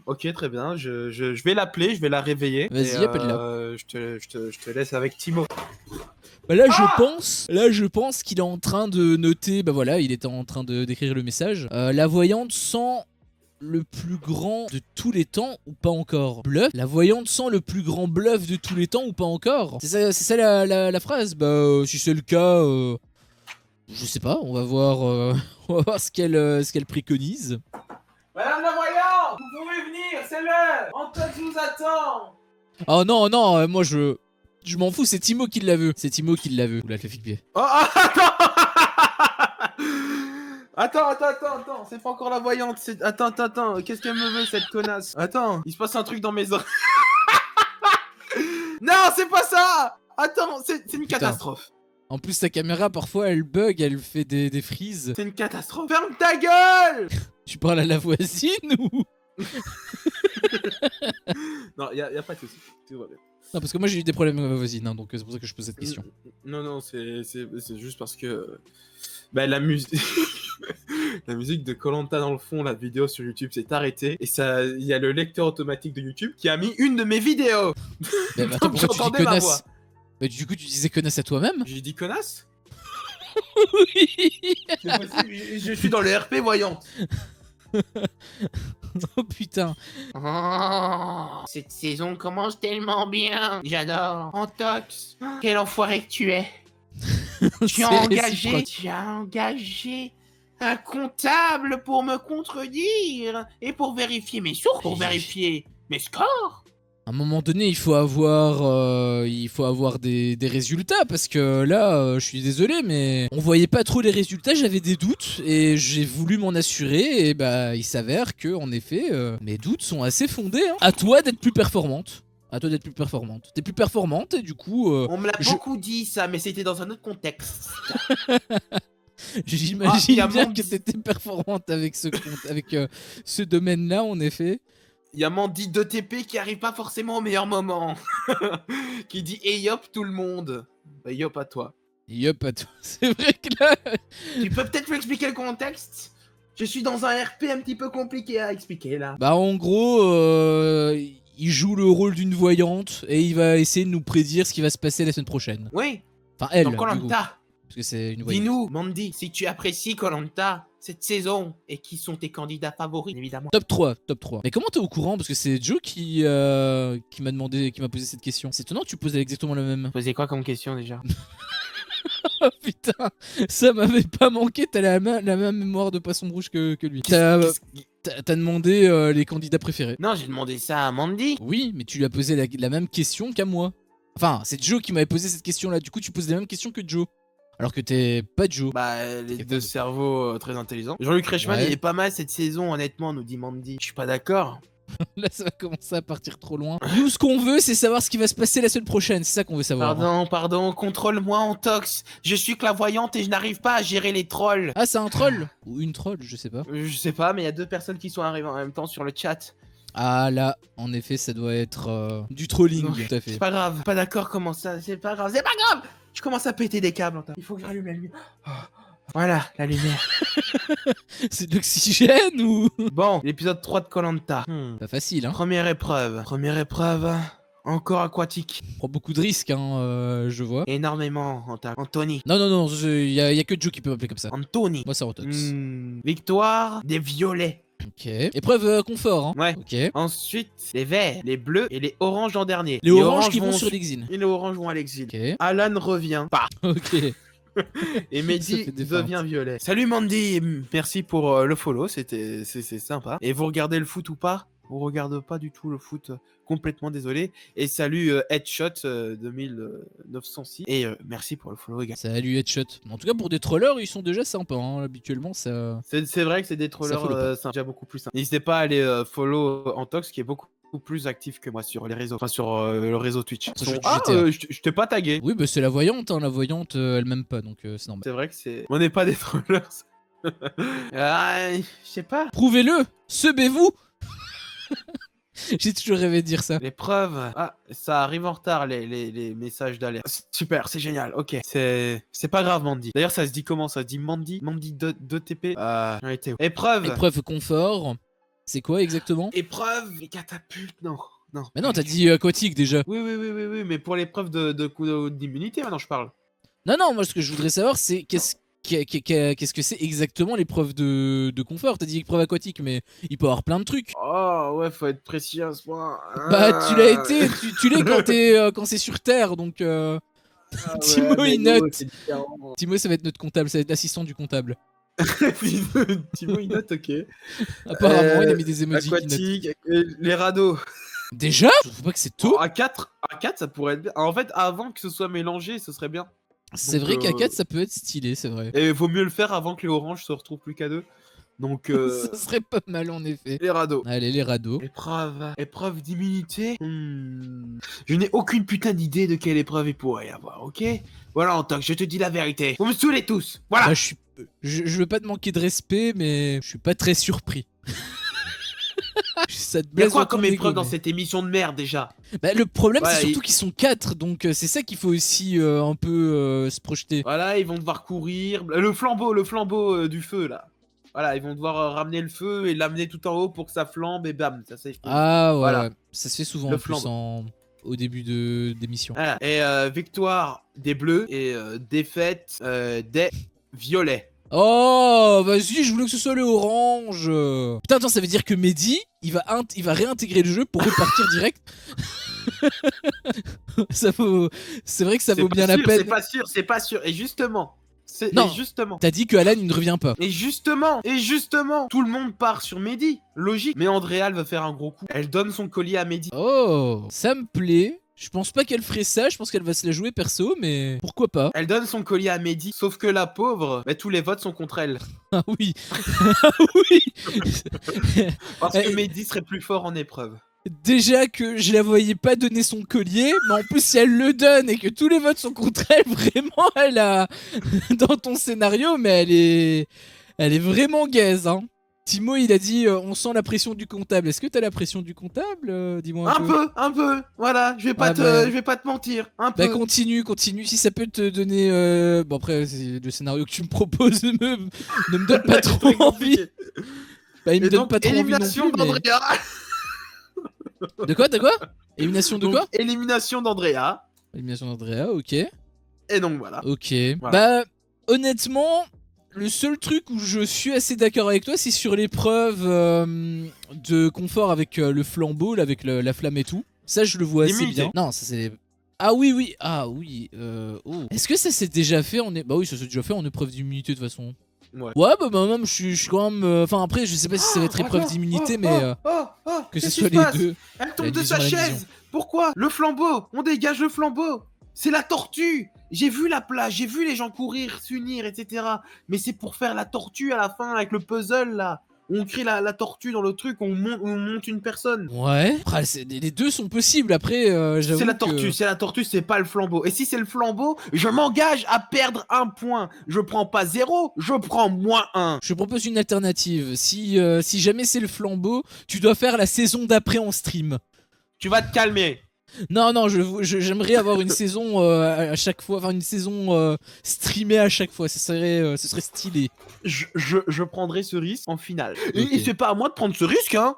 ok, très bien. Je vais l'appeler, je vais la réveiller. Vas-y, et, appelle-la. je te laisse avec Timo. Bah là je pense qu'il est en train de noter, bah voilà, il était en train de d'écrire le message. La voyante sent le plus grand de tous les temps ou pas encore? Bluff? La voyante sent le plus grand bluff de tous les temps ou pas encore? C'est ça la phrase? Bah si c'est le cas, je sais pas, on va voir, on va voir ce qu'elle préconise. Madame la voyante, vous pouvez venir, c'est l'heure. Antoine vous attend. Oh non, non, moi je m'en fous, c'est Timo qui l'a vu. C'est Timo qui l'a vu. Oula, le pied. Oh, attends. Attends, c'est pas encore la voyante. Attends, qu'est-ce qu'elle me veut cette connasse? Attends, il se passe un truc dans mes oreilles. Non, c'est pas ça. Attends, c'est une catastrophe. En plus, ta caméra, parfois, elle bug, elle fait des frises. C'est une catastrophe. Ferme ta gueule. Tu parles à la voisine ou... Non, y a pas de soucis. Tout va bien. Non, parce que moi, j'ai eu des problèmes avec ma voisine, hein, donc c'est pour ça que je pose cette question. Non, c'est juste parce que... Bah, la musique... la musique de koh dans le fond, la vidéo sur YouTube s'est arrêtée. Et ça, il y a le lecteur automatique de YouTube qui a mis une de mes vidéos. Mais attends, Donc, pourquoi tu dis j'entendais ma voix. connasse? Bah, du coup, tu disais connasse à toi-même? J'ai dit connasse? Oui. C'est possible, je suis dans le RP voyante. Oh putain. Oh, cette saison commence tellement bien. J'adore. Antox, quel enfoiré que tu es. C'est réciproque. Tu as engagé un comptable pour me contredire et pour vérifier mes sources, pour vérifier mes scores. À un moment donné, il faut avoir des résultats parce que là, je suis désolé, mais on voyait pas trop les résultats. J'avais des doutes et j'ai voulu m'en assurer. Et bah, il s'avère que, en effet, mes doutes sont assez fondés. Hein. À toi d'être plus performante. À toi d'être plus performante. T'es plus performante et du coup, On me l'a beaucoup dit ça, mais c'était dans un autre contexte. j'imagine Ah, bien que t'étais performante avec ce domaine-là, en effet. Il y a Mandy 2TP qui arrive pas forcément au meilleur moment. Qui dit hey yop tout le monde. Bah yop à toi. Yop, à toi. C'est vrai que là. Tu peux peut-être m'expliquer le contexte? Je suis dans un RP un petit peu compliqué à expliquer là. Bah, en gros, il joue le rôle d'une voyante et il va essayer de nous prédire ce qui va se passer la semaine prochaine. Oui, Enfin, elle. dans du coup, Koh-Lanta. parce que c'est une voyante. Dis-nous, Mandy, si tu apprécies Koh-Lanta cette saison et qui sont tes candidats favoris, évidemment. Top 3, top 3. Mais comment t'es au courant? Parce que c'est Joe qui m'a posé cette question. C'est étonnant que tu poses exactement la même. Posez quoi comme question déjà? Oh putain, ça m'avait pas manqué, t'as la même mémoire de poisson rouge que lui. T'as demandé les candidats préférés. Non, j'ai demandé ça à Mandy. Oui, mais tu lui as posé la même question qu'à moi. Enfin, c'est Joe qui m'avait posé cette question-là, du coup tu poses les mêmes questions que Joe. Alors que t'es pas Joe. Bah, les deux cerveaux très intelligents. Jean-Luc Reichmann, Ouais. il est pas mal cette saison, honnêtement, nous dit Mandy. Je suis pas d'accord. Là, ça va commencer à partir trop loin. Nous, ce qu'on veut, c'est savoir ce qui va se passer la semaine prochaine. C'est ça qu'on veut savoir. Pardon, contrôle-moi, Antox. Je suis clairvoyante et je n'arrive pas à gérer les trolls. Ah, c'est un troll? Ou une troll, je sais pas. Je sais pas, mais il y a deux personnes qui sont arrivées en même temps sur le chat. Ah là, en effet, ça doit être du trolling, Non, tout à fait. C'est pas grave, pas d'accord, comment ça? C'est pas grave. Je commence à péter des câbles, Antox. Il faut que je rallume la lumière. Oh. Voilà, la lumière. C'est de l'oxygène ou... Bon, l'épisode 3 de Koh-Lanta. Pas facile, hein. Première épreuve, encore aquatique. Prends beaucoup de risques, hein, je vois. Énormément, Anthony. Non, y a que Joe qui peut m'appeler comme ça. Anthony. Moi, ça retox. Victoire des violets. Ok. Épreuve confort, hein. Ouais. Ok. Ensuite, les verts, les bleus et les oranges l'an dernier. Les oranges qui vont sur l'exil. Et les oranges vont à l'exil. Ok. Alan revient. Pas. Ok. Et Ça Mehdi fait des feintes. devient violet. Salut Mandy, merci pour le follow, c'est sympa. Et vous regardez le foot ou pas? Vous regardez pas du tout le foot, complètement désolé. Et salut Headshot 2906. Et merci pour le follow, les gars. Salut Headshot. En tout cas, pour des trollers, ils sont déjà sympas, hein. Habituellement, ça... C'est vrai que c'est des trollers follow pas. c'est déjà beaucoup plus simple. N'hésitez pas à aller follow Antox qui est beaucoup beaucoup plus actifs que moi sur les réseaux, enfin sur le réseau Twitch. Ça, je- Ah, j'étais là. je t'ai pas tagué. Oui, bah c'est la voyante, hein. La voyante, elle m'aime pas, donc c'est normal. C'est vrai que c'est. On n'est pas des trollers. Ah, je sais pas. Prouvez-le. Sebez-vous. J'ai toujours rêvé de dire ça. Les preuves. Ah, ça arrive en retard les messages d'alerte. Super, c'est génial. Ok. C'est pas grave, Mandy. D'ailleurs, ça se dit comment? Ça se dit Mandy? Mandy 2TP. J'en étais où? Épreuve. Épreuve confort. C'est quoi exactement? Épreuve. Les catapultes. Non. Non. Mais non, t'as dit aquatique déjà. Oui, mais pour l'épreuve d'immunité, maintenant je parle. Non, moi ce que je voudrais savoir c'est qu'est-ce que c'est exactement l'épreuve de confort. T'as dit épreuve aquatique, mais il peut y avoir plein de trucs. Oh, ouais, faut être précis à ce point. Bah tu l'as été, tu l'es quand quand c'est sur Terre, donc Timo il note. Timo ça va être notre comptable, ça va être l'assistant du comptable. Timo il note, ok. Apparemment il a mis des emojis qui notent. Aquatique, les radeaux. Déjà? Je trouve pas que c'est tôt. À 4, ça pourrait être bien. En fait, avant que ce soit mélangé, ce serait bien. C'est donc, vrai qu'à 4 ça peut être stylé, c'est vrai. Et vaut mieux le faire avant que les oranges se retrouvent plus qu'à 2. Donc, Ça serait pas mal en effet. les radeaux. Allez, les radeaux. Épreuve d'immunité. Je n'ai aucune putain d'idée de quelle épreuve il pourrait y avoir, ok? Voilà, en tant que je te dis la vérité. Vous me saoulez tous. Voilà. Bah, je veux pas te manquer de respect, mais je suis pas très surpris. Ça te Il y a blesse quoi dans ton comme ego, épreuve dans mais- cette émission de merde déjà? Bah, le problème, Ouais, c'est surtout qu'ils sont 4, donc c'est ça qu'il faut aussi un peu se projeter. Voilà, ils vont devoir courir. Le flambeau du feu là. Voilà, ils vont devoir ramener le feu et l'amener tout en haut pour que ça flambe et bam, ça s'explose. Ah ouais, Voilà. ça se fait souvent Le en plus flambeau. au début d'émission. Voilà. Et victoire des bleus et défaite des violets. Oh, vas-y, je voulais que ce soit le orange. Putain, attends, ça veut dire que Mehdi, il va réintégrer le jeu pour repartir direct. C'est vrai que ça vaut bien la peine. C'est pas sûr. Et justement, Non. et justement. T'as dit que Alan il ne revient pas. Et justement, tout le monde part sur Mehdi. Logique. Mais Andrea, elle veut faire un gros coup. Elle donne son collier à Mehdi. Oh, ça me plaît. Je pense pas qu'elle ferait ça, je pense qu'elle va se la jouer perso, mais pourquoi pas. Elle donne son collier à Mehdi. Sauf que la pauvre, bah, tous les votes sont contre elle. Ah oui. Ah oui. Parce que Mehdi serait plus fort en épreuve. Déjà que je la voyais pas donner son collier, mais en plus si elle le donne et que tous les votes sont contre elle, vraiment elle a dans ton scénario, mais elle est vraiment gaze, hein. Timo il a dit on sent la pression du comptable. Est-ce que t'as la pression du comptable? Dis-moi Un peu. Voilà, je vais pas bah. je vais pas te mentir. Un Bah peu. continue, si ça peut te donner... Bon après, c'est le scénario que tu me proposes ne me donne pas trop Très envie. compliqué. Bah il me Et donne donc, pas trop envie non élimination plus, mais... d'Andrea. De quoi? Élimination de Donc, quoi? élimination d'Andrea. Élimination d'Andrea, ok. Et donc voilà. Ok. Voilà. Bah honnêtement, le seul truc où je suis assez d'accord avec toi, c'est sur l'épreuve de confort avec le flambeau, là, avec la flamme et tout. Ça je le vois assez L'immunité. bien. Non, ça c'est... Ah oui. Oh. Est-ce que ça s'est déjà fait Bah oui, ça s'est déjà fait en épreuve d'immunité de toute façon. Ouais, bah même, je suis quand même... Enfin après, je sais pas si ça va être épreuve d'immunité, mais... que ce Qu'est-ce soit qui se les passe deux. Elle tombe La de division, sa la chaise. division. Pourquoi? Le flambeau. On dégage le flambeau. C'est la tortue. J'ai vu la plage, j'ai vu les gens courir, s'unir, etc. Mais c'est pour faire la tortue à la fin avec le puzzle là. On crée la tortue dans le truc, on monte une personne. Ouais. Après, les deux sont possibles. Après, j'avoue C'est la que... tortue, c'est pas le flambeau. Et si c'est le flambeau, je m'engage à perdre un point. Je prends pas 0, je prends -1. Je propose une alternative. Si jamais c'est le flambeau, tu dois faire la saison d'après en stream. Tu vas te calmer. Non, j'aimerais avoir une saison à chaque fois, enfin une saison streamée à chaque fois. Ce serait stylé. Je prendrai ce risque en finale. Ok. Et c'est pas à moi de prendre ce risque, hein.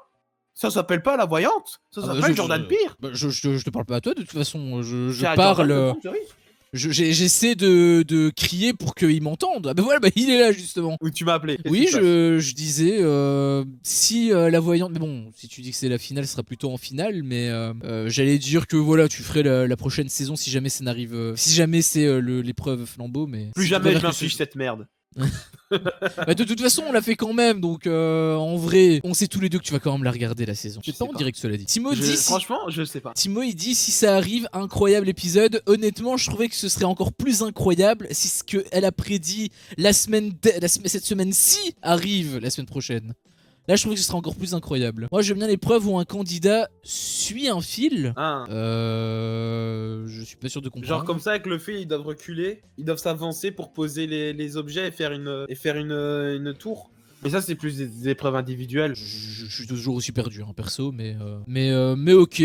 Ça s'appelle pas la voyante. Ça Ah bah, s'appelle Jordan Peele. Bah, je te parle pas à toi de toute façon. Je C'est à Jordan de parle. prendre ce risque. J'essaie de crier pour qu'il m'entende. Ah bah voilà, bah il est là justement. Ou tu m'as appelé. Qu'est-ce Oui, qui se passe je disais si la voyante, mais bon, si tu dis que c'est la finale, ce sera plutôt en finale, mais j'allais dire que voilà, tu ferais la prochaine saison si jamais ça n'arrive, si jamais c'est l'épreuve flambeau, mais Plus si tu jamais je préfères que m'inflige ce- cette merde. Bah, de toute façon, on l'a fait quand même, donc en vrai, on sait tous les deux que tu vas quand même la regarder la saison. Je C'est pas sais en pas. direct cela dit. Timo dit si... Franchement, je sais pas. Timo il dit si ça arrive, incroyable épisode. Honnêtement, je trouvais que ce serait encore plus incroyable si ce qu'elle a prédit cette semaine-ci arrive la semaine prochaine. Là, je trouve que ce sera encore plus incroyable. Moi, j'aime bien les preuves où un candidat suit un fil. Ah. Je suis pas sûr de comprendre. Genre comme ça, avec le fil, ils doivent reculer, ils doivent s'avancer pour poser les objets et faire une tour. Mais ça, c'est plus des épreuves individuelles. Je suis toujours aussi perdu, hein, perso, mais ok,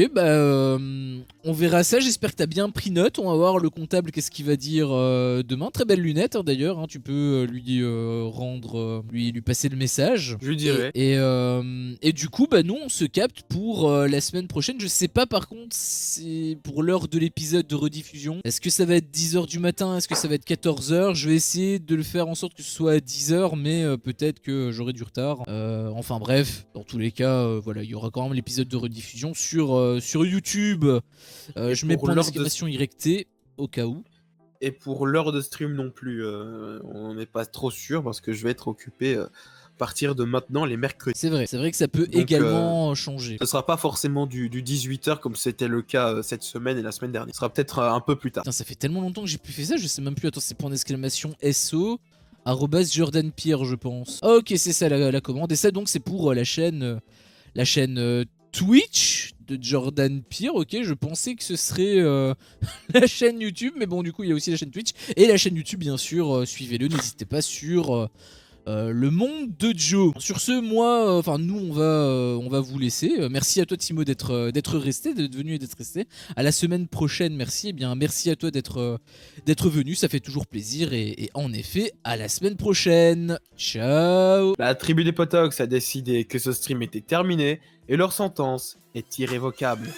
on verra ça. J'espère que t'as bien pris note. On va voir le comptable, qu'est-ce qu'il va dire demain. Très belle lunette, hein, d'ailleurs. Hein, tu peux lui rendre, lui passer le message. Je lui dirai. Et du coup, nous, on se capte pour la semaine prochaine. Je sais pas, par contre, c'est pour l'heure de l'épisode de rediffusion. Est-ce que ça va être 10h du matin? Est-ce que ça va être 14h? Je vais essayer de le faire en sorte que ce soit à 10h, mais peut-être que j'aurai du retard. Enfin bref, dans tous les cas, voilà, il y aura quand même l'épisode de rediffusion sur YouTube. Je mets point d'exclamation YT au cas où. Et pour l'heure de stream non plus, on n'est pas trop sûr parce que je vais être occupé à partir de maintenant les mercredis. C'est vrai que ça peut Donc, également changer. Ce sera pas forcément du 18h comme c'était le cas cette semaine et la semaine dernière. Ce sera peut-être un peu plus tard. Putain, ça fait tellement longtemps que j'ai plus fait ça, je sais même plus. Attends, c'est point d'exclamation SO @Jordan Pierre, je pense. Ok, c'est ça la commande. Et ça, donc, c'est pour la chaîne Twitch de Jordan Pierre. Ok, je pensais que ce serait la chaîne YouTube, mais bon, du coup, il y a aussi la chaîne Twitch et la chaîne YouTube, bien sûr. Suivez-le, n'hésitez pas sur le monde de Joe. Sur ce, moi, nous, on va vous laisser. Merci à toi, Timo, d'être resté, d'être venu et d'être resté. À la semaine prochaine, merci. Et bien, merci à toi d'être venu. Ça fait toujours plaisir. Et en effet, à la semaine prochaine. Ciao. La tribu des Potox a décidé que ce stream était terminé et leur sentence est irrévocable.